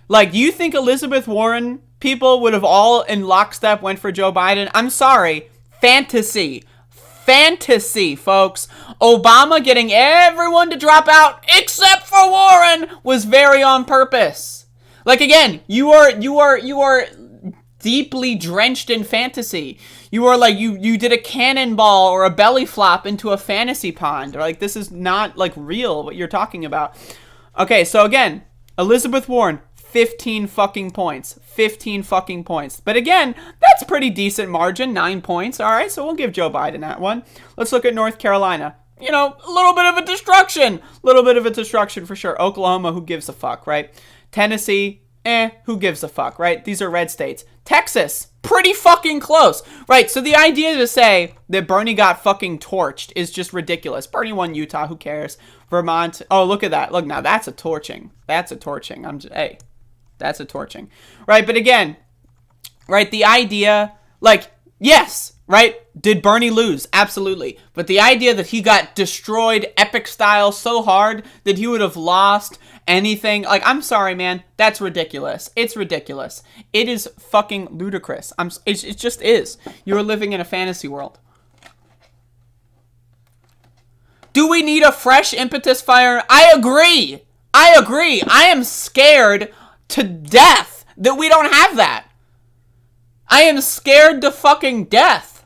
Like, you think Elizabeth Warren people would have all in lockstep went for Joe Biden? I'm sorry. Fantasy. Fantasy, folks. Obama getting everyone to drop out except for Warren was very on purpose. Like, again, you are deeply drenched in fantasy. You are like, you did a cannonball or a belly flop into a fantasy pond. Like, this is not, like, real, what you're talking about. Okay, so again, Elizabeth Warren, 15 fucking points. 15 fucking points. But again, that's pretty decent margin, 9 points. All right, so we'll give Joe Biden that one. Let's look at North Carolina. You know, a little bit of a destruction. A little bit of a destruction for sure. Oklahoma, who gives a fuck, right? Tennessee, who gives a fuck, right? These are red states. Texas, pretty fucking close, right? So the idea to say that Bernie got fucking torched is just ridiculous. Bernie won Utah, who cares? Vermont, oh, look at that. Look, now that's a torching. That's a torching. Hey, that's a torching, right? But again, right, the idea, like, yes, right? Did Bernie lose? Absolutely. But the idea that he got destroyed epic style so hard that he would have lost anything, like, I'm sorry, man, that's ridiculous. It's ridiculous. It is fucking ludicrous. It just is. You're living in a fantasy world. Do we need a fresh impetus fire? I agree. I am scared to death that we don't have that. I am scared to fucking death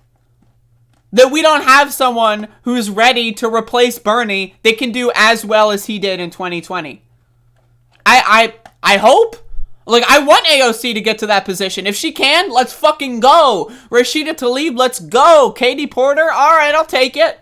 that we don't have someone who's ready to replace Bernie that can do as well as he did in 2020. I hope. Like, I want AOC to get to that position. If she can, let's fucking go. Rashida Tlaib, let's go. Katie Porter, all right, I'll take it.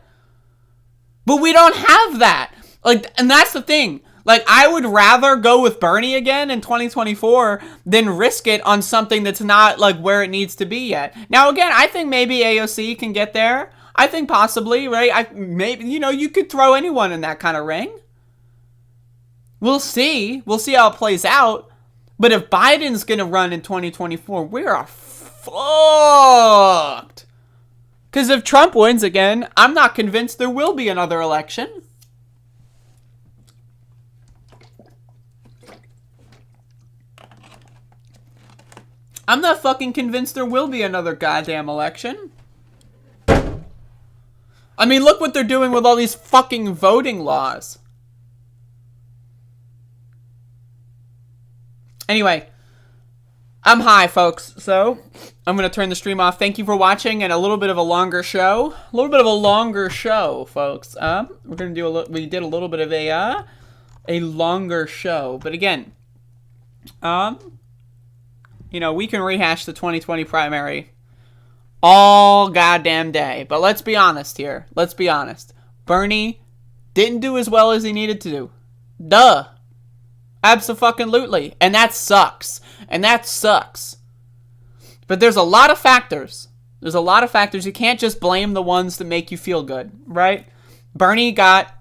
But we don't have that. Like, and that's the thing. Like, I would rather go with Bernie again in 2024 than risk it on something that's not, like, where it needs to be yet. Now, again, I think maybe AOC can get there. I think possibly, right? Maybe, you know, you could throw anyone in that kind of ring. We'll see. We'll see how it plays out. But if Biden's going to run in 2024, we are fucked. Because if Trump wins again, I'm not convinced there will be another election. I'm not fucking convinced there will be another goddamn election. I mean, look what they're doing with all these fucking voting laws. Anyway, I'm high, folks, so I'm going to turn the stream off. Thank you for watching, and a little bit of a longer show. A little bit of a longer show, folks. We're going to do we did a little bit of a longer show. But again, you know, we can rehash the 2020 primary all goddamn day. But let's be honest here. Let's be honest. Bernie didn't do as well as he needed to do. Duh. Abso-fucking-lutely. And that sucks. And that sucks. But there's a lot of factors. There's a lot of factors. You can't just blame the ones that make you feel good, right? Bernie got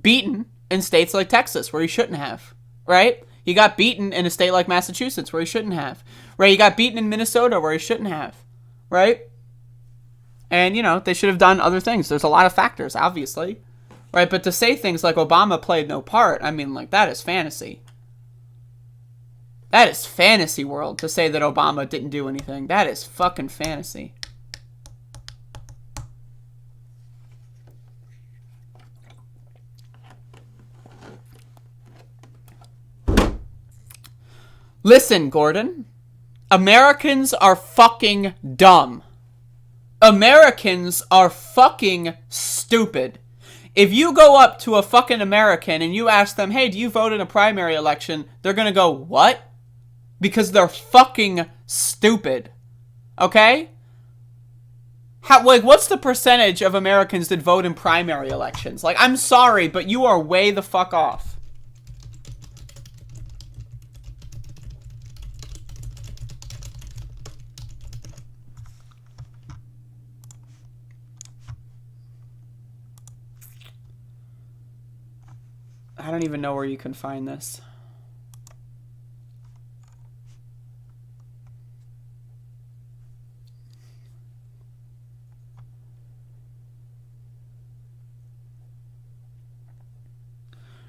beaten in states like Texas, where he shouldn't have, right? He got beaten in a state like Massachusetts, where he shouldn't have, right? He got beaten in Minnesota, where he shouldn't have, right? And, you know, they should have done other things. There's a lot of factors, obviously. Right, but to say things like Obama played no part, I mean, like, that is fantasy. That is fantasy world, to say that Obama didn't do anything. That is fucking fantasy. Listen, Gordon. Americans are fucking dumb. Americans are fucking stupid. If you go up to a fucking American and you ask them, hey, do you vote in a primary election? They're going to go, what? Because they're fucking stupid. Okay? what's the percentage of Americans that vote in primary elections? Like, I'm sorry, but you are way the fuck off. I don't even know where you can find this.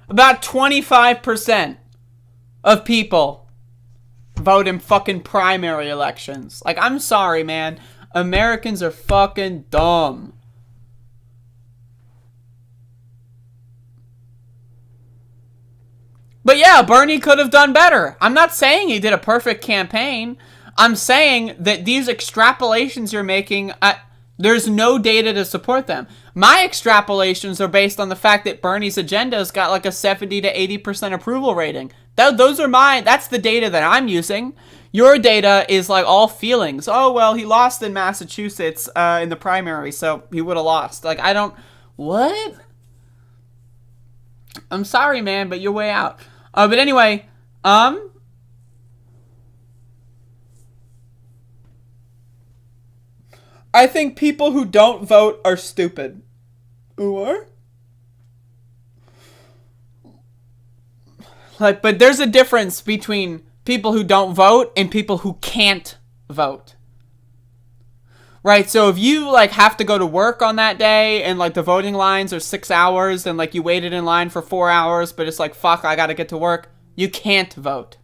About 25% of people vote in fucking primary elections. Like, I'm sorry, man. Americans are fucking dumb. But yeah, Bernie could have done better. I'm not saying he did a perfect campaign. I'm saying that these extrapolations you're making, there's no data to support them. My extrapolations are based on the fact that Bernie's agenda has got like a 70 to 80% approval rating. That's the data that I'm using. Your data is like all feelings. Oh, well, he lost in Massachusetts in the primary, so he would have lost. Like, what? I'm sorry, man, but you're way out. But anyway, I think people who don't vote are stupid. Who are? Like, but there's a difference between people who don't vote and people who can't vote. Right, so if you, like, have to go to work on that day and, like, the voting lines are 6 hours and, like, you waited in line for 4 hours, but it's like, fuck, I gotta get to work, you can't vote.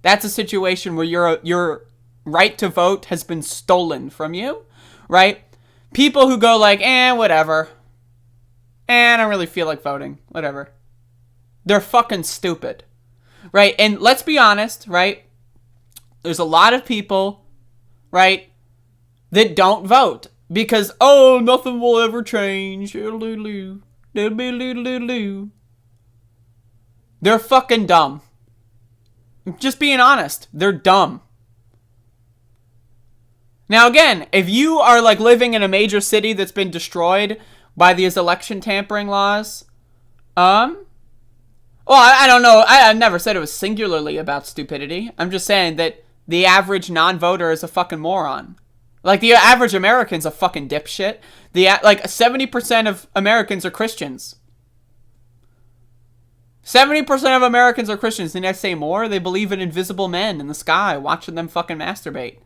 That's a situation where your right to vote has been stolen from you, right? People who go like, whatever. I don't really feel like voting, whatever. They're fucking stupid, right? And let's be honest, right? There's a lot of people, right, that don't vote because, nothing will ever change. They're fucking dumb. Just being honest, they're dumb. Now again, if you are like living in a major city that's been destroyed by these election tampering laws, well, I don't know. I never said it was singularly about stupidity. I'm just saying that the average non-voter is a fucking moron. Like, the average American's a fucking dipshit. 70% of Americans are Christians. 70% of Americans are Christians. Didn't I say more? They believe in invisible men in the sky watching them fucking masturbate.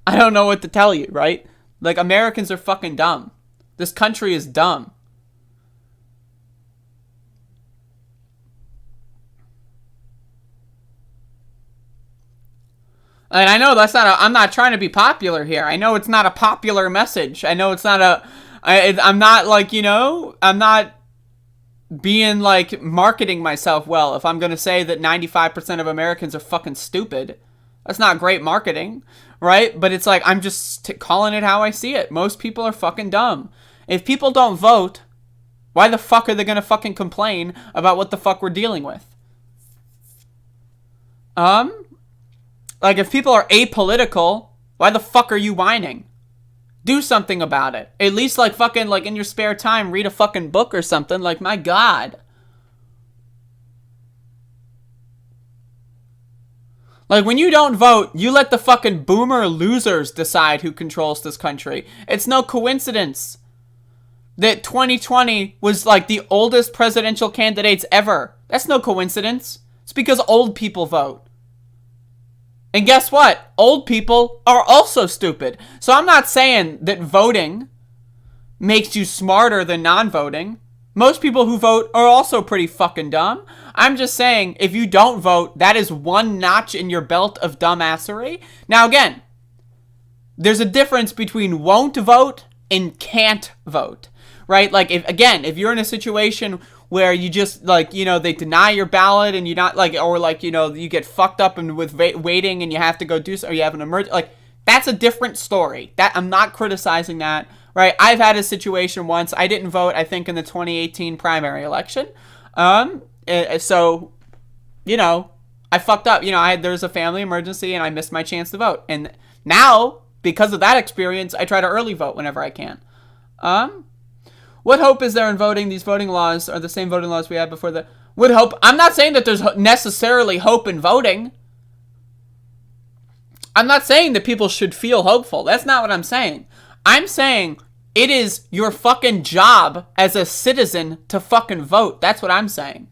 I don't know what to tell you, right? Like, Americans are fucking dumb. This country is dumb. And I know I'm not trying to be popular here. I know it's not a popular message. I know it's not I'm not like, I'm not being like marketing myself well if I'm going to say that 95% of Americans are fucking stupid. That's not great marketing, right? But it's like, I'm just calling it how I see it. Most people are fucking dumb. If people don't vote, why the fuck are they going to fucking complain about what the fuck we're dealing with? Like, if people are apolitical, why the fuck are you whining? Do something about it. At least, like, fucking, like, in your spare time, read a fucking book or something. Like, my God. Like, when you don't vote, you let the fucking boomer losers decide who controls this country. It's no coincidence that 2020 was, like, the oldest presidential candidates ever. That's no coincidence. It's because old people vote. And guess what? Old people are also stupid. So I'm not saying that voting makes you smarter than non-voting. Most people who vote are also pretty fucking dumb. I'm just saying, if you don't vote, that is one notch in your belt of dumbassery. Now again, there's a difference between won't vote and can't vote, right? Like, if you're in a situation where you just, like, they deny your ballot and you're not, like, or, like, you get fucked up and with waiting and you have to go do something, or you have an emergency, like, that's a different story. That, I'm not criticizing that, right? I've had a situation once. I didn't vote, I think, in the 2018 primary election. So, I fucked up. There was a family emergency and I missed my chance to vote. And now because of that experience, I try to early vote whenever I can. What hope is there in voting? These voting laws are the same voting laws we had before the... What hope? I'm not saying that there's necessarily hope in voting. I'm not saying that people should feel hopeful. That's not what I'm saying. I'm saying it is your fucking job as a citizen to fucking vote. That's what I'm saying.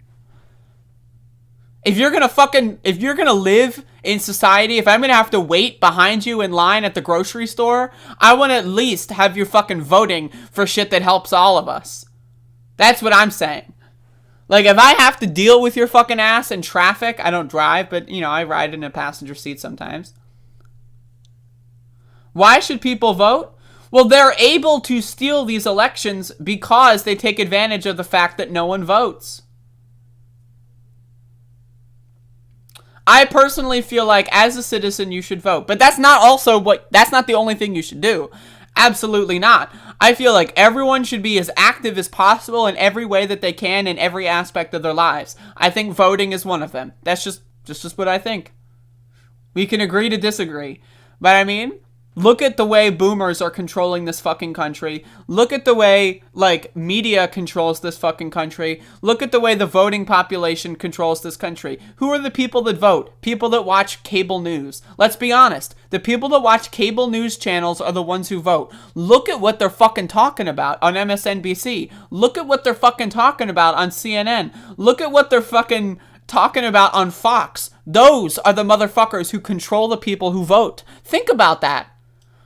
If you're gonna live in society, if I'm gonna have to wait behind you in line at the grocery store, I want to at least have you fucking voting for shit that helps all of us. That's what I'm saying. Like, if I have to deal with your fucking ass in traffic, I don't drive, but, you know, I ride in a passenger seat sometimes. Why should people vote? Well, they're able to steal these elections because they take advantage of the fact that no one votes. I personally feel like as a citizen you should vote, but that's not the only thing you should do. Absolutely not. I feel like everyone should be as active as possible in every way that they can in every aspect of their lives. I think voting is one of them. That's just what I think. We can agree to disagree. But I mean, look at the way boomers are controlling this fucking country. Look at the way, like, media controls this fucking country. Look at the way the voting population controls this country. Who are the people that vote? People that watch cable news. Let's be honest. The people that watch cable news channels are the ones who vote. Look at what they're fucking talking about on MSNBC. Look at what they're fucking talking about on CNN. Look at what they're fucking talking about on Fox. Those are the motherfuckers who control the people who vote. Think about that.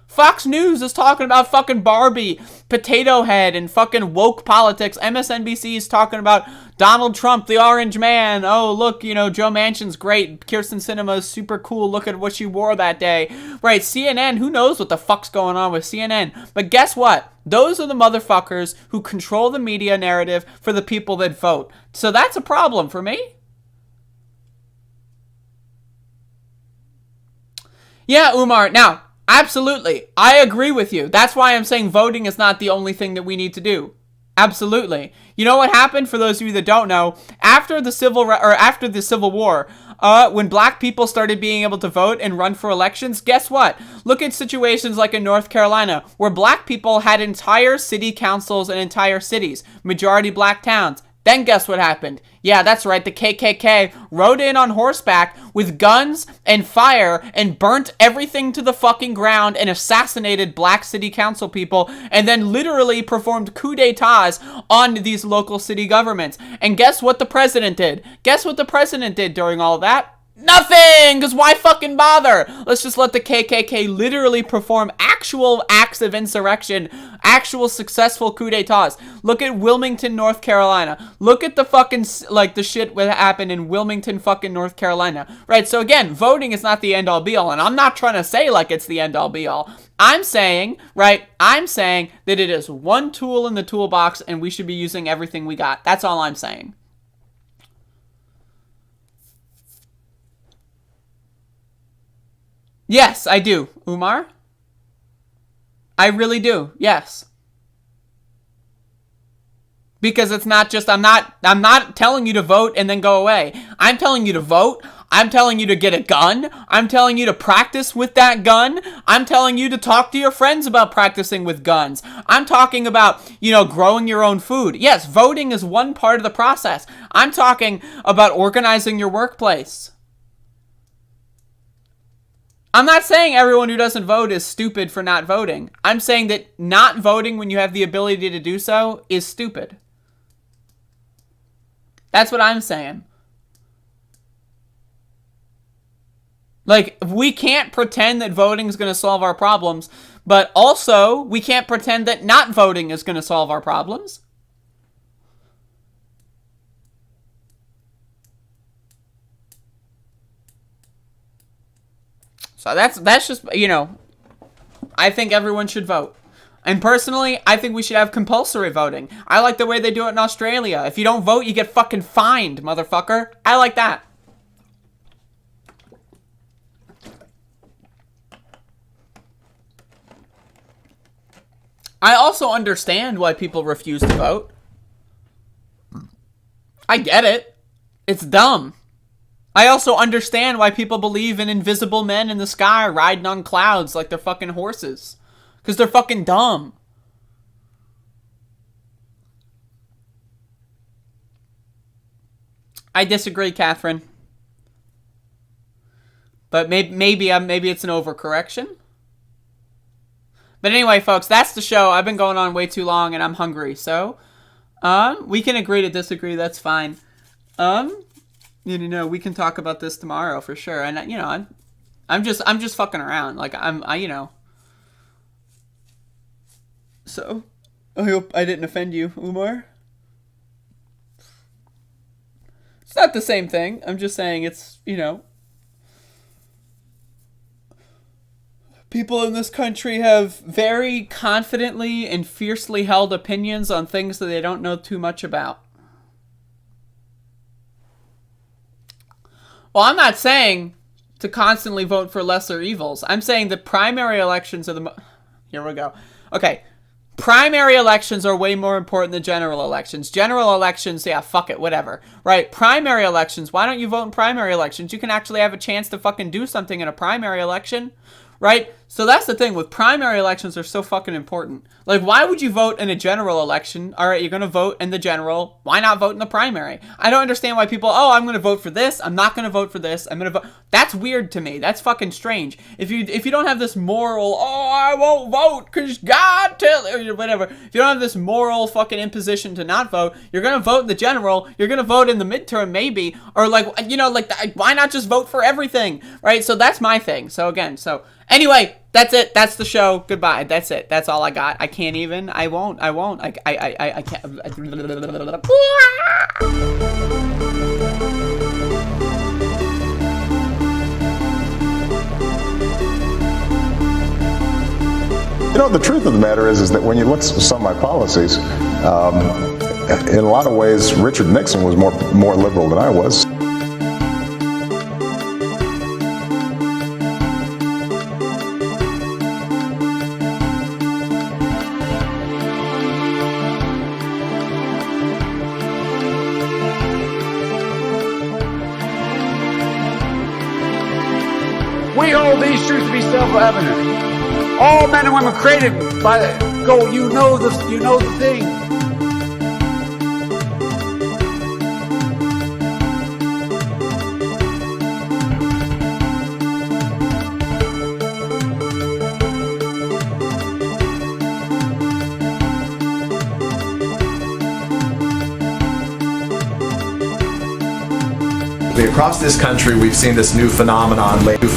Fox News is talking about fucking Barbie, Potato Head, and fucking woke politics. MSNBC is talking about Donald Trump, the Orange Man. Oh, look, you know, Joe Manchin's great. Kirsten Sinema is super cool. Look at what she wore that day. Right, CNN, who knows what the fuck's going on with CNN? But guess what? Those are the motherfuckers who control the media narrative for the people that vote. So that's a problem for me. Yeah, Umar. Now, absolutely. I agree with you. That's why I'm saying voting is not the only thing that we need to do. Absolutely. You know what happened, for those of you that don't know, after the Civil War, when black people started being able to vote and run for elections, guess what? Look at situations like in North Carolina, where black people had entire city councils and entire cities, majority black towns. Then guess what happened? Yeah, that's right, the KKK rode in on horseback with guns and fire and burnt everything to the fucking ground and assassinated black city council people, and then literally performed coups d'etats on these local city governments. And guess what the president did? Guess what the president did during all that? Nothing! Because why fucking bother? Let's just let the KKK literally perform actual acts of insurrection, actual successful coup d'etats. Look at Wilmington, North Carolina. Look at the fucking, like, the shit that happened in Wilmington, fucking North Carolina. Right, so again, voting is not the end-all be-all, and I'm not trying to say like it's the end-all be-all. I'm saying that it is one tool in the toolbox, and we should be using everything we got. That's all I'm saying. Yes, I do, Umar. I really do. Yes. Because it's not just, I'm not telling you to vote and then go away. I'm telling you to vote. I'm telling you to get a gun. I'm telling you to practice with that gun. I'm telling you to talk to your friends about practicing with guns. I'm talking about, you know, growing your own food. Yes, voting is one part of the process. I'm talking about organizing your workplace. I'm not saying everyone who doesn't vote is stupid for not voting. I'm saying that not voting when you have the ability to do so is stupid. That's what I'm saying. Like, we can't pretend that voting is going to solve our problems, but also we can't pretend that not voting is going to solve our problems. So that's just, you know, I think everyone should vote. And personally, I think we should have compulsory voting. I like the way they do it in Australia. If you don't vote, you get fucking fined, motherfucker. I like that. I also understand why people refuse to vote. I get it. It's dumb. I also understand why people believe in invisible men in the sky riding on clouds like they're fucking horses. Because they're fucking dumb. I disagree, Catherine. But maybe it's an overcorrection. But anyway, folks, that's the show. I've been going on way too long and I'm hungry. So, we can agree to disagree. That's fine. We can talk about this tomorrow for sure. And I'm just fucking around. Like So, I hope I didn't offend you, Umar. It's not the same thing. I'm just saying it's, people in this country have very confidently and fiercely held opinions on things that they don't know too much about. Well, I'm not saying to constantly vote for lesser evils. I'm saying the primary elections are here we go. Okay. Primary elections are way more important than general elections. General elections, yeah, fuck it, whatever. Right? Primary elections, why don't you vote in primary elections? You can actually have a chance to fucking do something in a primary election. Right? So that's the thing with primary elections are so fucking important. Like, why would you vote in a general election? All right, you're going to vote in the general. Why not vote in the primary? I don't understand why people, I'm going to vote for this. I'm not going to vote for this. I'm going to vote. That's weird to me. That's fucking strange. If you don't have this moral, I won't vote because God or whatever. If you don't have this moral fucking imposition to not vote, you're going to vote in the general. You're going to vote in the midterm maybe. Or why not just vote for everything? Right? So that's my thing. So again, anyway, that's it. That's the show. Goodbye. That's it. That's all I got. I can't even. I won't. I can't. The truth of the matter is that when you look at some of my policies, in a lot of ways, Richard Nixon was more liberal than I was. We hold these truths to be self-evident. All men and women created by go. You know the thing. Across this country, we've seen this new phenomenon lately.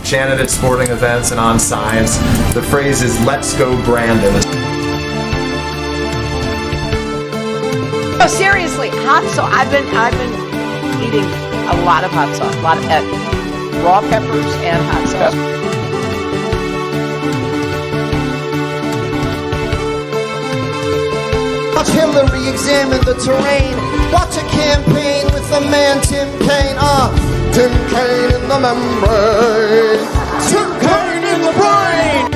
Chanted at sporting events and on signs. The phrase is "Let's go, Brandon." No, seriously, hot sauce. I've been eating a lot of hot sauce, a lot of raw peppers and hot sauce. Watch Hillary examine the terrain. Watch a campaign with the man Tim Kaine. Tim Kaine in the membrane. Tim Kaine in the brain.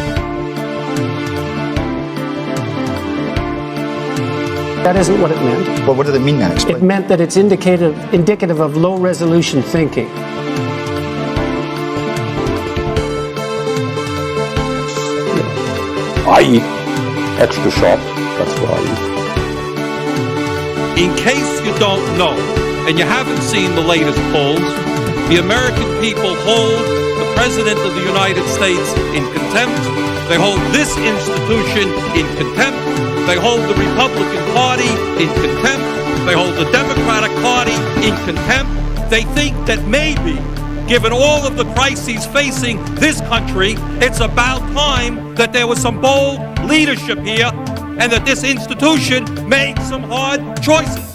That isn't what it meant. Well, what did it mean then? Explain. It meant that it's indicative of low resolution thinking. I eat extra sharp. That's what I eat. In case you don't know, and you haven't seen the latest polls, the American people hold the President of the United States in contempt. They hold this institution in contempt. They hold the Republican Party in contempt. They hold the Democratic Party in contempt. They think that maybe, given all of the crises facing this country, it's about time that there was some bold leadership here and that this institution made some hard choices.